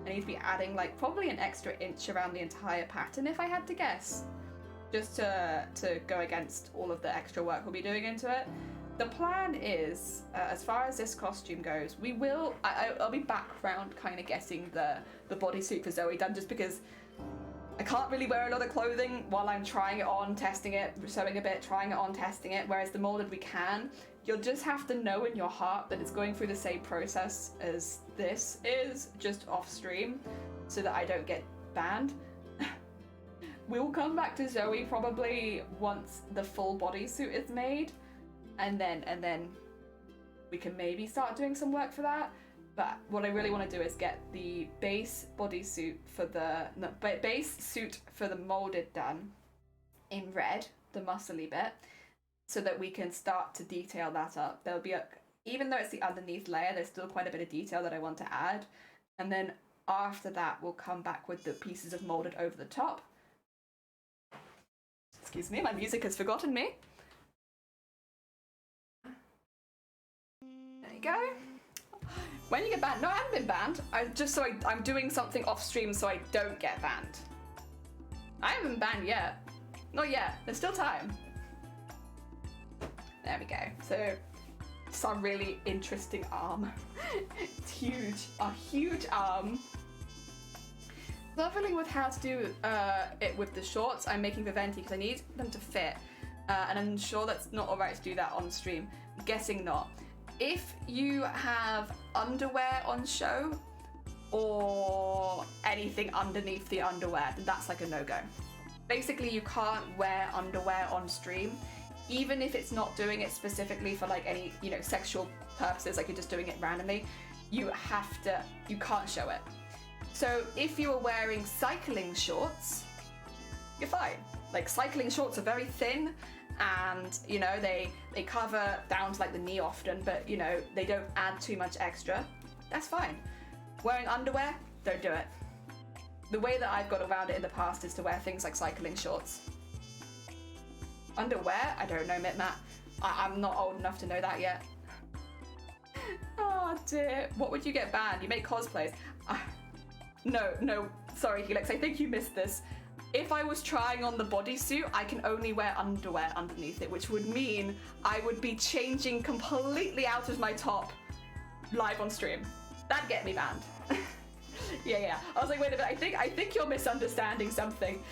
[SPEAKER 1] I need to be adding like probably an extra inch around the entire pattern if I had to guess. Just to go against all of the extra work we'll be doing into it. The plan is, as far as this costume goes, we will, I'll be background kind of getting the bodysuit for Zoe done just because I can't really wear a lot of clothing while I'm trying it on, testing it, sewing a bit, trying it on, testing it, whereas the molded we can. You'll just have to know in your heart that it's going through the same process as this is, just off stream, so that I don't get banned. We'll come back to Zoe probably once the full bodysuit is made. And then we can maybe start doing some work for that. But what I really want to do is get the base bodysuit for base suit for the molded done in red, the muscly bit, so that we can start to detail that up. There'll be even though it's the underneath layer, there's still quite a bit of detail that I want to add. And then after that, we'll come back with the pieces of molded over the top. Excuse me, my music has forgotten me. Go. When you get banned, no, I haven't been banned. I'm doing something off stream so I don't get banned. I haven't been banned yet. Not yet. There's still time. There we go. So It's a really interesting arm. It's huge, a huge arm. Struggling with how to do it with the shorts. I'm making the venti because I need them to fit, and I'm sure that's not alright to do that on stream. I'm guessing not. If you have underwear on show or anything underneath the underwear, then that's like a no-go. Basically, you can't wear underwear on stream, even if it's not doing it specifically for like any, you know, sexual purposes, like you're just doing it randomly. You can't show it. So if you are wearing cycling shorts, you're fine. Like cycling shorts are very thin, and you know they cover down to like the knee often, but you know they don't add too much extra. That's fine. Wearing underwear, don't do it. The way that I've got around it in the past is to wear things like cycling shorts. Underwear, I don't know, Mitmat. I'm not old enough to know that yet. Oh dear. What would you get banned? You make cosplays. No, sorry Helix, I think you missed this. If I was trying on the bodysuit, I can only wear underwear underneath it, which would mean I would be changing completely out of my top live on stream. That'd get me banned. Yeah. I was like, wait a minute, I think you're misunderstanding something.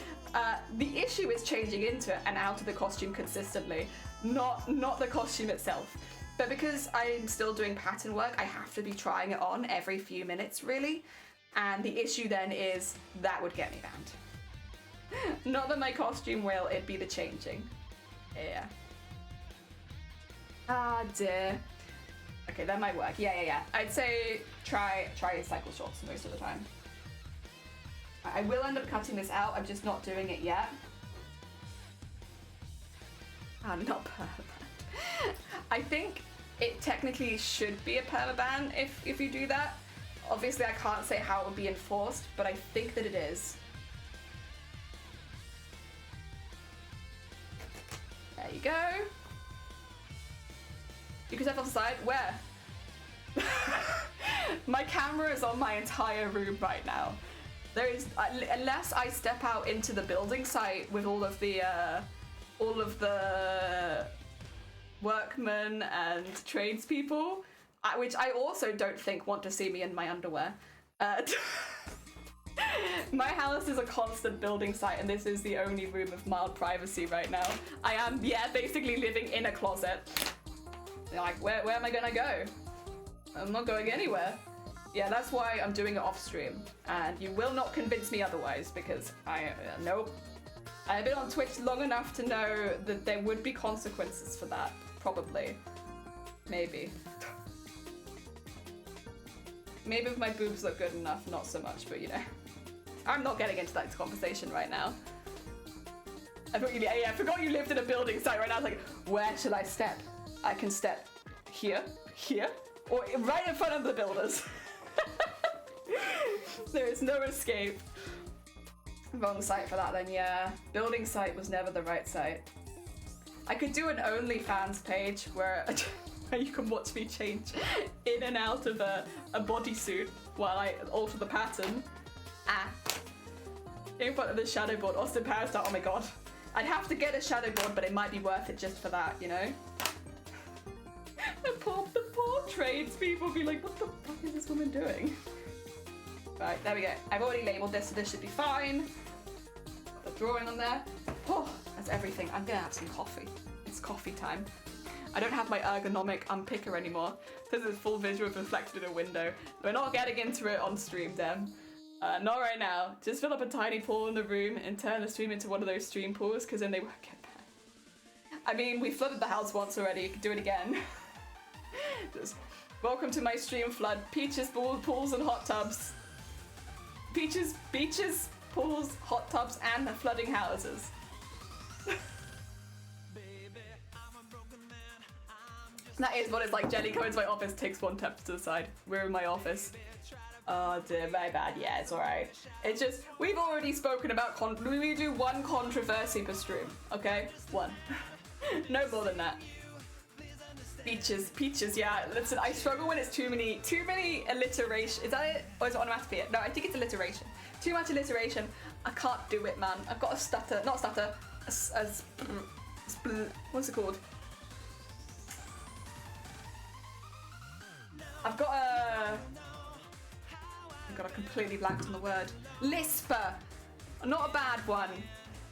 [SPEAKER 1] The issue is changing into and out of the costume consistently, not the costume itself. But because I'm still doing pattern work, I have to be trying it on every few minutes, really. And the issue then is that would get me banned. Not that my costume will, it'd be the changing. Yeah. Ah dear. Okay, that might work. Yeah. I'd say try cycle shorts most of the time. I will end up cutting this out, I'm just not doing it yet. Not permaban. I think it technically should be a permaban if you do that. Obviously I can't say how it would be enforced, but I think that it is. There you go. You can step off the side. Where? My camera is on my entire room right now. There is, unless I step out into the building site with all of the workmen and tradespeople, which I also don't think want to see me in my underwear. My house is a constant building site, and this is the only room of mild privacy right now. I am, basically living in a closet. Like, where am I gonna go? I'm not going anywhere. Yeah, that's why I'm doing it off stream, and you will not convince me otherwise, because nope. I've been on Twitch long enough to know that there would be consequences for that, probably. Maybe. Maybe if my boobs look good enough, not so much, but you know. I'm not getting into that conversation right now. I forgot you lived in a building site right now. I was like, where should I step? I can step here, or right in front of the builders. There is no escape. Wrong site for that then, yeah. Building site was never the right site. I could do an OnlyFans page where you can watch me change in and out of a bodysuit while I alter the pattern. In front of the shadowboard, Austin Power Star, oh my god. I'd have to get a shadowboard, but it might be worth it just for that, you know? The poor tradespeople be like, what the fuck is this woman doing? Right, there we go. I've already labelled this, so this should be fine. The drawing on there. Oh, that's everything. I'm gonna have some coffee. It's coffee time. I don't have my ergonomic unpicker anymore. This is full visual reflected in a window. We're not getting into it on stream, Dem. Not right now. Just fill up a tiny pool in the room and turn the stream into one of those stream pools, because then they won't get bad. I mean, we flooded the house once already. You can do it again. Just, welcome to my stream flood. Peaches, pools, and hot tubs. Beaches, pools, hot tubs, and flooding houses. That is what it's like. Jenny comes to my office, takes one step to the side. We're in my office. Oh dear, my bad. Yeah, it's alright. It's just, we've already spoken about we do one controversy per stream, okay? One. No more than that. Peaches, yeah. Listen, I struggle when it's too many alliteration. Is that it? Or is it onomatopoeia? No, I think it's alliteration. Too much alliteration. I can't do it, man. I've got a stutter. Not stutter. What's it called? I've got I completely blanked on the word. Lisper. Not a bad one,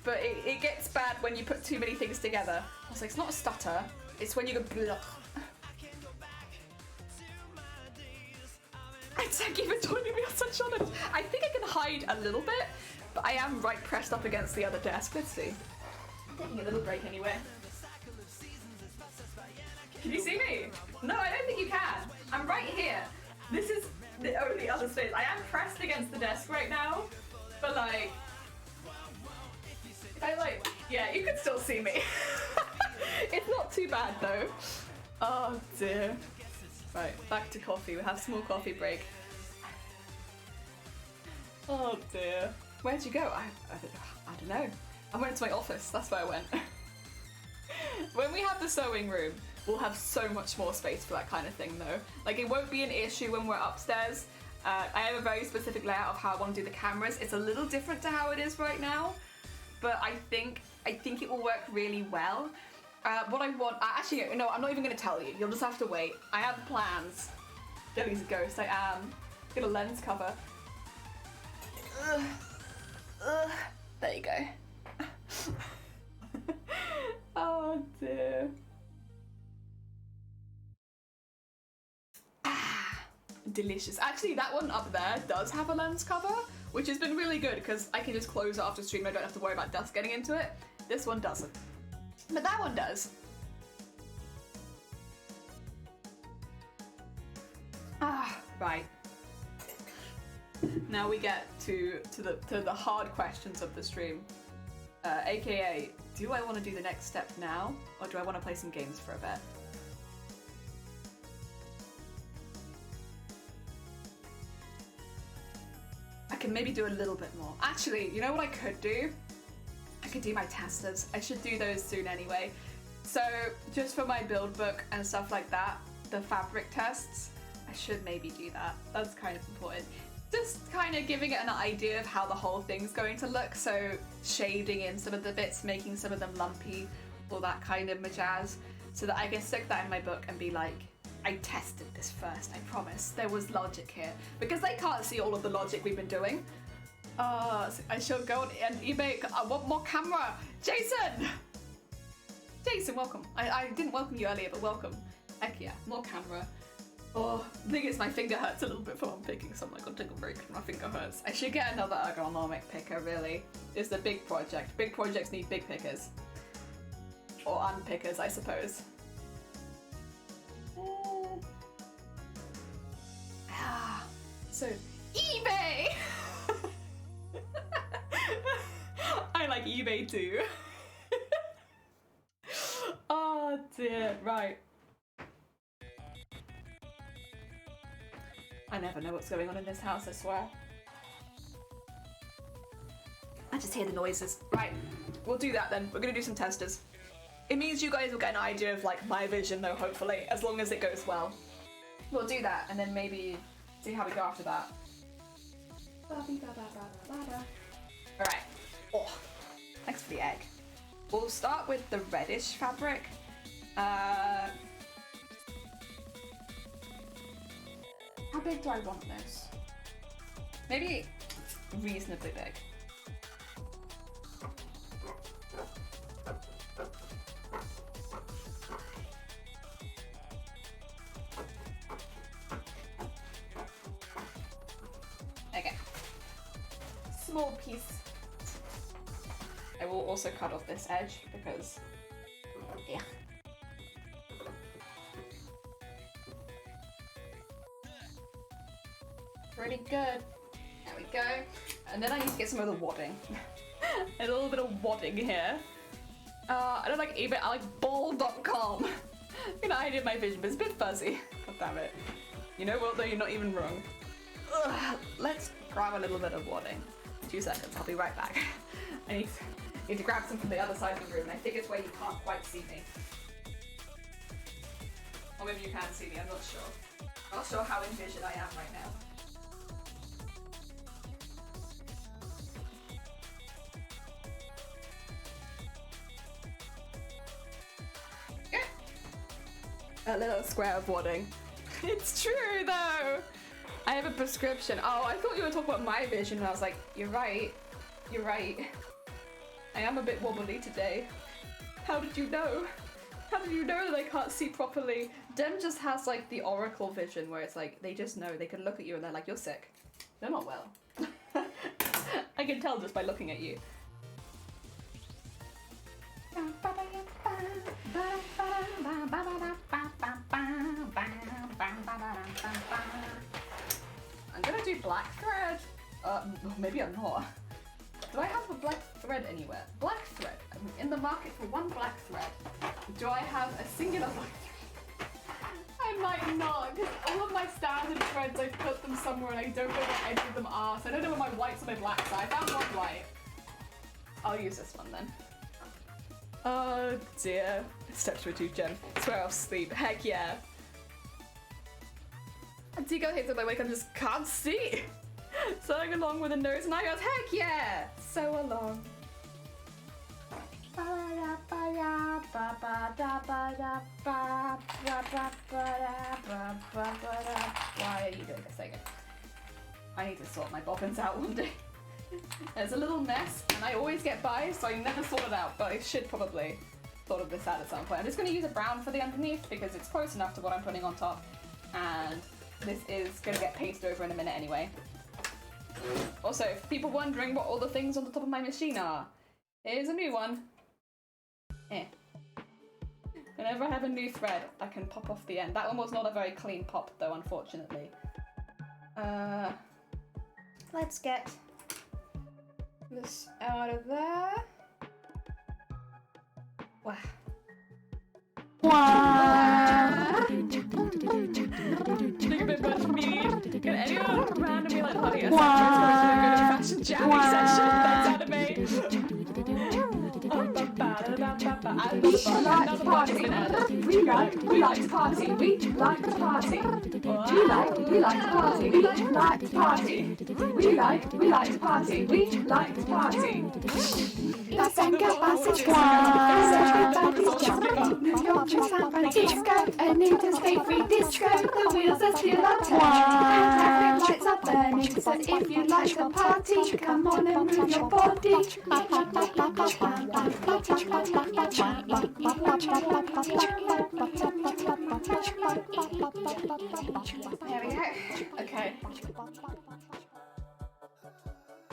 [SPEAKER 1] but it gets bad when you put too many things together. I was like, it's not a stutter. It's when you go blech. Thank you for joining me on such honor. I think I can hide a little bit, but I am right pressed up against the other desk. Let's see. I'm taking a little break anyway. Can you see me? No, I don't think you can. I'm right here. This is the only other space. I am pressed against the desk right now, but like, yeah, you can still see me. It's not too bad though. Oh dear. Right, back to coffee. We have a small coffee break. Oh dear. Where'd you go? I don't know. I went to my office. That's where I went. When we have the sewing room, we'll have so much more space for that kind of thing though. Like, it won't be an issue when we're upstairs. I have a very specific layout of how I want to do the cameras. It's a little different to how it is right now, but I think it will work really well. What I want, actually, no, I'm not even going to tell you. You'll just have to wait. I have plans. Jelly's a ghost. I am. Get a lens cover. There you go. Oh dear. Delicious. Actually, that one up there does have a lens cover, which has been really good because I can just close it after stream. I don't have to worry about dust getting into it. This one doesn't. But that one does. Right. Now we get to the hard questions of the stream. AKA, do I want to do the next step now, or do I want to play some games for a bit? I can maybe do a little bit more. Actually, you know what I could do? I could do my testers. I should do those soon anyway. So just for my build book and stuff like that, the fabric tests, I should maybe do that. That's kind of important. Just kind of giving it an idea of how the whole thing's going to look. So shading in some of the bits, making some of them lumpy, all that kind of majazz, so that I can stick that in my book and be like, I tested this first, I promise. There was logic here. Because they can't see all of the logic we've been doing. So I shall go on eBay. I want more camera. Jason! Jason, welcome. I didn't welcome you earlier, but welcome. Heck yeah, more camera. Oh, the thing is, my finger hurts a little bit from picking, so I'm like, I'll take a break. My finger hurts. I should get another ergonomic picker, really. It's the big project. Big projects need big pickers. Or unpickers, I suppose. So, eBay! I like eBay too. Oh dear, right. I never know what's going on in this house, I swear. I just hear the noises. Right, we'll do that then. We're gonna do some testers. It means you guys will get an idea of like my vision though, hopefully, as long as it goes well. We'll do that and then maybe see how we go after that. Alright. Oh, thanks for the egg. We'll start with the reddish fabric. How big do I want this? Maybe reasonably big. Okay. Small piece. I will also cut off this edge because, yeah. Pretty good. There we go. And then I need to get some of the wadding. A little bit of wadding here. I don't like eBay, I like ball.com. You know, I did my vision, but it's a bit fuzzy. God damn it. You know what though, you're not even wrong. Ugh, let's grab a little bit of wadding. 2 seconds, I'll be right back. I need to grab some from the other side of the room, and I think it's where you can't quite see me. Or maybe you can see me, I'm not sure. Not sure how in vision I am right now. A little square of wadding. It's true though. I have a prescription. Oh, I thought you were talking about my vision, and I was like, you're right. You're right. I am a bit wobbly today. How did you know? How did you know that I can't see properly? Dem just has like the oracle vision where it's like, they just know, they can look at you and they're like, you're sick. You're not well. I can tell just by looking at you. I'm gonna do black thread. Maybe I'm not. Do I have a black thread anywhere? Black thread. I'm in the market for one black thread. Do I have a singular black thread? I might not, because all of my standard threads, I've put them somewhere and I don't know where any of them are. So I don't know where my whites and my blacks are. I found one white. I'll use this one then. Oh dear. Steps to a tooth gem. Swear I'll sleep. Heck yeah. Tico hates when I wake up and just can't see. Sewing along with a nose and I goes, heck yeah! Sew along. Why are you doing this again? I need to sort my bobbins out one day. There's a little mess and I always get by, so I never sort it out, but I should probably sort of this out at some point. I'm just going to use a brown for the underneath because it's close enough to what I'm putting on top, and this is going to get pasted over in a minute anyway. Also, if people wondering what all the things on the top of my machine are, here's a new one. Whenever I have a new thread, I can pop off the end. That one was not a very clean pop though, unfortunately. Let's get this out of there. Wow. Wow. Think a bit much me. Can anyone randomly let Honey a fashion jamming session? That's anime. We like to party. We like to party. We like to party. We like to party. We like to party. We like to party. We like to party. Let's go passage class. Everybody's jumping. New York is San Francisco. An interstate free disco. The wheels are still on turning. And traffic lights are burning. So if you like to party, come on and move your body. There we go. Okay.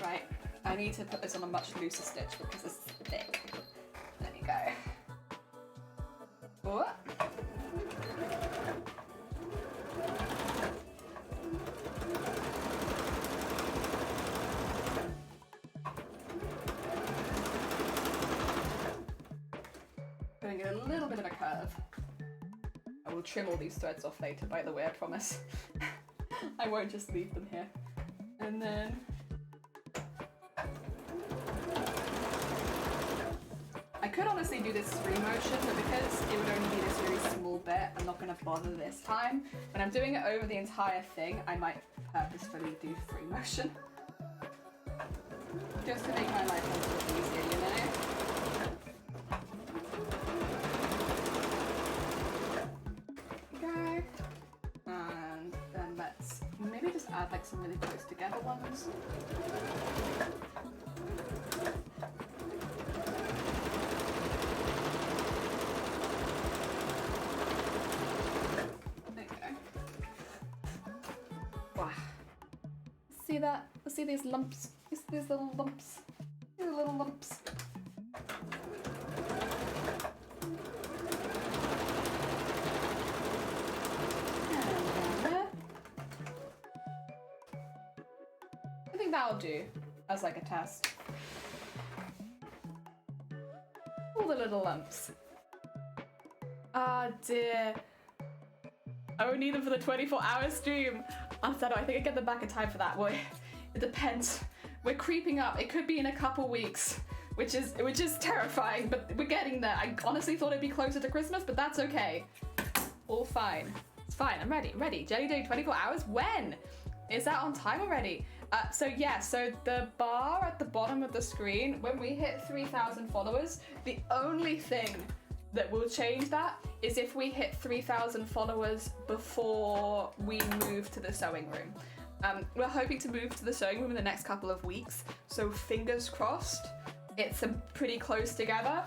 [SPEAKER 1] Right. I need to put this on a much looser stitch because it's thick. There you go. Oh. Putting it a little bit of a curve. I will trim all these threads off later, by the way, I promise. I won't just leave them here. And then I could honestly do this free motion, but because it would only be this really small bit, I'm not going to bother this time. When I'm doing it over the entire thing, I might purposefully do free motion. Just to make my life a little easier, you know? Go. And then let's maybe just add like some really close together ones. See that? See these lumps? These little lumps? These little lumps. I think that'll do as like a test. All the little lumps. Ah dear. I would need them for the 24-hour stream. I think I get them back in time for that. Well, it depends. We're creeping up. It could be in a couple weeks, which is terrifying, but we're getting there. I honestly thought it'd be closer to Christmas, but that's okay. All fine. It's fine. I'm ready. Jelly Day 24 hours? When? Is that on time already? So the bar at the bottom of the screen, when we hit 3,000 followers, the only thing that will change that is if we hit 3,000 followers before we move to the sewing room. We're hoping to move to the sewing room in the next couple of weeks, so fingers crossed it's pretty close together,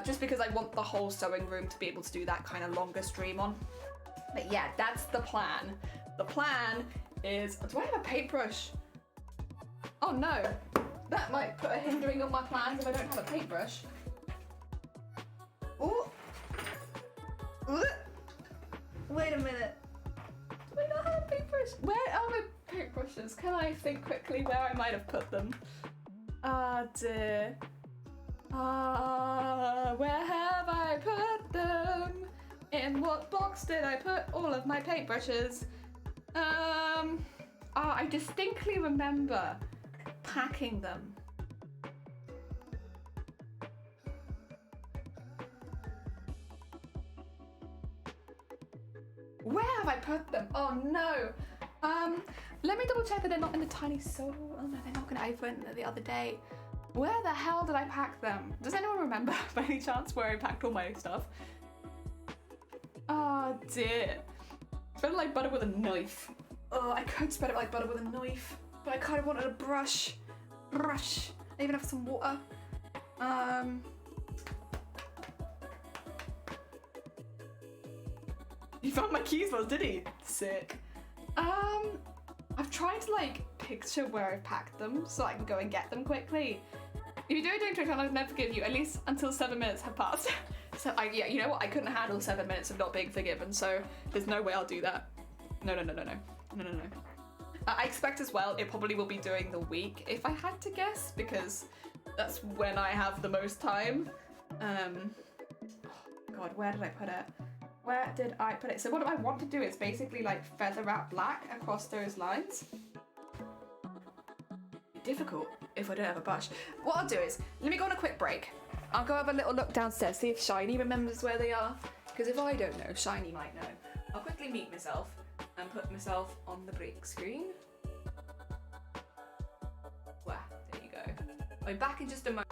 [SPEAKER 1] just because I want the whole sewing room to be able to do that kind of longer stream on. But yeah, that's the plan. The plan is, do I have a paintbrush? Oh no, that might put a hindering on my plans if I don't have a paintbrush. Ooh. Wait a minute. Do I not have a paintbrush? Where are my paintbrushes? Can I think quickly where I might have put them? Ah dear. Where have I put them? In what box did I put all of my paintbrushes? I distinctly remember packing them. Where have I put them? Oh no. Let me double check that they're not in the tiny soul. Oh no, they're not gonna open the other day. Where the hell did I pack them? Does anyone remember by any chance where I packed all my stuff? Oh dear. Spread it like butter with a knife. Oh, I could spread it like butter with a knife, but I kind of wanted a brush. I even have some water. He found my keys once, did he? Sick. I've tried to like picture where I've packed them so I can go and get them quickly. If you do it during Twitch, I'll never forgive you, at least until 7 minutes have passed. So yeah, you know what? I couldn't handle 7 minutes of not being forgiven, so there's no way I'll do that. No. I expect as well, it probably will be during the week, if I had to guess, because that's when I have the most time. Oh God, where did I put it? Where did I put it? So what I want to do is basically like feather wrap black across those lines. Difficult if I don't have a brush. What I'll do is, let me go on a quick break. I'll go have a little look downstairs, see if Shiny remembers where they are. Because if I don't know, Shiny might know. I'll quickly mute myself and put myself on the break screen. Wow, there you go. I'll be back in just a moment.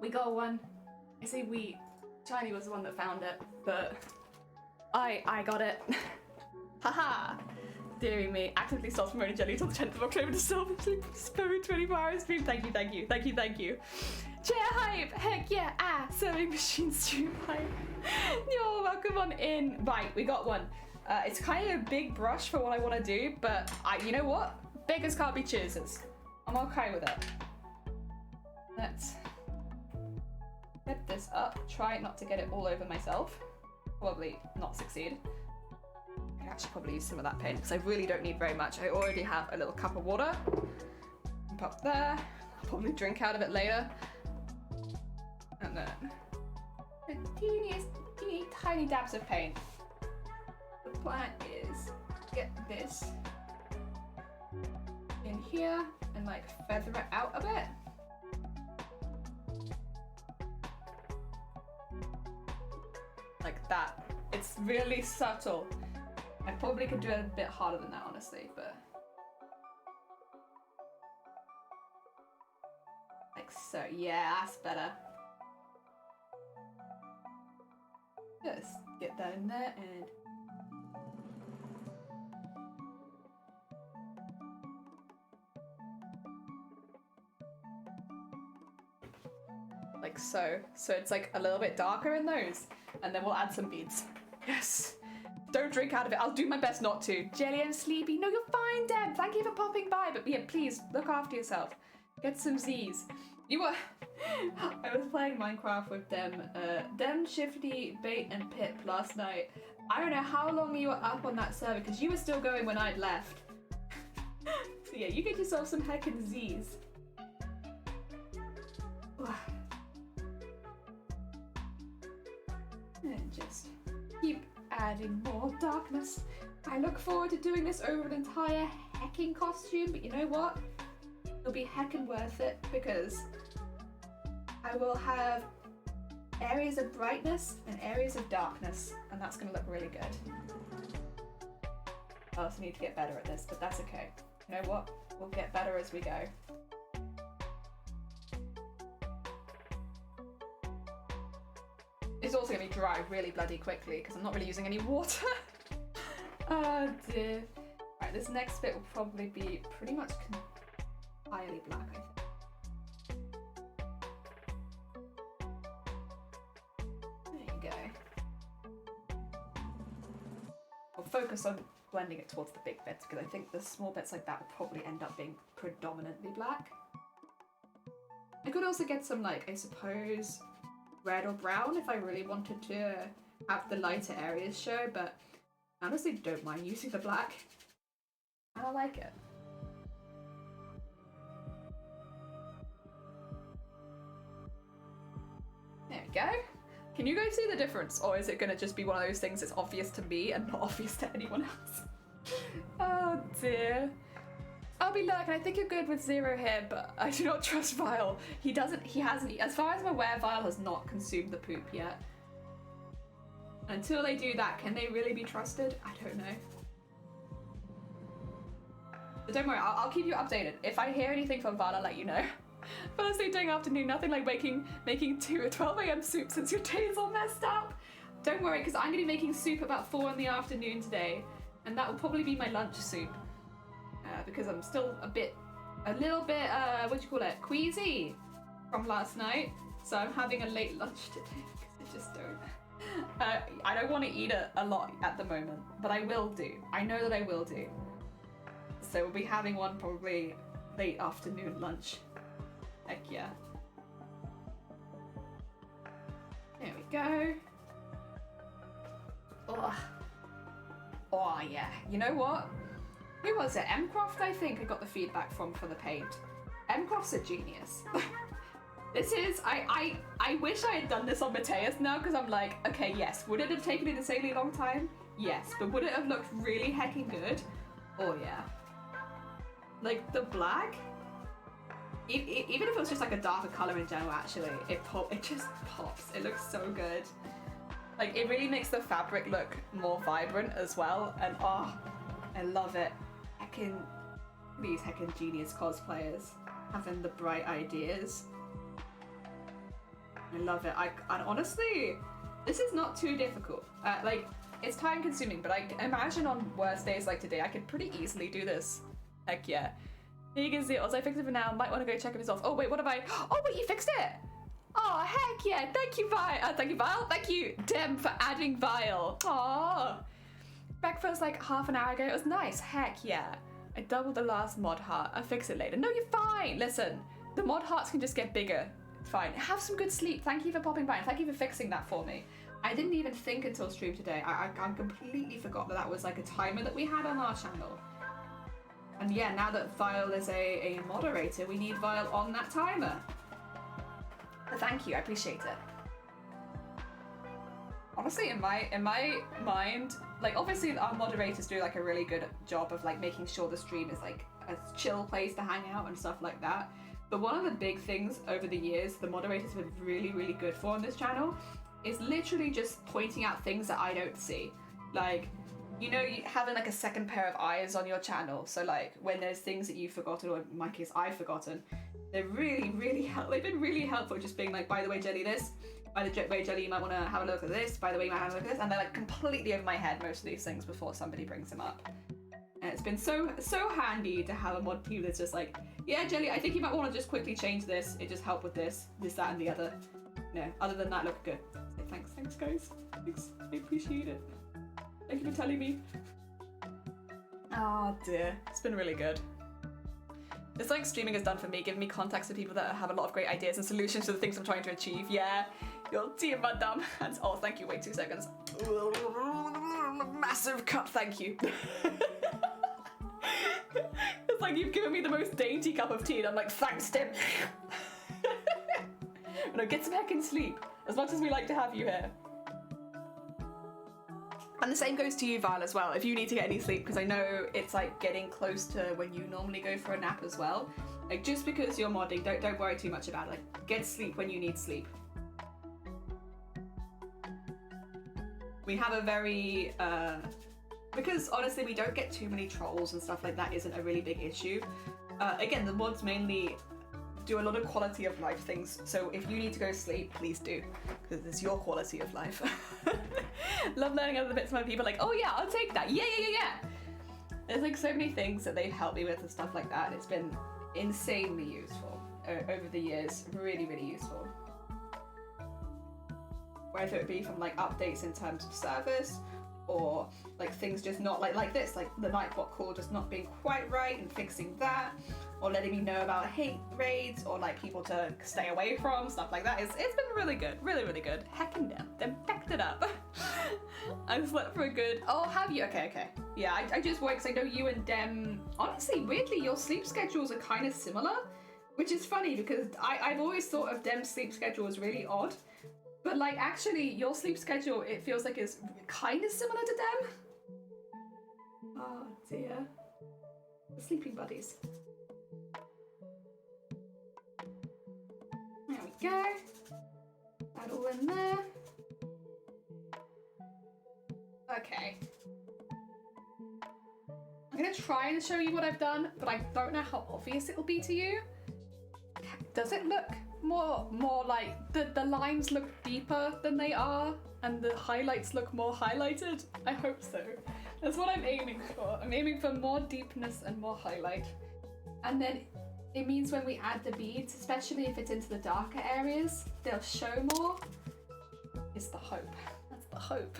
[SPEAKER 1] We got one. I say we. Shiny was the one that found it, but I got it. Haha. Deary me. Actively stops promoting Jelly until the 10th of October to selfishly postpone 24-hour stream. Thank you. Chair hype! Heck yeah! Sewing machine stream hype. You're welcome on in. Right, we got one. It's kind of a big brush for what I want to do, but you know what? beggars can't be choosers. I'm okay with it. Let's get this up. Try not to get it all over myself. Probably not succeed. I can actually probably use some of that paint because I really don't need very much. I already have a little cup of water. Pop there. I'll probably drink out of it later. And then the teeny tiny dabs of paint. The plan is get this in here and like feather it out a bit. Like that. It's really subtle. I probably could do it a bit harder than that, honestly, but like so. Yeah, that's better. Just get that in there and like so. So it's like a little bit darker in those, and then we'll add some beads. Yes. Don't drink out of it. I'll do my best not to. Jelly, I'm sleepy. No, you're fine, Deb. Thank you for popping by. But yeah, please look after yourself. Get some Z's. You were. I was playing Minecraft with Dem, Shifty, Bait, and Pip last night. I don't know how long you were up on that server because you were still going when I'd left. So yeah, you get yourself some heckin' Z's. And just keep adding more darkness. I look forward to doing this over an entire hecking costume, but you know what? It'll be heckin' worth it because I will have areas of brightness and areas of darkness, and that's gonna look really good. I also need to get better at this, but that's okay. You know what? We'll get better as we go. It's also gonna be dry really bloody quickly because I'm not really using any water. Oh dear. Right, this next bit will probably be pretty much entirely black, I think. There you go. We'll focus on blending it towards the big bits because I think the small bits like that will probably end up being predominantly black. I could also get some, like, I suppose, red or brown if I really wanted to have the lighter areas show, but I honestly don't mind using the black. And I like it. There we go. Can you guys see the difference? Or is it gonna just be one of those things that's obvious to me and not obvious to anyone else? Oh dear. I'll be lurking. I think you're good with Zero here, but I do not trust Vile. He hasn't, as far as I'm aware, Vile has not consumed the poop yet. Until they do that, can they really be trusted? I don't know. But don't worry, I'll keep you updated. If I hear anything from Vile, I'll let you know. Firstly, doing afternoon, nothing like making 12 AM soup since your day is all messed up. Don't worry, because I'm going to be making soup about 4 in the afternoon today, and that will probably be my lunch soup. Because I'm still a little bit, queasy from last night. So I'm having a late lunch today because I just don't. I don't want to eat a lot at the moment, but I will do. I know that I will do. So we'll be having one probably late afternoon lunch. Heck yeah. There we go. Oh. Oh yeah. You know what? Who was it? Mcroft, I think I got the feedback from for the paint. Mcroft's a genius. This is, I wish I had done this on Mateus now because I'm like, okay, yes, would it have taken an insanely long time? Yes, but would it have looked really hecking good? Oh yeah. Like the black, even if it was just like a darker color in general, actually, it just pops. It looks so good. Like it really makes the fabric look more vibrant as well, and oh, I love it. These heckin' genius cosplayers having the bright ideas. I love it. And honestly, this is not too difficult. Like, it's time consuming, but I imagine on worse days like today, I could pretty easily do this. Heck yeah. Here you can see it. Also, I fixed it for now. Might want to go check it yourself. Oh wait, what have I? Oh wait, you fixed it! Oh heck yeah! Thank you, Vile. Thank you, Vile. Thank you, Dem, for adding Vile. Aww. Breakfast like half an hour ago. It was nice. Heck yeah. I doubled the last mod heart. I'll fix it later. No, you're fine. Listen, the mod hearts can just get bigger. It's fine. Have some good sleep. Thank you for popping by and thank you for fixing that for me. I didn't even think until stream today. I completely forgot that was like a timer that we had on our channel. And yeah, now that Vile is a moderator, we need Vile on that timer. But thank you, I appreciate it. Honestly, in my mind, like obviously our moderators do like a really good job of like making sure the stream is like a chill place to hang out and stuff like that. But one of the big things over the years the moderators have been really, really good for on this channel is literally just pointing out things that I don't see. Like, you know, having like a second pair of eyes on your channel. So like when there's things that you've forgotten, or in my case, I've forgotten, they're really, really they've been really helpful just being like, by the way, Jelly, this. By the way, Jelly, you might want to have a look at this. By the way, you might have a look at this. And they're like completely over my head, most of these things, before somebody brings them up. And it's been so handy to have a mod team that's just like, yeah, Jelly, I think you might want to just quickly change this. It just helped with this, that, and the other. No, other than that, look good. So thanks, guys. Thanks, I appreciate it. Thank you for telling me. Oh dear, it's been really good. It's like streaming has done for me, giving me contacts with people that have a lot of great ideas and solutions to the things I'm trying to achieve. Yeah, your team, madam. And oh, thank you. Wait 2 seconds. Massive cup, thank you. It's like you've given me the most dainty cup of tea, and I'm like, thanks, Tim. No, get some heckin' sleep. As much as we like to have you here. And the same goes to you, Vile, as well, if you need to get any sleep, because I know it's like getting close to when you normally go for a nap as well. Like, just because you're modding, don't worry too much about it. Like, get sleep when you need sleep. We have a very, because honestly we don't get too many trolls and stuff like that isn't a really big issue. Again, the mods mainly do a lot of quality of life things, so if you need to go sleep, please do, because it's your quality of life. Love learning other bits from other people, like, oh yeah, I'll take that, yeah. There's like so many things that they've helped me with and stuff like that, and it's been insanely useful over the years, really, really useful. Whether it be from like updates in terms of service, or like things just not like this, like the Nightbot call just not being quite right and fixing that, or letting me know about hate raids or like people to stay away from, stuff like that. It's been really good, really, really good. Heckin' them, then backed it up. I slept for a good, oh, have you? Okay. Yeah, I just work, because I know you and Dem, honestly, weirdly, your sleep schedules are kind of similar, which is funny because I've always thought of Dem's sleep schedule as really odd. But like, actually, your sleep schedule, it feels like it's kind of similar to Dem. Oh dear. The sleeping buddies. There we go. That all in there. Okay. I'm gonna try and show you what I've done, but I don't know how obvious it'll be to you. Does it look more like the lines look deeper than they are and the highlights look more highlighted? I hope so. That's what I'm aiming for. I'm aiming for more deepness and more highlight. And then it means when we add the beads, especially if it's into the darker areas, they'll show more. Is the hope. That's the hope.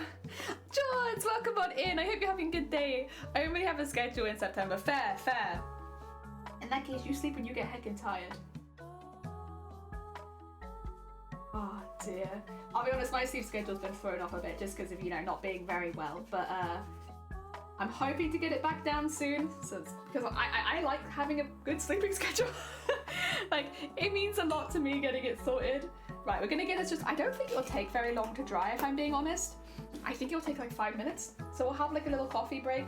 [SPEAKER 1] George, welcome on in. I hope you're having a good day. I only have a schedule in September. Fair. In that case, you sleep when you get heckin' tired. Oh dear. I'll be honest, my sleep schedule's been thrown off a bit just because of, not being very well. But I'm hoping to get it back down soon. So because I like having a good sleeping schedule. Like, it means a lot to me getting it sorted. Right, we're gonna get it I don't think it'll take very long to dry, if I'm being honest. I think it'll take like 5 minutes. So we'll have like a little coffee break,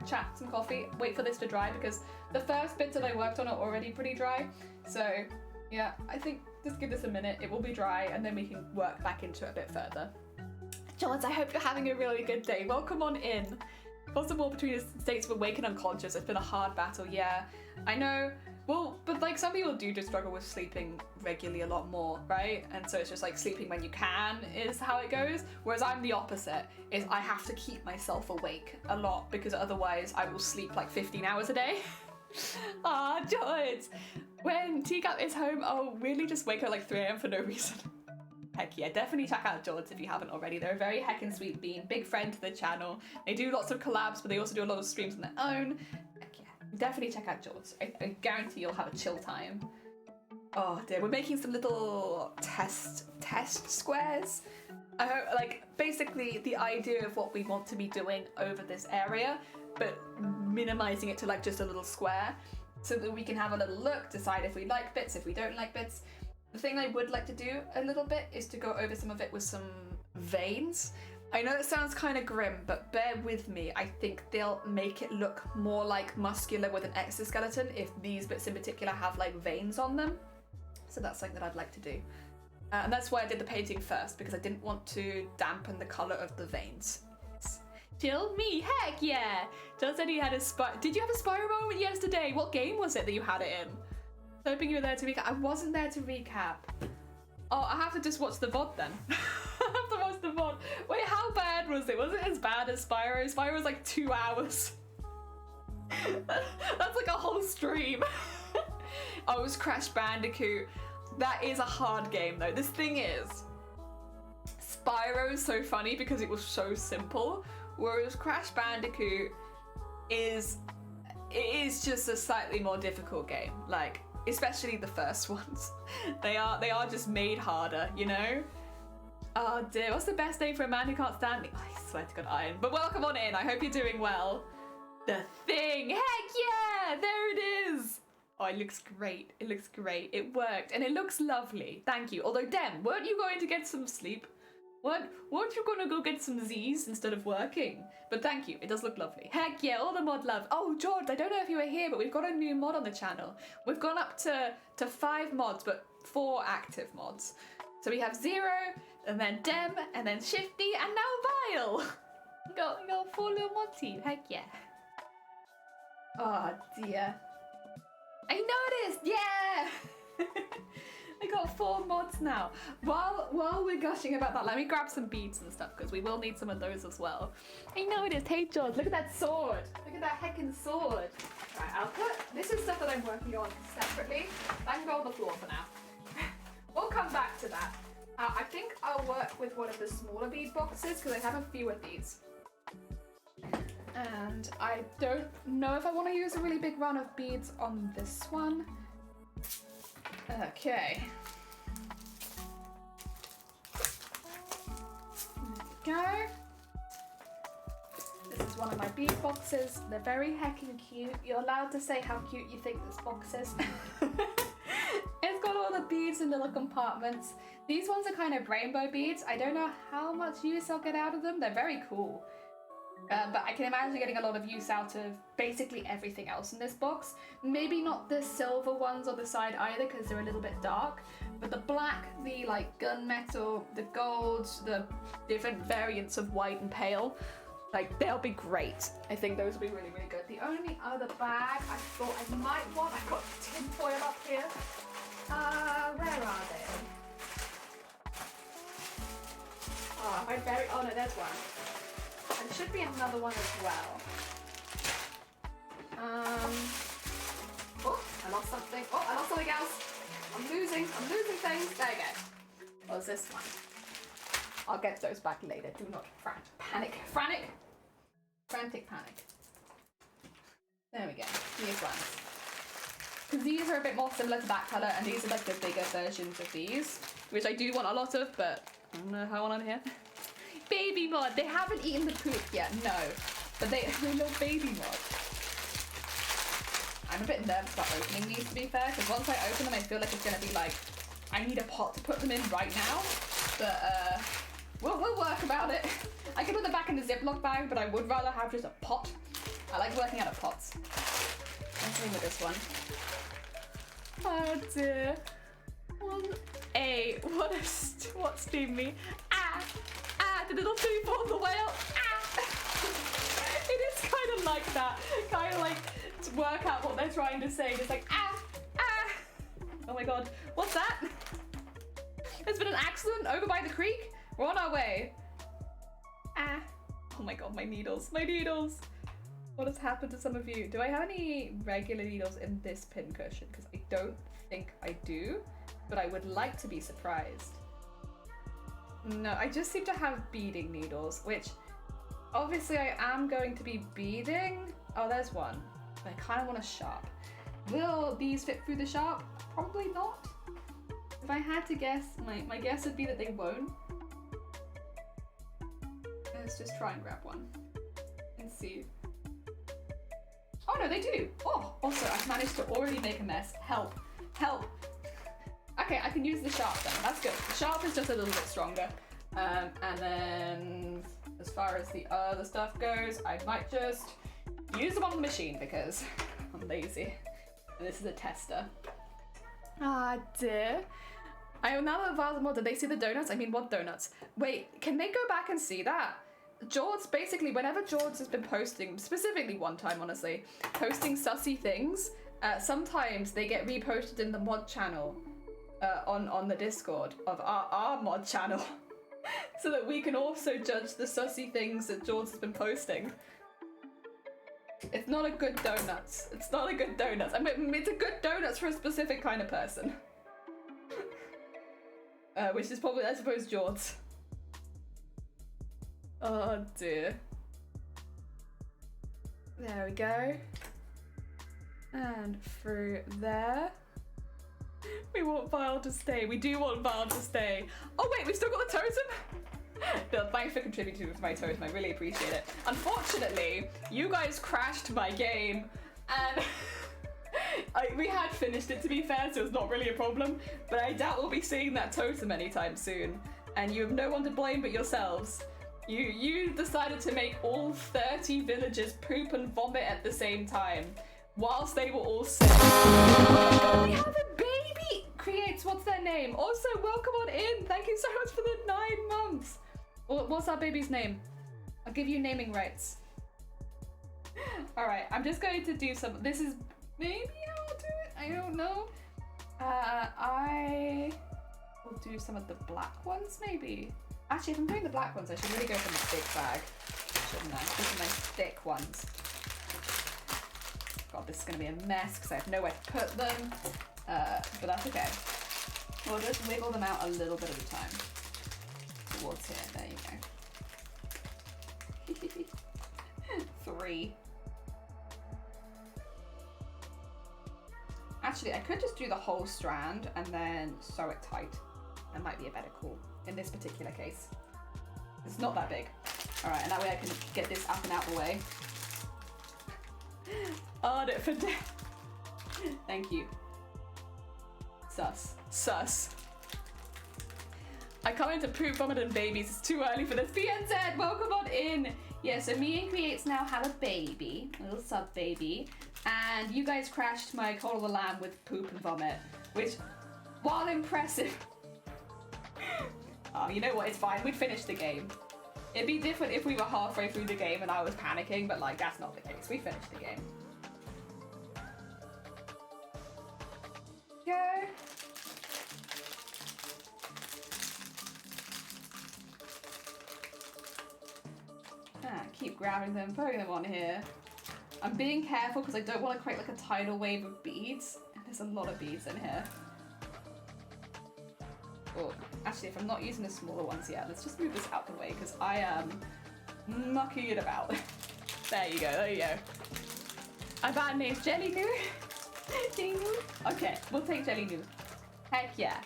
[SPEAKER 1] chat, some coffee, wait for this to dry, because the first bits that I worked on are already pretty dry. So yeah, I think just give this a minute, it will be dry, and then we can work back into it a bit further. Johns, I hope you're having a really good day. Welcome on in. What's the war between the states of awake and unconscious? It's been a hard battle, yeah. I know, well, but like some people do just struggle with sleeping regularly a lot more, right? And so it's just like sleeping when you can is how it goes. Whereas I'm the opposite, is I have to keep myself awake a lot, because otherwise I will sleep like 15 hours a day. Ah, George! When Teacup is home, I'll really just wake up like 3 AM for no reason. Heck yeah, definitely check out George if you haven't already. They're a very heckin' sweet bean, big friend to the channel. They do lots of collabs, but they also do a lot of streams on their own. Heck yeah,
[SPEAKER 2] definitely check out George's. I guarantee you'll have a chill time. Oh dear, we're making some little test squares. I hope, like, basically the idea of what we want to be doing over this area, but minimizing it to like just a little square, so that we can have a little look, decide if we like bits, if we don't like bits. The thing I would like to do a little bit is to go over some of it with some veins. I know it sounds kind of grim, but bear with me. I think they'll make it look more like muscular with an exoskeleton if these bits in particular have like veins on them. So that's something that I'd like to do. And that's why I did the painting first, because I didn't want to dampen the colour of the veins. Chill me, heck yeah! Just said he had a Did you have a Spyro moment yesterday? What game was it that you had it in? Hoping you were there to recap. I wasn't there to recap. Oh, I have to just watch the VOD then. I have to watch the VOD. Wait, how bad was it? Was it as bad as Spyro? Spyro was like 2 hours. That's like a whole stream. Oh, it was Crash Bandicoot. That is a hard game though. This thing is, Spyro is so funny because it was so simple, whereas Crash Bandicoot is just a slightly more difficult game. Like, especially the first ones. They are just made harder, you know? Oh dear, what's the best name for a man who can't stand me? I swear to God, Iron. But welcome on in, I hope you're doing well. The Thing, heck yeah, there it is. Oh, it looks great, it looks great. It worked, and it looks lovely. Thank you. Although, Dem, weren't you going to get some sleep? Weren't you gonna go get some Z's instead of working? But thank you, it does look lovely. Heck yeah, all the mod love. Oh, George, I don't know if you were here, but we've got a new mod on the channel. We've gone up to 5 mods, but 4 active mods. So we have Zero, and then Dem, and then Shifty, and now Vile. You got 4 little mod team, heck yeah. Oh dear. I noticed, yeah! I got 4 mods now. While we're gushing about that, let me grab some beads and stuff, because we will need some of those as well. I noticed, hey George, look at that sword. Look at that heckin' sword. Right, I'll put, this is stuff that I'm working on separately. I can go on the floor for now. We'll come back to that. I think I'll work with one of the smaller bead boxes, because I have a few of these. And I don't know if I want to use a really big run of beads on this one. Okay. There we go. This is one of my bead boxes. They're very heckin' cute. You're allowed to say how cute you think this box is. It's got all the beads in little compartments. These ones are kind of rainbow beads. I don't know how much use I'll get out of them. They're very cool. But I can imagine getting a lot of use out of basically everything else in this box. Maybe not the silver ones on the side either, because they're a little bit dark. But the black, the like gunmetal, the golds, the different variants of white and pale, like they'll be great. I think those will be really, really good. The only other bag I thought I might want, I've got tinfoil up here. Where are they? Oh, oh no, there's one. And there should be another one as well. Oh, I lost something. Oh, I lost something else. I'm losing things. There you go. What was this one? I'll get those back later. Do not panic. Frantic panic. There we go. These ones. Because these are a bit more similar to that colour, and these are like the bigger versions of these, which I do want a lot of, but I don't know if I want on here. Baby mod. They haven't eaten the poop yet, no. But they love baby mod. I'm a bit nervous about opening these, to be fair, because once I open them, I feel like it's going to be like, I need a pot to put them in right now. But we'll work about it. I could put them back in the Ziploc bag, but I would rather have just a pot. I like working out of pots. Let's see with this one. Oh dear. What's being me? The little food for the whale. It is kind of like that. Kind of like to work out what they're trying to say. It's like, Oh my god. What's that? There's been an accident over by the creek. We're on our way. Oh my god, my needles. My needles. What has happened to some of you? Do I have any regular needles in this pincushion? Because I don't think I do. But I would like to be surprised. No, I just seem to have beading needles, which obviously I am going to be beading. Oh, there's one. but I kind of want a sharp. Will these fit through the sharp? Probably not. If I had to guess, my guess would be that they won't. Let's just try and grab one and see. Oh no, they do. Oh, also I've managed to already make a mess. Help, help. Okay, I can use the sharp then. That's good. The sharp is just a little bit stronger. And then as far as the other stuff goes, I might just use them on the machine because I'm lazy. And this is a tester. Ah, dear. Now that Vars Molded, did they see the donuts? I mean, what donuts? Wait, can they go back and see that? George, basically, whenever George has been posting, specifically one time, honestly, posting sussy things, sometimes they get reposted in the mod channel on the Discord of our mod channel so that we can also judge the sussy things that George has been posting. It's not a good donuts. It's not a good donuts. I mean, it's a good donuts for a specific kind of person. Which is probably, I suppose, George. Oh dear. There we go. And through there. We want Vile to stay. We do want Vile to stay. Oh wait, we've still got the totem? Bill, thanks for contributing to my totem. I really appreciate it. Unfortunately, you guys crashed my game and we had finished it, to be fair, so it's not really a problem, but I doubt we'll be seeing that totem anytime soon. And you have no one to blame but yourselves. You decided to make all 30 villagers poop and vomit at the same time, whilst they were all sick. Oh, we have a baby! Creates, what's their name? Also, welcome on in! Thank you so much for the 9 months! What's our baby's name? I'll give you naming rights. Alright, I'm just going to do some, this is, maybe I'll do it, I don't know. I will do some of the black ones, maybe. Actually, if I'm doing the black ones, I should really go for the big bag, shouldn't I? These are my thick ones. God, this is going to be a mess because I have nowhere to put them, but that's okay. We'll just wiggle them out a little bit at a time. Towards here, there you go. 3. Actually, I could just do the whole strand and then sew it tight. That might be a better call in this particular case. It's not that big. All right, and that way I can get this up and out the way. Ard it for death. Thank you. Sus. Sus. I come into poop, vomit, and babies. It's too early for this. PNZ, welcome on in. Yeah, so me and Creates now have a baby, a little sub baby, and you guys crashed my Call of the Lamb with poop and vomit, which, while impressive, you know what? It's fine. We'd finish the game. It'd be different if we were halfway through the game and I was panicking, but like that's not the case. We finished the game. Go. Keep grabbing them, putting them on here. I'm being careful because I don't want to create like a tidal wave of beads. There's a lot of beads in here. Oh, actually, if I'm not using the smaller ones yet, let's just move this out the way because I am mucking it about. There you go, there you go. Our bad name's Jelly Noo. Jelly Noo. Okay, we'll take Jelly Noo. Heck yeah.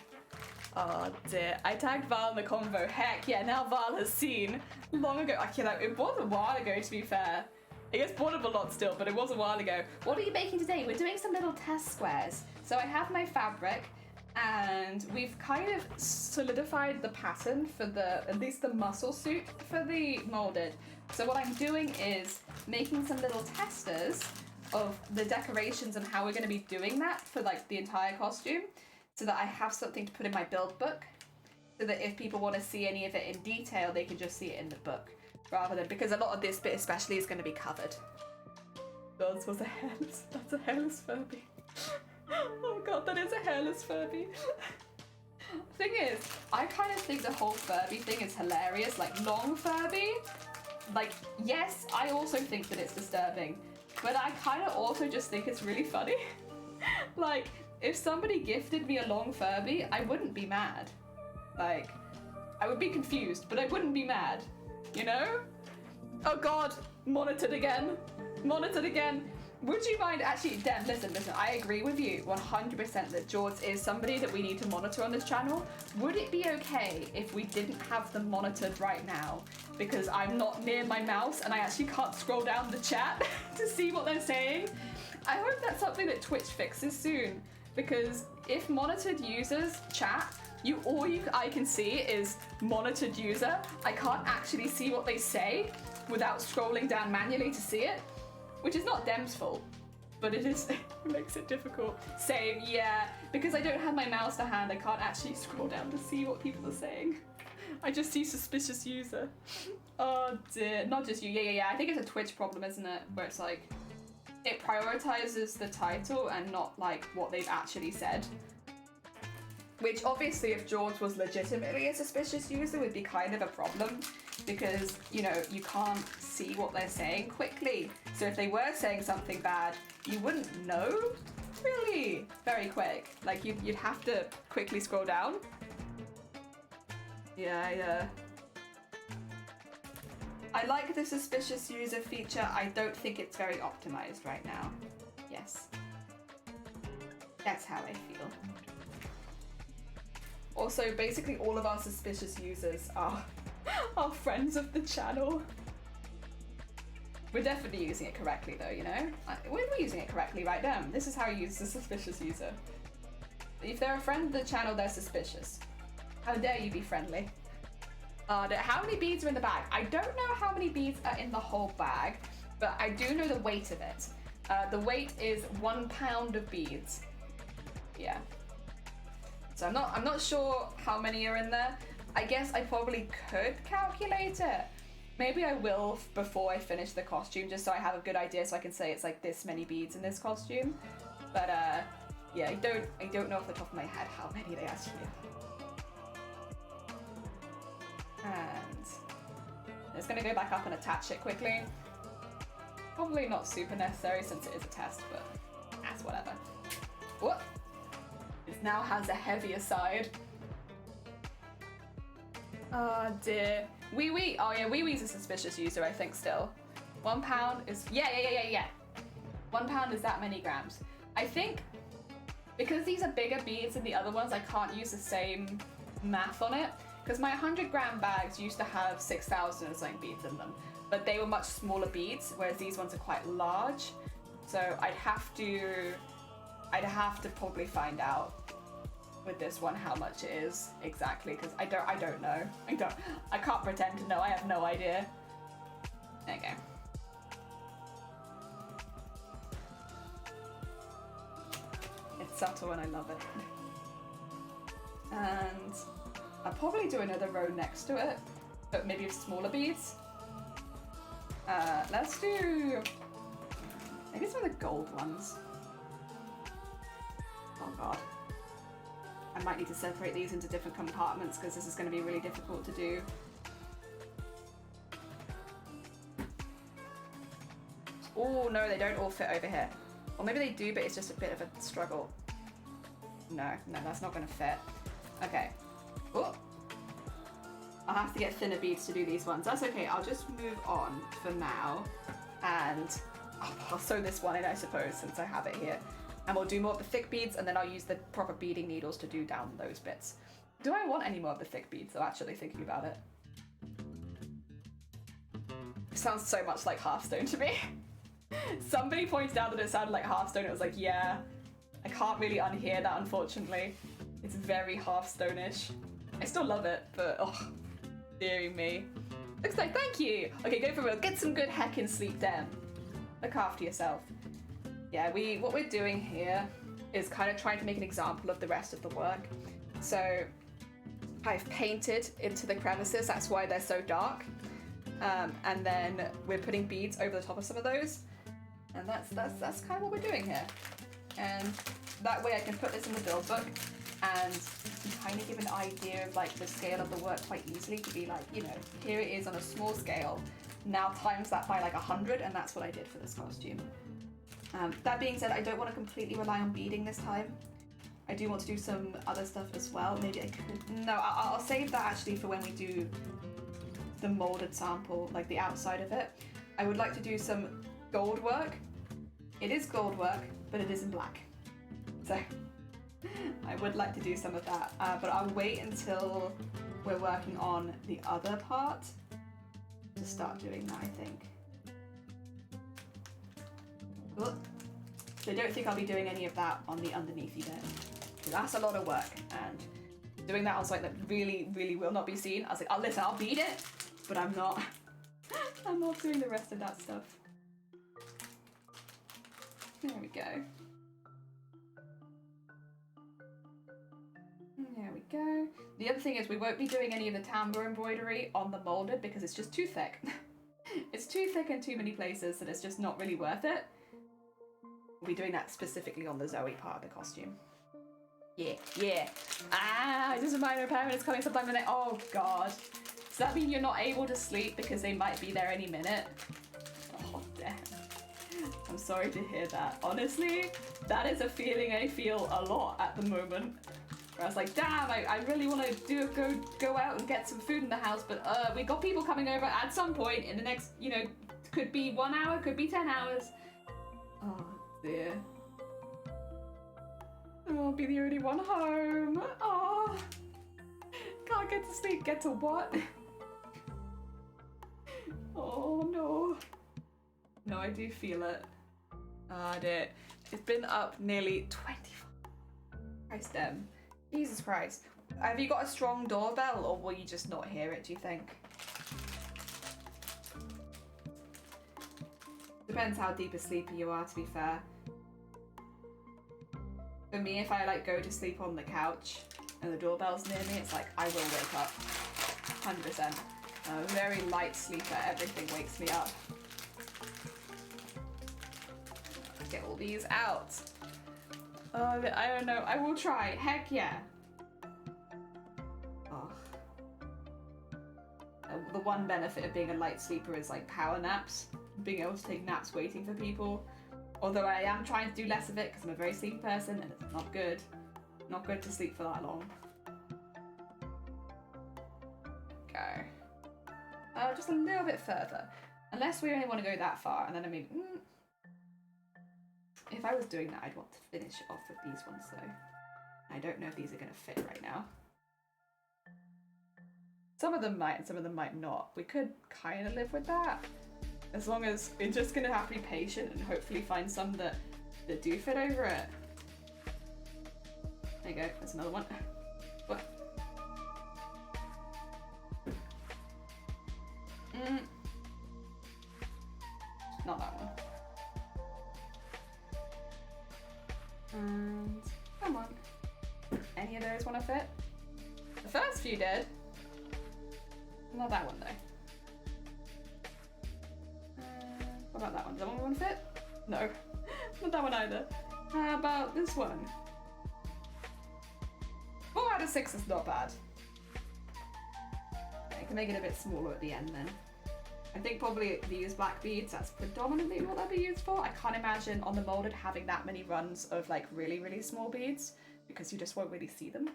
[SPEAKER 2] Oh dear, I tagged Val in the convo. Heck yeah, now Val has seen long ago. It was a while ago, to be fair. It gets bored of a lot still, but it was a while ago. What are you making today? We're doing some little test squares. So I have my fabric, and we've kind of solidified the pattern for at least the muscle suit for the molded. So what I'm doing is making some little testers of the decorations and how we're going to be doing that for like the entire costume, so that I have something to put in my build book, so that if people want to see any of it in detail, they can just see it in the book, rather than, because a lot of this bit especially is going to be covered. That's a hairless Furby. Oh god, that is a hairless Furby. Thing is, I kind of think the whole Furby thing is hilarious, like long Furby. Like, yes, I also think that it's disturbing, but I kind of also just think it's really funny. Like, if somebody gifted me a long Furby, I wouldn't be mad. Like, I would be confused, but I wouldn't be mad, you know? Oh god, monitored again. Monitored again. Would you mind, actually, Dem, listen, I agree with you 100% that George is somebody that we need to monitor on this channel. Would it be okay if we didn't have them monitored right now? Because I'm not near my mouse and I actually can't scroll down the chat to see what they're saying. I hope that's something that Twitch fixes soon, because if monitored users chat, I can see is monitored user. I can't actually see what they say without scrolling down manually to see it. Which is not Dem's fault, but it makes it difficult. Same, yeah, because I don't have my mouse to hand, I can't actually scroll down to see what people are saying. I just see suspicious user. Oh dear, not just you, yeah. I think it's a Twitch problem, isn't it? Where it's like, it prioritizes the title and not like what they've actually said. Which obviously if George was legitimately a suspicious user would be kind of a problem, because, you know, you can't see what they're saying quickly. So if they were saying something bad, you wouldn't know really very quick. Like you'd have to quickly scroll down. Yeah. I like the suspicious user feature. I don't think it's very optimized right now. Yes. That's how I feel. Also, basically all of our suspicious users are friends of the channel. We're definitely using it correctly though, you know? We're using it correctly, right, Dem? This is how you use the suspicious user. If they're a friend of the channel, they're suspicious. How dare you be friendly? How many beads are in the bag? I don't know how many beads are in the whole bag, but I do know the weight of it. The weight is 1 pound of beads. Yeah. So I'm not sure how many are in there. I guess I probably could calculate it. Maybe I will before I finish the costume, just so I have a good idea, so I can say it's like this many beads in this costume. But yeah, I don't know off the top of my head how many they actually are. And I'm just gonna go back up and attach it quickly. Probably not super necessary since it is a test, but that's whatever. Whoop! It now has a heavier side. Oh dear. Wee Wee. Oh yeah, Wee Wee's a suspicious user, I think still. 1 pound is, yeah. 1 pound is that many grams. I think because these are bigger beads than the other ones, I can't use the same math on it. Because my 100-gram bags used to have 6,000 and something beads in them, but they were much smaller beads, whereas these ones are quite large. So I'd have to probably find out with this one how much it is exactly, because I don't know. I can't pretend to know. I have no idea. Okay. It's subtle and I love it. And I'll probably do another row next to it, but maybe with smaller beads. Let's do maybe some of the gold ones. Oh god. I might need to separate these into different compartments because this is going to be really difficult to do. Oh no, they don't all fit over here. Or maybe they do, but it's just a bit of a struggle. No, that's not going to fit. Okay. Oh. I'll have to get thinner beads to do these ones. That's okay, I'll just move on for now. And I'll sew this one in, I suppose, since I have it here. And we'll do more of the thick beads, and then I'll use the proper beading needles to do down those bits. Do I want any more of the thick beads, though, actually, thinking about it? It sounds so much like Hearthstone to me. Somebody pointed out that it sounded like Hearthstone. It was like, yeah, I can't really unhear that, unfortunately. It's very Hearthstone-ish. I still love it, but oh, dearie me. Looks like, thank you! Okay, go for real. Get some good heckin' sleep, Dem. Look after yourself. Yeah, what we're doing here is kind of trying to make an example of the rest of the work. So I've painted into the crevices, that's why they're so dark. And then we're putting beads over the top of some of those. And that's kind of what we're doing here. And that way I can put this in the build book and kind of give an idea of like the scale of the work quite easily, to be like, you know, here it is on a small scale. Now times that by like 100, and that's what I did for this costume. That being said, I don't want to completely rely on beading this time. I do want to do some other stuff as well. Maybe I could... No, I'll save that actually for when we do the molded sample, like the outside of it. I would like to do some gold work
[SPEAKER 1] It is gold work, but it is in black. So I would like to do some of that, but I'll wait until we're working on the other part to start doing that, I think. Oh. So I don't think I'll be doing any of that on the underneathy bit. That's a lot of work, and doing that on something that really, really will not be seen. I was like, oh, listen, I'll beat it, but I'm not. I'm not doing the rest of that stuff. There we go. There we go. The other thing is we won't be doing any of the tambour embroidery on the molded because it's just too thick. It's too thick in too many places, and it's just not really worth it. We'll be doing that specifically on the Zoe part of the costume. Yeah, yeah. Ah, just a minor impairment is coming sometime in the night. Oh god. Does that mean you're not able to sleep because they might be there any minute? Oh damn. I'm sorry to hear that. Honestly, that is a feeling I feel a lot at the moment. Where I was like, damn, I really want to go out and get some food in the house, but we got people coming over at some point in the next, you know, could be 1 hour, could be 10 hours. Oh dear. I'll be the only one home. Oh, can't get to sleep. Get to what? Oh no. No, I do feel it. Oh dear. It's been up nearly 25. Christ, Jesus Christ. Have you got a strong doorbell, or will you just not hear it, do you think? Depends how deep a sleeper you are, to be fair. For me, if I like go to sleep on the couch and the doorbell's near me, it's like I will wake up. 100%. I'm a very light sleeper, everything wakes me up. Get all these out. I don't know, I will try, heck yeah. Oh. The one benefit of being a light sleeper is like power naps. Being able to take naps waiting for people. Although I am trying to do less of it because I'm a very sleepy person and it's not good. Not good to sleep for that long. Go. Just a little bit further. Unless we only want to go that far, and then I mean, if I was doing that, I'd want to finish it off with these ones though. I don't know if these are going to fit right now. Some of them might and some of them might not. We could kind of live with that. As long as we're just going to have to be patient and hopefully find some that do fit over it. There you go, that's another one. What? Not that one. And come on. Any of those want to fit? The first few did. Not that one though. What about that one? Does that one want to fit? No. Not that one either. How about this one? 4 out of 6 is not bad. I can make it a bit smaller at the end then. I think probably these black beads, that's predominantly what they'll be used for. I can't imagine on the molded having that many runs of like really, really small beads because you just won't really see them.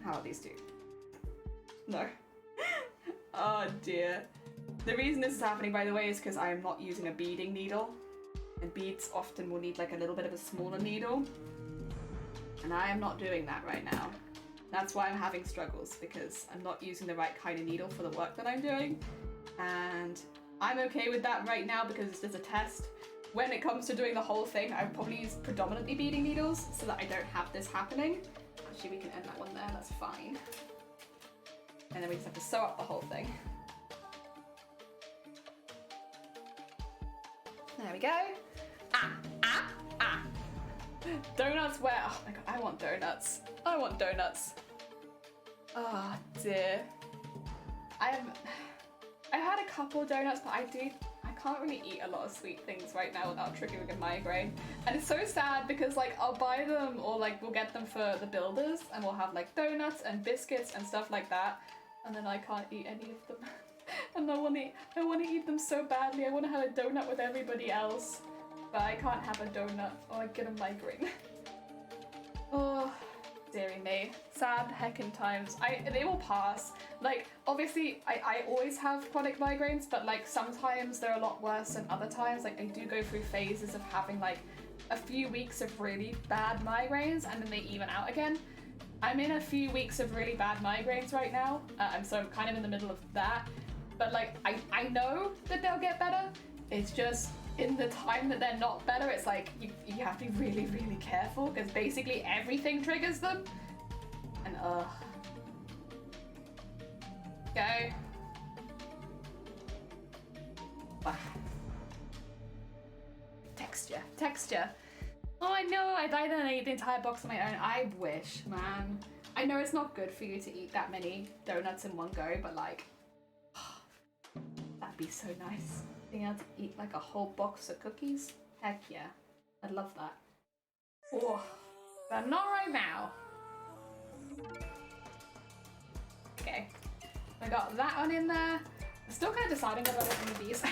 [SPEAKER 1] How about these two? No. Oh dear. The reason this is happening, by the way, is because I am not using a beading needle. And beads often will need like a little bit of a smaller needle. And I am not doing that right now. That's why I'm having struggles, because I'm not using the right kind of needle for the work that I'm doing. And I'm okay with that right now because it's just a test. When it comes to doing the whole thing, I would probably use predominantly beading needles so that I don't have this happening. Actually, we can end that one there, that's fine. And then we just have to sew up the whole thing. There we go. Donuts where? Oh my god, I want donuts. I want donuts. Oh dear. I've had a couple of donuts, but I can't really eat a lot of sweet things right now without triggering a migraine. And it's so sad because like I'll buy them or like we'll get them for the builders and we'll have like donuts and biscuits and stuff like that. And then I can't eat any of them. And I want to eat them so badly. I want to have a donut with everybody else. But I can't have a donut or I get a migraine. Oh,
[SPEAKER 2] Deary me. Sad heckin' times. They will pass. Like, obviously, I always have chronic migraines, but like sometimes they're a lot worse than other times. Like, I do go through phases of having like a few weeks of really bad migraines and then they even out again. I'm in a few weeks of really bad migraines right now, and so I'm kind of in the middle of that. But like, I know that they'll get better. It's just in the time that they're not better, it's like you have to be really, really careful because basically everything triggers them. And go. Wow. Texture. Oh, I know, I died and ate the entire box on my own. I wish, man. I know it's not good for you to eat that many donuts in one go, but like, that'd be so nice. Being able to eat like a whole box of cookies. Heck yeah, I'd love that. Oh, but not right now. Okay, I got that one in there. I'm still kind of deciding whether I want one of these.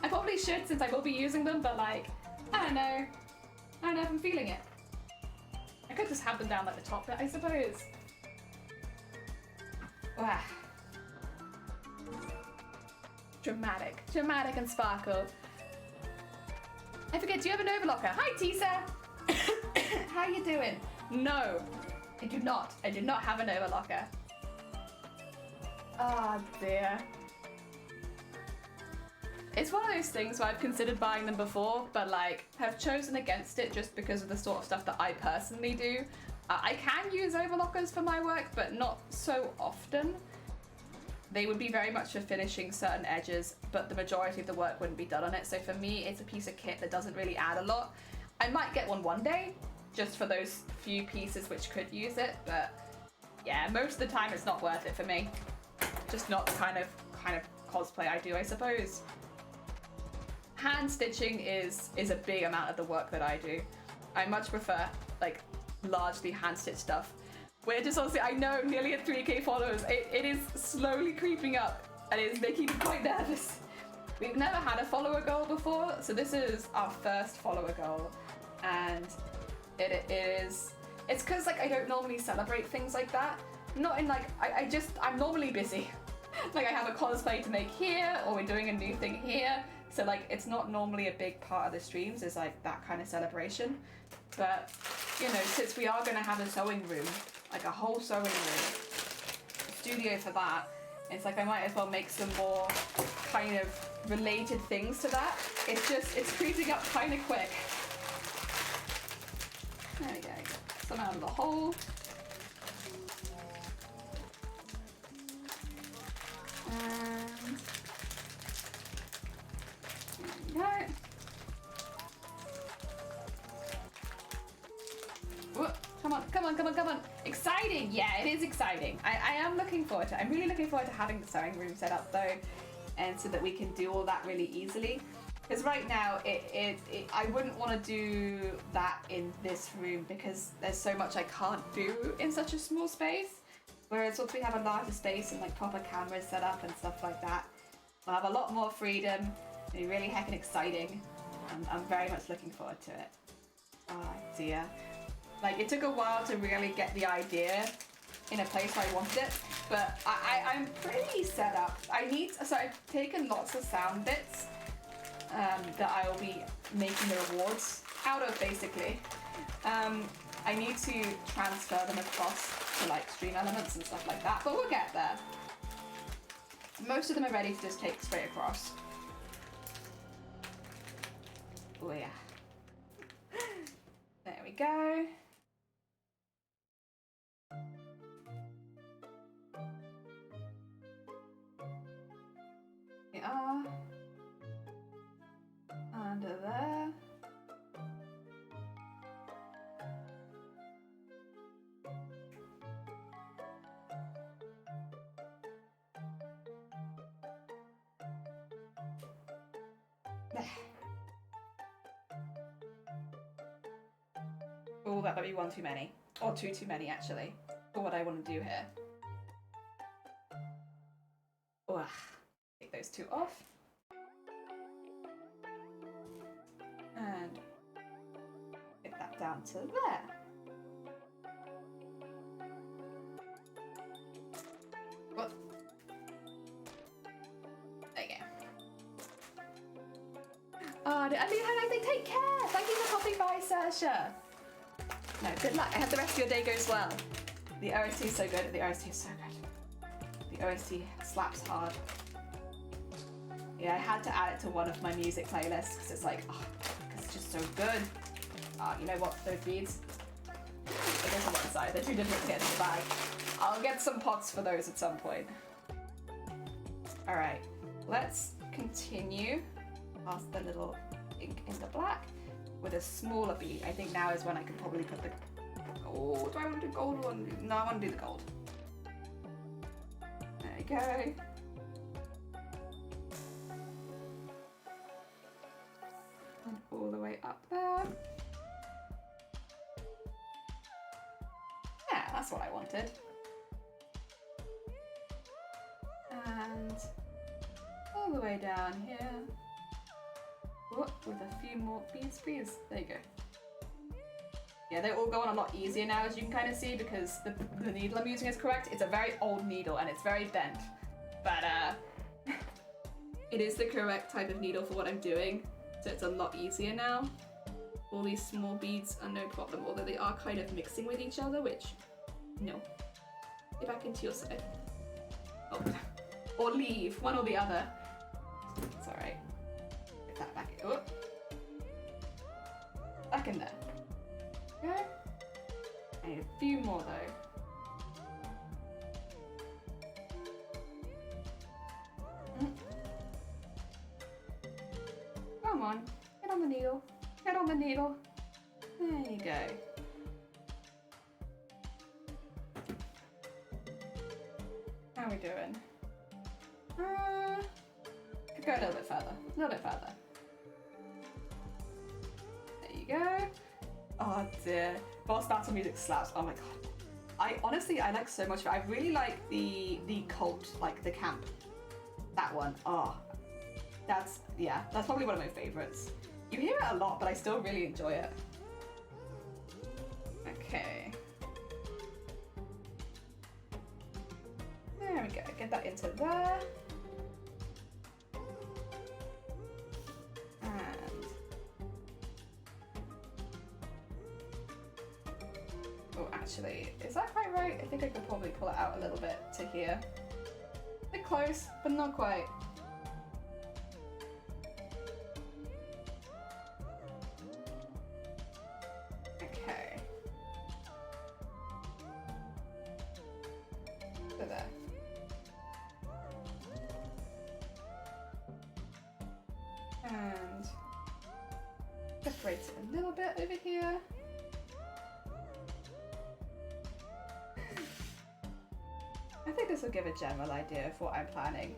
[SPEAKER 2] I probably should since I will be using them, but like, I don't know if I'm feeling it. I could just have them down like the top bit, I suppose. Wow. Dramatic and sparkle. I forget, do you have an overlocker? Hi, Tisa! How you doing? No, I do not. I do not have an overlocker. Oh dear. It's one of those things where I've considered buying them before, but like have chosen against it just because of the sort of stuff that I personally do. I can use overlockers for my work, but not so often. They would be very much for finishing certain edges, but the majority of the work wouldn't be done on it. So for me, it's a piece of kit that doesn't really add a lot. I might get one day, just for those few pieces which could use it, but yeah, most of the time it's not worth it for me. Just not the kind of cosplay I do, I suppose. Hand stitching is a big amount of the work that I do. I much prefer like largely hand stitched stuff. We're just honestly, I know, nearly at 3k followers. It is slowly creeping up and it is making me quite nervous. We've never had a follower goal before, so this is our first follower goal. And it's because like I don't normally celebrate things like that. Not in like, I'm normally busy. Like I have a cosplay to make here, or we're doing a new thing here. So like, it's not normally a big part of the streams, is like that kind of celebration. But, you know, since we are gonna have a sewing room, like a whole sewing room, studio for that, it's like I might as well make some more kind of related things to that. It's creeping up kind of quick. There we go, get some out of the hole. And there we go. Whoa, come on. Exciting! Yeah, it is exciting. I am looking forward to it. I'm really looking forward to having the sewing room set up though, and so that we can do all that really easily. Because right now, I wouldn't want to do that in this room because there's so much I can't do in such a small space. Whereas once we have a larger space and like proper cameras set up and stuff like that, we'll have a lot more freedom. It'll be really heckin' exciting. I'm very much looking forward to it. Oh dear. Like it took a while to really get the idea in a place where I wanted it, but I'm pretty set up. So I've taken lots of sound bits that I will be making the rewards out of basically. I need to transfer them across to like stream elements and stuff like that, but we'll get there. Most of them are ready to just take straight across. Oh yeah. There we go. We are under there. Oh, that might be one too many. Or two too many, actually, for what I want to do here. Ugh. Take those two off. And get that down to there.
[SPEAKER 1] Oh, they take care. Thank you for popping by, Saoirse. No, good luck. I hope the rest of your day goes well. The OST is so good. The OST is so good. The OST slaps hard. Yeah, I had to add it to one of my music playlists because it's like, oh, it's just so good. You know what? Those beads. It goes on one side. They're too difficult to get in the bag. I'll get some pots for those at some point. All right, let's continue past the little ink in the black with a smaller bead. I think now is when I can probably put the. Oh, do I want to do gold one? No, I want to do the gold. There you go. And all the way up there. Yeah, that's what I wanted. And all the way down here. Whoop, with a few more beads, please. There you go. Yeah, they're all going a lot easier now, as you can kind of see, because the needle I'm using is correct. It's a very old needle and it's very bent, but it is the correct type of needle for what I'm doing, so it's a lot easier now. All these small beads are no problem, although they are kind of mixing with each other, which, no. Get back into your side. Oh. Or leave, one or the other. It's alright. Get that back in. Oh. Back in there. Okay. I need a few more though. Come on, get on the needle. Get on the needle. There you go. How are we doing? Could go a little bit further. A little bit further. There you go. Oh dear. Boss battle music slaps. Oh my god. I like so much of it. I really like the cult, like the camp. That one. Oh. That's probably one of my favorites. You hear it a lot, but I still really enjoy it. Okay. There we go. Get that into there. And oh, actually, is that quite right? I think I could probably pull it out a little bit to here. A bit close, but not quite. Okay. So there. And separate it a little bit over here. I think this will give a general idea of what I'm planning.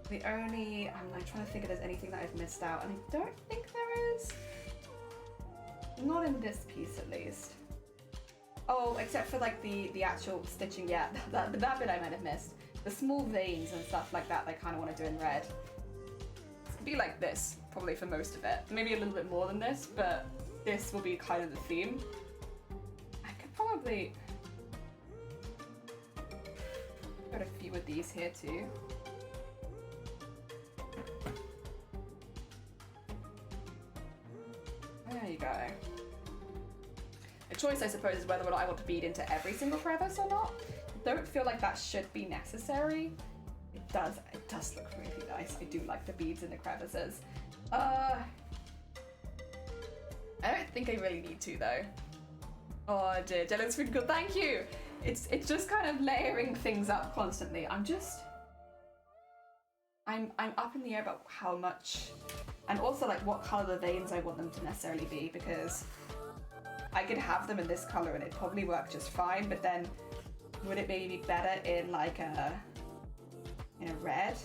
[SPEAKER 1] I'm like trying to think if there's anything that I've missed out, and I don't think there is. Not in this piece at least. Oh, except for like the actual stitching, yeah, that bit I might have missed. The small veins and stuff like that I kind of want to do in red. It'll be like this, probably for most of it. Maybe a little bit more than this, but this will be kind of the theme. I could probably put a few of these here too. There you go. A choice, I suppose, is whether or not I want to bead into every single crevice or not. I don't feel like that should be necessary. It does look really nice. I do like the beads in the crevices. I don't think I really need to though. Oh dear, that looks really cool. Thank you. It's just kind of layering things up constantly. I'm up in the air about how much, and also like what color the veins I want them to necessarily be, because I could have them in this color and it'd probably work just fine, but then would it maybe be better in like a red?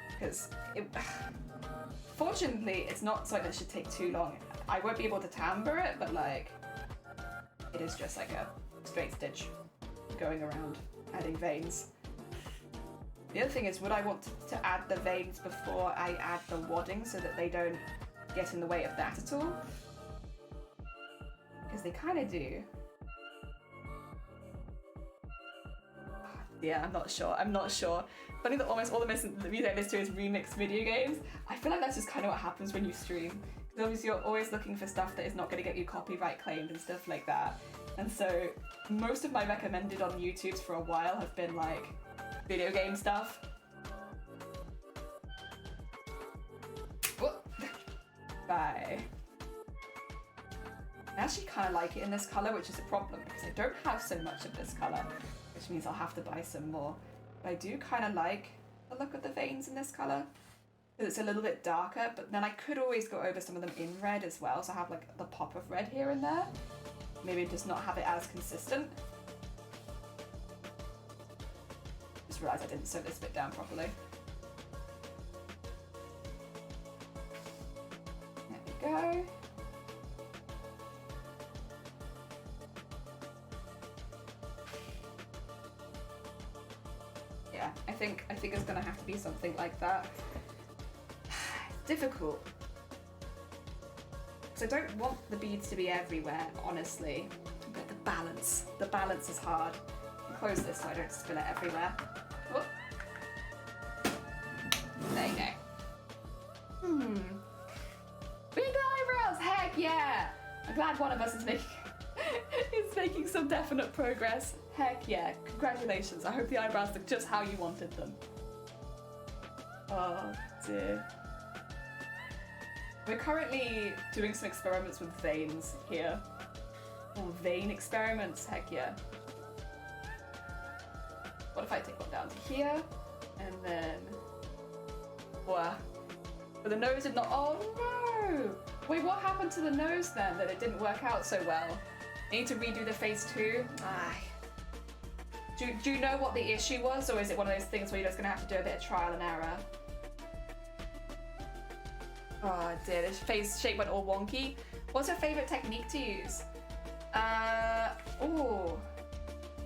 [SPEAKER 1] Because fortunately it's not something that should take too long. I won't be able to timbre it, but like it is just like a straight stitch going around adding veins. The other thing is, would I want to add the veins before I add the wadding so that they don't get in the way of that at all? Because they kind of do. Yeah, I'm not sure. I'm not sure. Funny that almost all the music I listen to is remixed video games. I feel like that's just kind of what happens when you stream. Because obviously you're always looking for stuff that is not going to get you copyright claimed and stuff like that. And so most of my recommended on YouTubes for a while have been like video game stuff. Whoop. Bye. I actually kind of like it in this colour, which is a problem because I don't have so much of this colour, which means I'll have to buy some more. But I do kind of like the look of the veins in this colour because it's a little bit darker, but then I could always go over some of them in red as well, so I have like the pop of red here and there. Maybe just not have it as consistent. Just realised I didn't sew this bit down properly. There we go. Yeah, I think it's gonna have to be something like that. It's difficult. Because I don't want the beads to be everywhere, honestly. But the balance is hard. I'll close this so I don't spill it everywhere. Whoop. There you go. Big eyebrows, heck yeah! I'm glad one of us is making some definite progress. Heck yeah, congratulations. I hope the eyebrows look just how you wanted them. Oh dear. We're currently doing some experiments with veins here. Oh, vein experiments, heck yeah. What if I take one down to here, and then... Wow. But the nose did not... Oh no! Wait, what happened to the nose then, that it didn't work out so well? I need to redo the face too? Aye. Do you know what the issue was, or is it one of those things where you're just going to have to do a bit of trial and error? Oh dear, this face shape went all wonky. What's your favourite technique to use? Ooh.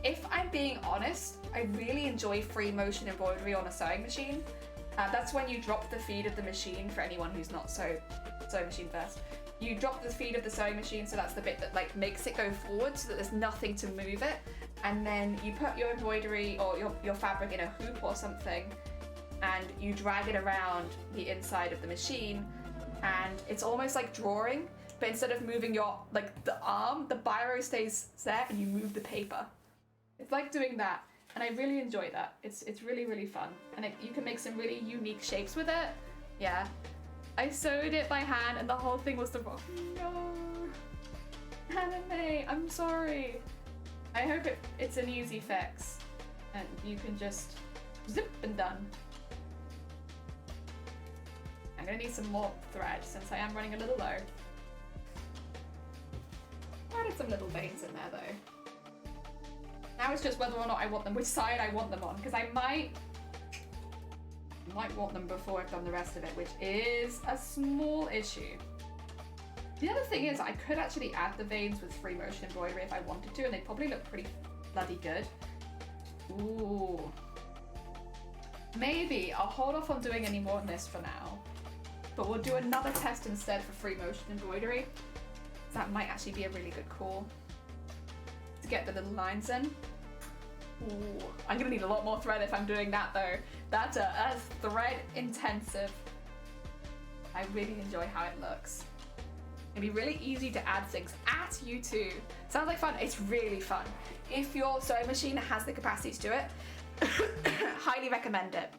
[SPEAKER 1] If I'm being honest, I really enjoy free motion embroidery on a sewing machine. That's when you drop the feed of the machine, for anyone who's not sewing machine first. You drop the feed of the sewing machine, so that's the bit that like makes it go forward so that there's nothing to move it. And then you put your embroidery or your fabric in a hoop or something, and you drag it around the inside of the machine, and it's almost like drawing, but instead of moving your, like the arm, the biro stays there and you move the paper. It's like doing that, and I really enjoy that. It's really, really fun. And you can make some really unique shapes with it. Yeah. I sewed it by hand and the whole thing was the wrong. No. Anime, I'm sorry. I hope it's an easy fix and you can just zip and done. I'm gonna need some more thread since I am running a little low. I added some little veins in there though. Now it's just whether or not I want them, which side I want them on, because I might want them before I've done the rest of it, which is a small issue. The other thing is I could actually add the veins with free motion embroidery if I wanted to, and they probably look pretty bloody good. Ooh. Maybe I'll hold off on doing any more on this for now, but we'll do another test instead for free motion embroidery. That might actually be a really good call to get the little lines in. Ooh, I'm gonna need a lot more thread if I'm doing that though. That's thread intensive. I really enjoy how it looks. It'd be really easy to add things at YouTube. Sounds like fun. It's really fun. If your sewing machine has the capacity to do it, highly recommend it.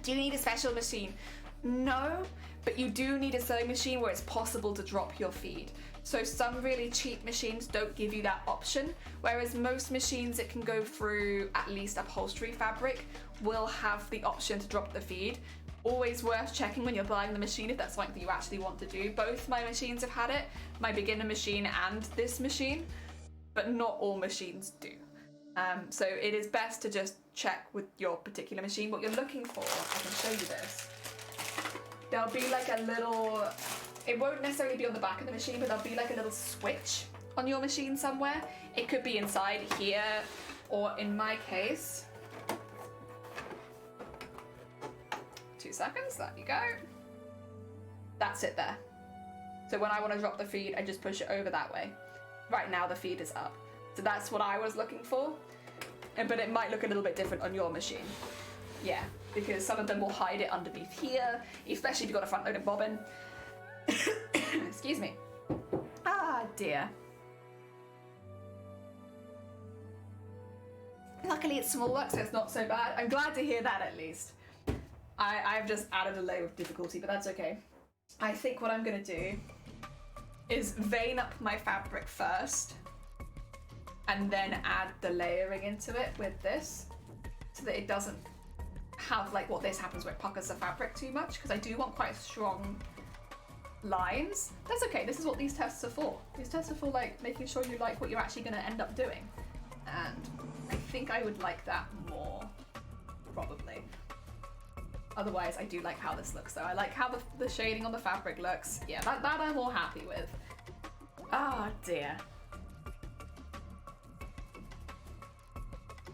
[SPEAKER 1] Do you need a special machine? No, but you do need a sewing machine where it's possible to drop your feed. So some really cheap machines don't give you that option, whereas most machines that can go through at least upholstery fabric will have the option to drop the feed. Always worth checking when you're buying the machine if that's something that you actually want to do. Both my machines have had it, my beginner machine and this machine, but not all machines do. So it is best to just check with your particular machine what you're looking for. I can show you this. There'll be like a little, it won't necessarily be on the back of the machine, but there'll be like a little switch on your machine somewhere. It could be inside here, or in my case, 2 seconds, there you go. That's it there. So when I want to drop the feed, I just push it over that way. Right now the feed is up. So that's what I was looking for.
[SPEAKER 2] but it might look a little bit different on your machine. Yeah, because some of them will hide it underneath here, especially if you've got a front-loaded bobbin. Excuse me. Ah, dear. Luckily it's small work, so it's not so bad. I'm glad to hear that at least. I've just added a layer of difficulty, but that's okay. I think what I'm gonna do is vein up my fabric first and then add the layering into it with this so that it doesn't have like what this happens where it puckers the fabric too much, because I do want quite strong lines. That's okay, this is what these tests are for. These tests are for like making sure you like what you're actually going to end up doing. And I think I would like that more, probably. Otherwise, I do like how this looks though. I like how the shading on the fabric looks. Yeah, that I'm all happy with. Ah, dear.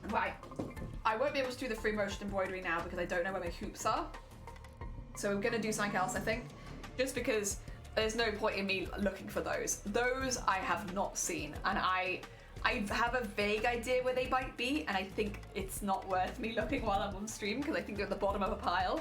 [SPEAKER 2] Right, I won't be able to do the free motion embroidery now because I don't know where my hoops are. So we're gonna do something else, I think. Just because there's no point in me looking for those. Those I have not seen, and I have a vague idea where they might be, and I think it's not worth me looking while I'm on stream because I think they're at the bottom of a pile.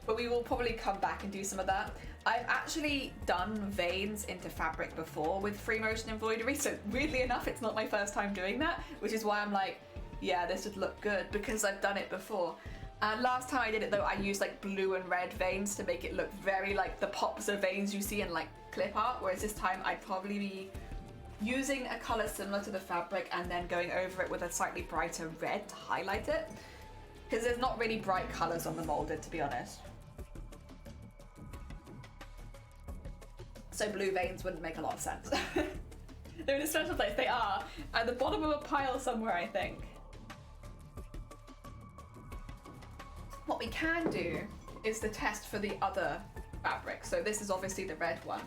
[SPEAKER 2] But we will probably come back and do some of that. I've actually done veins into fabric before with free motion embroidery, so weirdly enough, it's not my first time doing that, which is why I'm like, yeah, this would look good because I've done it before. Last time I did it though, I used like blue and red veins to make it look very like the pops of veins you see in like clip art, whereas this time I'd probably be using a color similar to the fabric and then going over it with a slightly brighter red to highlight it, because there's not really bright colors on the molded, to be honest. So blue veins wouldn't make a lot of sense. They're in a special place. They are at the bottom of a pile somewhere, I think. What we can do is the test for the other fabric. So this is obviously the red one.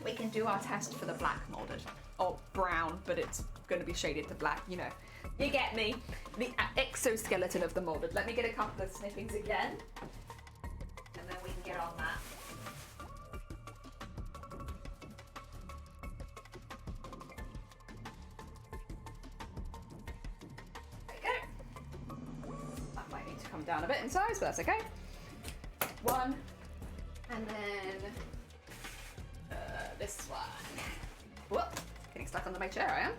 [SPEAKER 2] We can do our test for the black molded, or brown, but it's going to be shaded to black, you know. You get me. The exoskeleton of the molded. Let me get a couple of snippings again, and then we can get on that. Come down a bit in size, but that's okay. One, and then this one. Whoop, getting stuck under my chair, I am.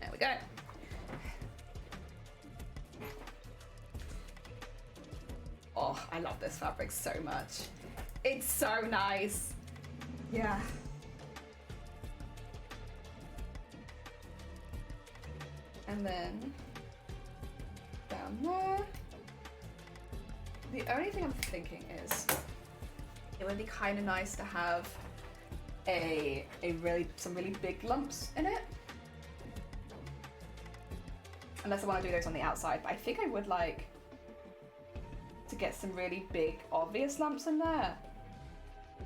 [SPEAKER 2] There we go. Oh, I love this fabric so much. It's so nice. Yeah. And then down there. The only thing I'm thinking is it would be kind of nice to have some really big lumps in it. Unless I want to do those on the outside, but I think I would like to get some really big, obvious lumps in there.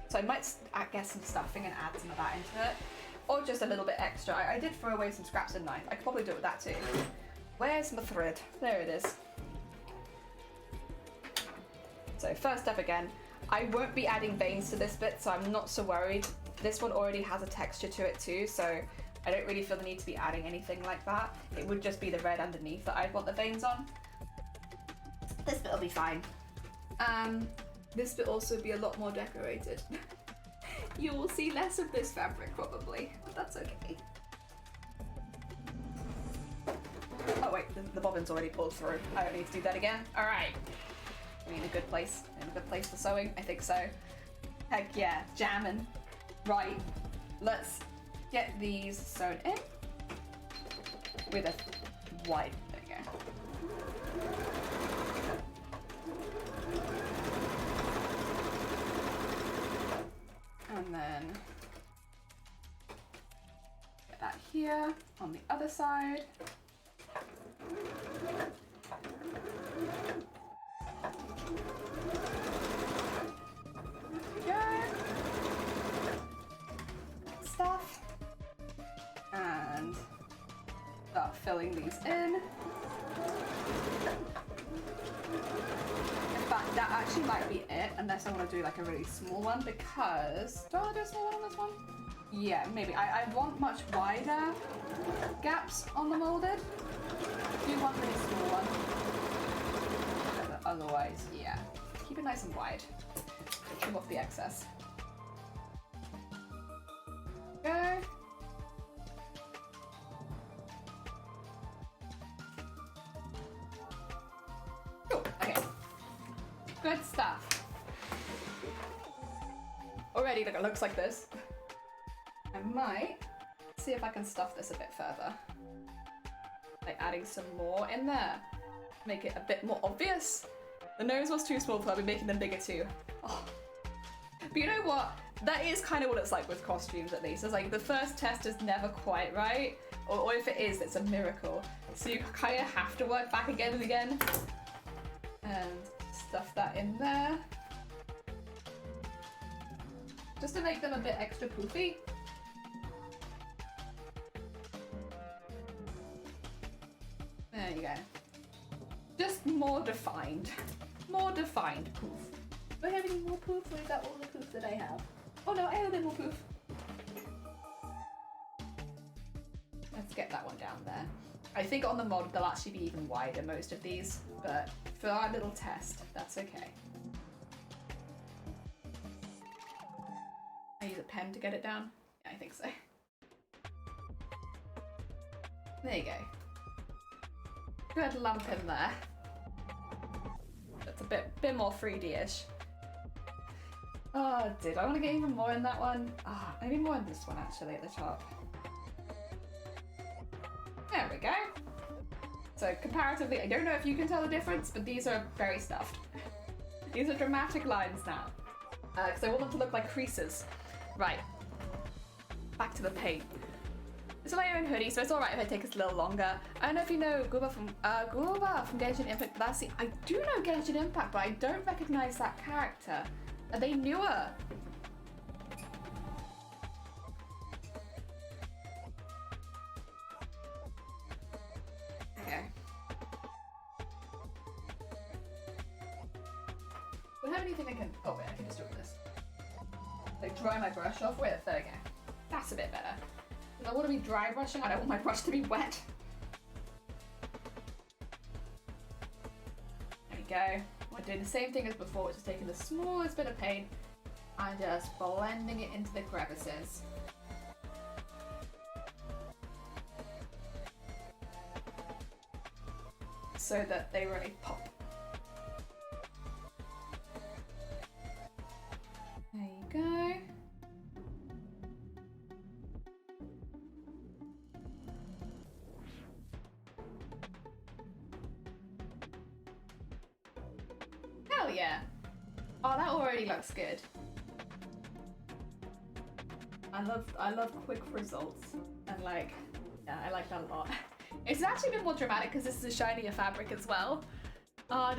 [SPEAKER 2] So I might get some stuffing and add some of that into it, or just a little bit extra. I did throw away some scraps of knife. I could probably do it with that too. Where's my thread? There it is. So first up again, I won't be adding veins to this bit, so I'm not so worried. This one already has a texture to it too, so I don't really feel the need to be adding anything like that. It would just be the red underneath that I'd want the veins on. This bit will be fine. This bit also be a lot more decorated. You will see less of this fabric probably, but that's okay. Oh wait, the bobbin's already pulled through. I don't need to do that again. All right. In a good place. In a good place for sewing? I think so. Heck yeah, jamming. Right, let's get these sewn in with a white. There you go. And then get that here on the other side. Stuff and start filling these in. In fact, that actually might be it, unless I want to do like a really small one, because do I want to do a small one on this one? Yeah, maybe. I want much wider gaps on the molded. do one really small one. Otherwise, yeah. Keep it nice and wide. Trim off the excess. Go. Cool, okay. Good stuff. Already, look, it looks like this. I might see if I can stuff this a bit further. Like adding some more in there. Make it a bit more obvious. The nose was too small, so I'll be making them bigger too. Oh. But you know what? That is kind of what it's like with costumes, at least. It's like the first test is never quite right, or if it is, it's a miracle. So you kind of have to work back again and again. And stuff that in there. Just to make them a bit extra poofy. There you go. Just more defined. More defined poof. Do I have any more poof, or is that all the poof that I have? Oh no, I have a bit more poof. Let's get that one down there. I think on the mod they'll actually be even wider, most of these, but for our little test, that's okay. I use a pen to get it down? Yeah, I think so. There you go. Good lump in there. That's a bit more 3D-ish. Oh, did I want to get even more in that one? Ah, maybe more in this one actually at the top. There we go. So comparatively, I don't know if you can tell the difference, but these are very stuffed. These are dramatic lines now. Because I want them to look like creases. Right. Back to the paint. It's my own hoodie, so it's alright if I take us a little longer. I don't know if you know Gooba from Genshin Impact, but that's the, I do know Genshin Impact, but I don't recognize that character. Are they newer? Okay. Do I have anything I can... Oh wait, I can just do this. Like dry my brush off with. There we go. That's a bit better. I want to be dry brushing. I don't want my brush to be wet. There we go. We're doing the same thing as before, which is taking the smallest bit of paint and just blending it into the crevices. So that they really pop. There you go. Hell yeah. Oh, that already looks good. I love quick results, and like, yeah, I like that a lot. It's actually a bit more dramatic because this is a shinier fabric as well. Oh,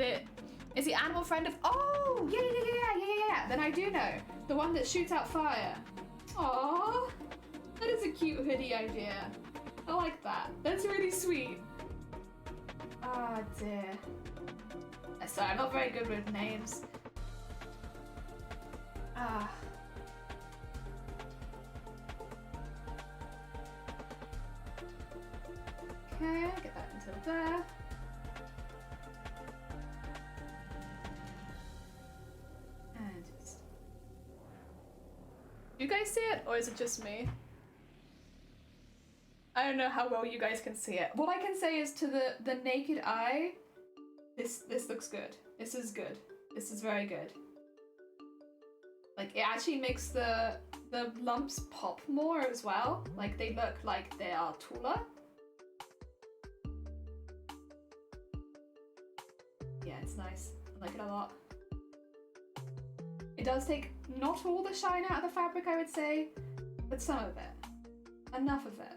[SPEAKER 2] is the animal friend of? Oh, yeah. Then I do know the one that shoots out fire. Aww, that is a cute hoodie idea. I like that. That's really sweet. Oh dear. Sorry, I'm not very good with names. Ah. Okay, get that into there. And just... You guys see it, or is it just me? I don't know how well you guys can see it. What I can say is to the naked eye, this looks good. This is good. This is very good. Like, it actually makes the lumps pop more as well. Like, they look like they are taller. Yeah, it's nice. I like it a lot. It does take not all the shine out of the fabric, I would say, but some of it. Enough of it.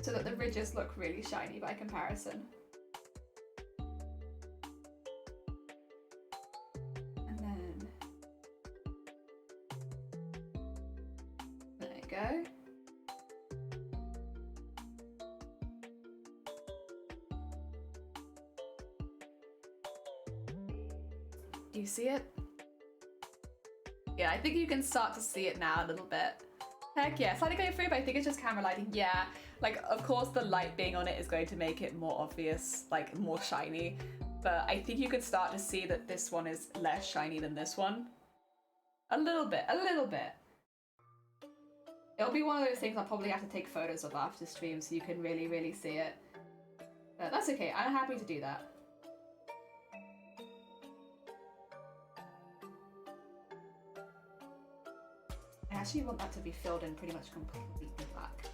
[SPEAKER 2] So that the ridges look really shiny by comparison. And then... there you go. Do you see it? Yeah, I think you can start to see it now a little bit. Heck yeah, slightly going through, but I think it's just camera lighting. Yeah, like of course the light being on it is going to make it more obvious, like more shiny. But I think you could start to see that this one is less shiny than this one. A little bit, a little bit. It'll be one of those things I'll probably have to take photos of after stream so you can really, really see it. But that's okay, I'm happy to do that. I actually want that to be filled in pretty much completely black.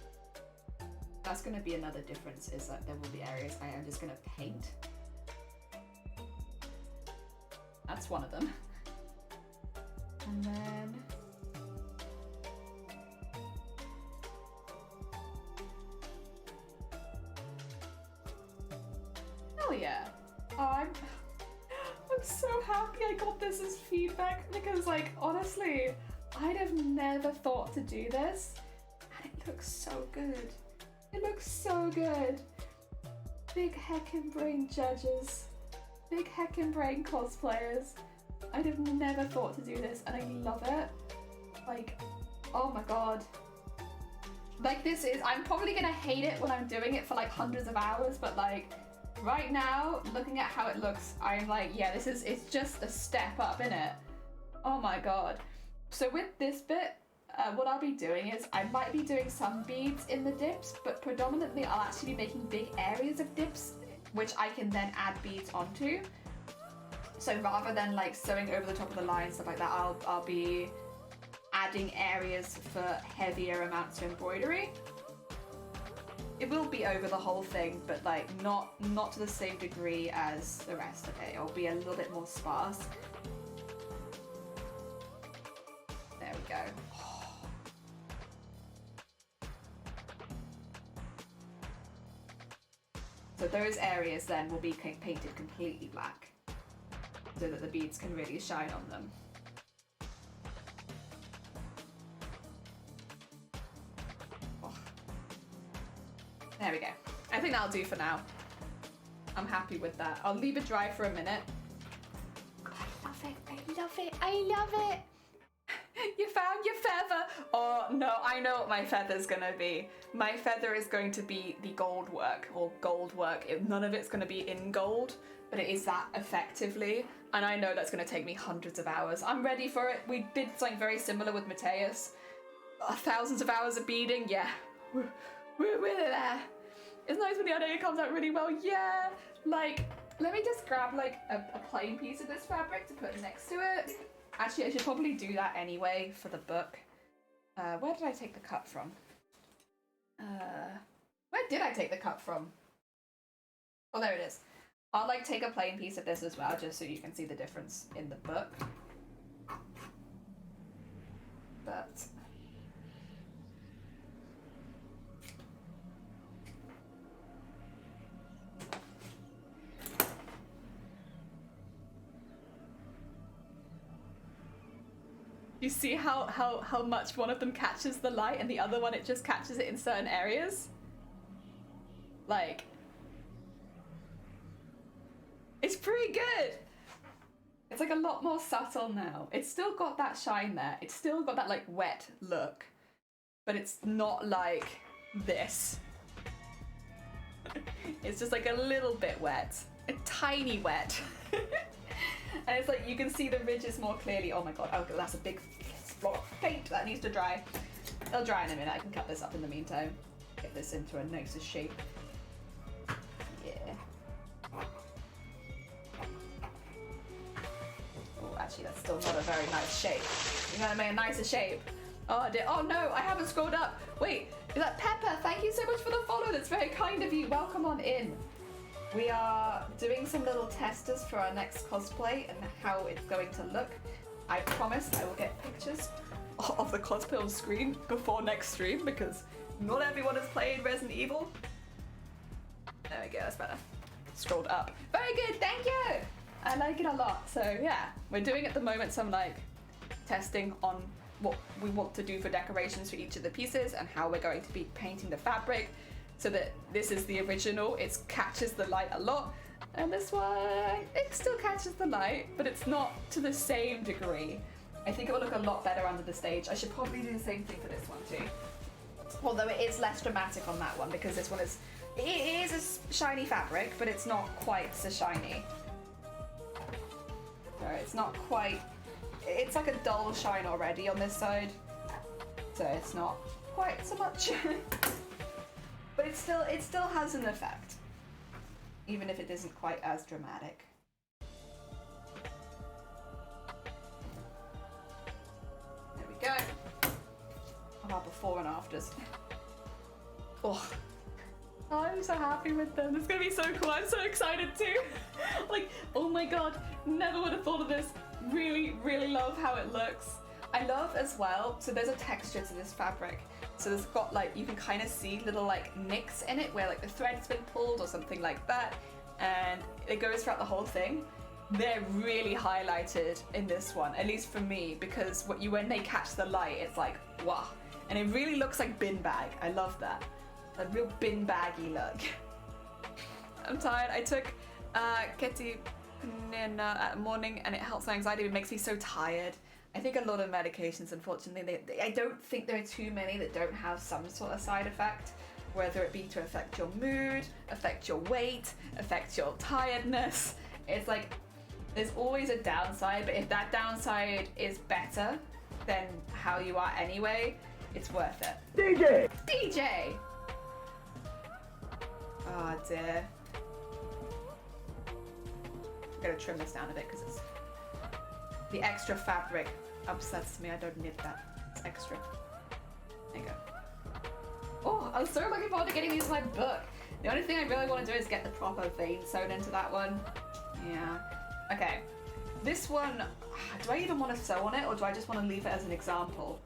[SPEAKER 2] That's going to be another difference, is that there will be areas I am just going to paint. That's one of them. And then... oh yeah. Oh, I'm so happy I got this as feedback because, like, honestly, I'd have never thought to do this, and it looks so good. It looks so good. Big heckin' brain judges. Big heckin' brain cosplayers. I'd have never thought to do this, and I love it. Like, oh my god. Like, this is, I'm probably gonna hate it when I'm doing it for like hundreds of hours, but like, right now, looking at how it looks, I'm like, yeah, it's just a step up, innit? Oh my god. So with this bit, what I'll be doing is I might be doing some beads in the dips, but predominantly I'll actually be making big areas of dips, which I can then add beads onto. So rather than like sewing over the top of the line, stuff like that, I'll be adding areas for heavier amounts of embroidery. It will be over the whole thing, but like not to the same degree as the rest of it. It'll be a little bit more sparse. There we go. So those areas then will be painted completely black so that the beads can really shine on them. Oh. There we go. I think that'll do for now. I'm happy with that. I'll leave it dry for a minute. I love it. I love it. I love it. You found your feather! Oh no, I know what my feather's gonna be. My feather is going to be the gold work, or gold work. None of it's gonna be in gold, but it is that effectively. And I know that's gonna take me hundreds of hours. I'm ready for it. We did something very similar with Mateus. Thousands of hours of beading, yeah. We're there. It's nice when the idea comes out really well, yeah. Like, let me just grab like a plain piece of this fabric to put next to it. Actually, I should probably do that anyway for the book. Where did I take the cut from? Where did I take the cut from? Oh, there it is. I'll like take a plain piece of this as well, just so you can see the difference in the book. But... you see how much one of them catches the light and the other one, it just catches it in certain areas? Like, it's pretty good. It's like a lot more subtle now. It's still got that shine there. It's still got that like wet look, but it's not like this. It's just like a little bit wet, a tiny wet. And it's like you can see the ridges more clearly. Oh my god, oh, that's a big block of paint that needs to dry. It'll dry in a minute. I can cut this up in the meantime. Get this into a nicer shape. Yeah. Oh, actually, that's still not a very nice shape. You gotta make a nicer shape. Oh dear. Oh no, I haven't scrolled up. Wait, is that Pepper? Thank you so much for the follow. That's very kind of you. Welcome on in. We are doing some little testers for our next cosplay and how it's going to look. I promise I will get pictures of the cosplay on screen before next stream because not everyone has played Resident Evil. There we go, that's better. Scrolled up. Very good, thank you! I like it a lot. So yeah, we're doing at the moment some like testing on what we want to do for decorations for each of the pieces and how we're going to be painting the fabric. So that this is the original, it catches the light a lot, and this one, it still catches the light, but it's not to the same degree. I think it will look a lot better under the stage. I should probably do the same thing for this one too. Although it is less dramatic on that one because this one is, it is a shiny fabric, but it's not quite so shiny. So it's not quite, it's like a dull shine already on this side. So it's not quite so much. But it still has an effect. Even if it isn't quite as dramatic. There we go. Our before and afters. Oh, I'm so happy with them. It's gonna be so cool. I'm so excited too. Like, oh my god, never would have thought of this. Really, really love how it looks. I love as well, so there's a texture to this fabric. So there's got like, you can kind of see little like nicks in it where like the thread's been pulled or something like that. And it goes throughout the whole thing. They're really highlighted in this one, at least for me, because when they catch the light, it's like, wow. And it really looks like bin bag. I love that. A real bin baggy look. I'm tired. I took Keti at morning and it helps my anxiety. It makes me so tired. I think a lot of medications, unfortunately, I don't think there are too many that don't have some sort of side effect, whether it be to affect your mood, affect your weight, affect your tiredness. It's like, there's always a downside, but if that downside is better than how you are anyway, it's worth it. DJ! DJ! Oh dear. I'm gonna trim this down a bit because it's the extra fabric upsets me. I don't need that. It's extra. There you go. Oh, I'm so looking forward to getting these in my book. The only thing I really want to do is get the proper vein sewn into that one. Yeah. Okay. This one, do I even want to sew on it or do I just want to leave it as an example?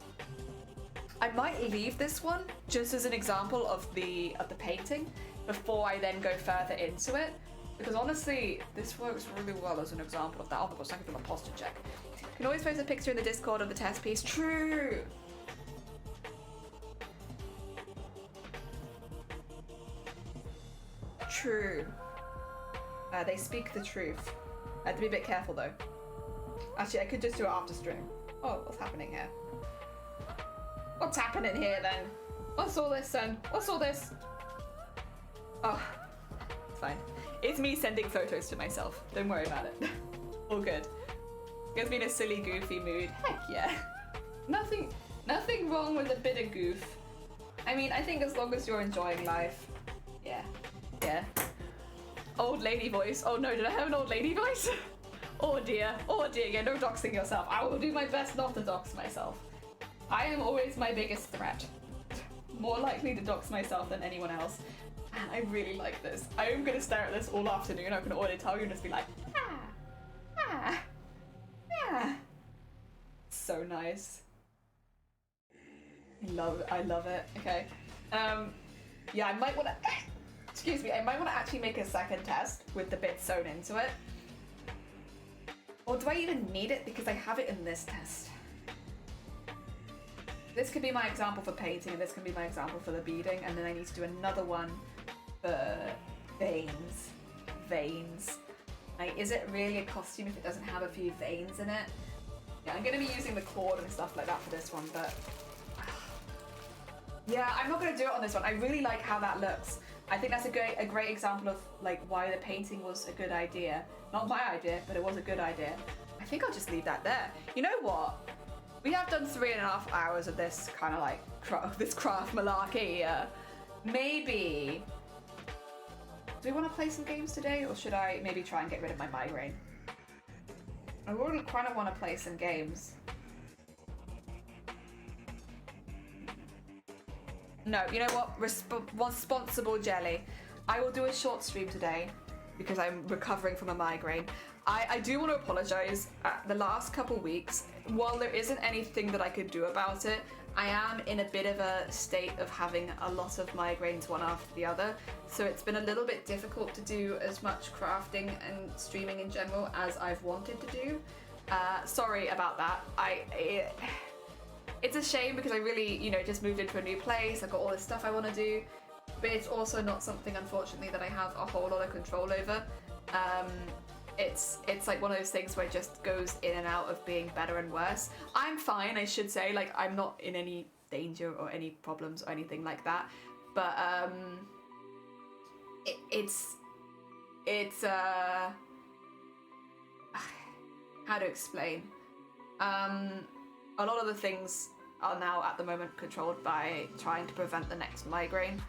[SPEAKER 2] I might leave this one just as an example of the painting before I then go further into it. Because honestly, this works really well as an example of that. Oh my gosh, thank you for the posture check. You can always post a picture in the Discord of the test piece. True! True. They speak the truth. I have to be a bit careful though. Actually, I could just do it after stream. Oh, what's happening here? What's happening here then? What's all this then? What's all this? Oh, it's fine. It's me sending photos to myself. Don't worry about it. All good. Gets me in a silly, goofy mood. Heck yeah. Nothing wrong with a bit of goof. I mean, I think as long as you're enjoying life. Yeah. Yeah. Old lady voice. Oh no, did I have an old lady voice? Oh dear. Oh dear. Yeah, no doxing yourself. I will do my best not to dox myself. I am always my biggest threat. More likely to dox myself than anyone else. And I really like this. I am going to stare at this all afternoon. I'm going to order tell you and just be like, So nice. I love it. Okay. Yeah, I might want to, excuse me, I might want to actually make a second test with the bit sewn into it. Or do I even need it because I have it in this test? This could be my example for painting and this can be my example for the beading, and then I need to do another one for veins. Like, is it really a costume if it doesn't have a few veins in it? Yeah, I'm gonna be using the cord and stuff like that for this one, but yeah, I'm not gonna do it on this one. I really like how that looks. I think that's a great example of like why the painting was a good idea. Not my idea, but it was a good idea. I think I'll just leave that there. You know what? We have done 3.5 hours of this kind of like this craft malarkey. Maybe. Do we want to play some games today, or should I maybe try and get rid of my migraine? I really kind of want to play some games. No, you know what? Responsible jelly. I will do a short stream today because I'm recovering from a migraine. I do want to apologize. The last couple weeks, while there isn't anything that I could do about it, I am in a bit of a state of having a lot of migraines one after the other. So it's been a little bit difficult to do as much crafting and streaming in general as I've wanted to do. Sorry about that. It's a shame because I really, you know, just moved into a new place. I've got all this stuff I want to do, but it's also not something, unfortunately, that I have a whole lot of control over. it's like one of those things where it just goes in and out of being better and worse. I'm fine, I should say, like I'm not in any danger or any problems or anything like that, but it's how to explain, a lot of the things are now at the moment controlled by trying to prevent the next migraine,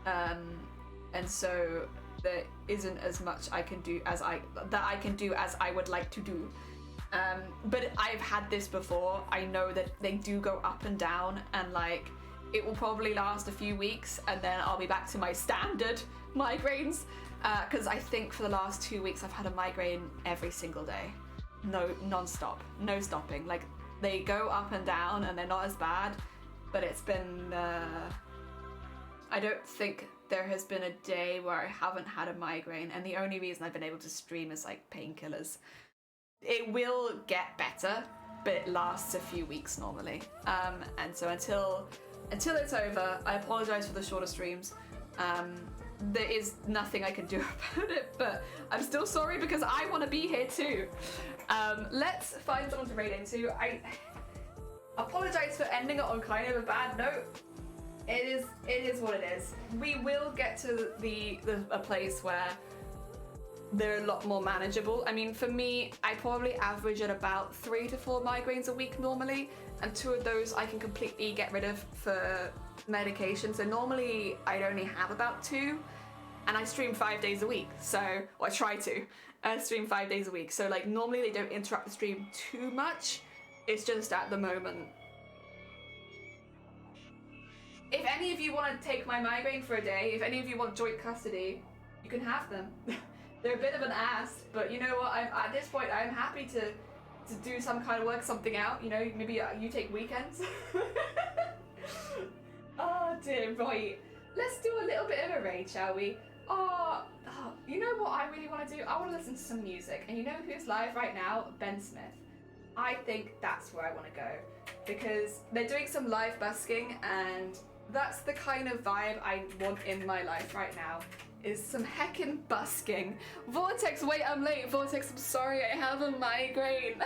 [SPEAKER 2] and so there isn't as much I can do as I would like to do. But I've had this before. I know that they do go up and down, and like it will probably last a few weeks, and then I'll be back to my standard migraines. Because I think for the last 2 weeks I've had a migraine every single day, non-stop, no stopping. Like they go up and down, and they're not as bad, but it's been. I don't think there has been a day where I haven't had a migraine, and the only reason I've been able to stream is like painkillers. It will get better, but it lasts a few weeks normally. And so until it's over, I apologize for the shorter streams. There is nothing I can do about it, but I'm still sorry because I want to be here too. Let's find someone to raid into. I apologize for ending it on kind of a bad note. It is what it is. We will get to a place where they're a lot more manageable. I mean, for me, I probably average at about 3 to 4 migraines a week normally, and 2 of those I can completely get rid of for medication. So normally I'd only have about 2, and I stream 5 days a week. So, or I try to stream 5 days a week. So like normally they don't interrupt the stream too much. It's just at the moment. If any of you want to take my migraine for a day, if any of you want joint custody, you can have them. They're a bit of an ass, but you know what? At this point, I'm happy to do some kind of work, something out. You know, maybe you take weekends. Oh dear, right. Let's do a little bit of a raid, shall we? Oh, you know what I really want to do? I want to listen to some music. And you know who's live right now? Ben Smith. I think that's where I want to go, because they're doing some live busking, and that's the kind of vibe I want in my life right now, is some heckin' busking. Vortex, wait, I'm late. Vortex, I'm sorry, I have a migraine.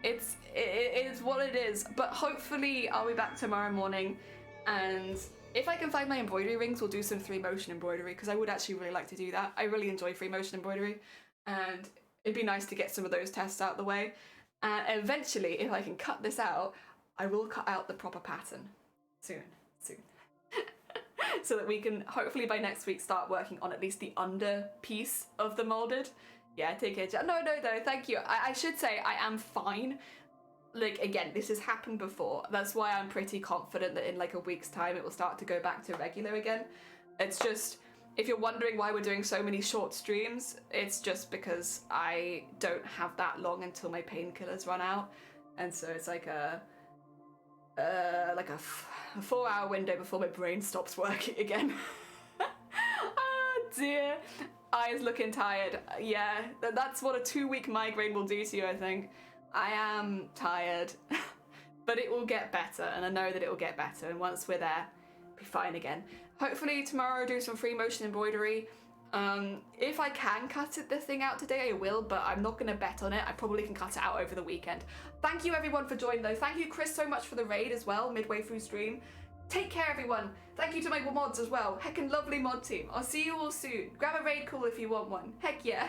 [SPEAKER 2] It is what it is, but hopefully I'll be back tomorrow morning, and if I can find my embroidery rings, we'll do some 3-motion embroidery, because I would actually really like to do that. I really enjoy 3-motion embroidery, and it'd be nice to get some of those tests out of the way. And eventually, if I can cut this out, I will cut out the proper pattern soon. So that we can hopefully by next week start working on at least the under piece of the molded. Yeah, take care. No, thank you. I should say I am fine. Like, again, this has happened before. That's why I'm pretty confident that in like a week's time it will start to go back to regular again. It's just, if you're wondering why we're doing so many short streams, it's just because I don't have that long until my painkillers run out. And so it's like a 4-hour window before my brain stops working again. Oh dear. Eyes looking tired. Yeah, that's what a 2-week migraine will do to you, I think. I am tired, but it will get better, and I know that it will get better, and once we're there, it'll be fine again. Hopefully tomorrow I'll do some 3-motion embroidery. If I can cut the thing out today, I will, but I'm not going to bet on it. I probably can cut it out over the weekend. Thank you everyone for joining though. Thank you Chris so much for the raid as well, midway through stream. Take care everyone. Thank you to my mods as well. Heckin' lovely mod team. I'll see you all soon. Grab a raid call if you want one. Heck yeah.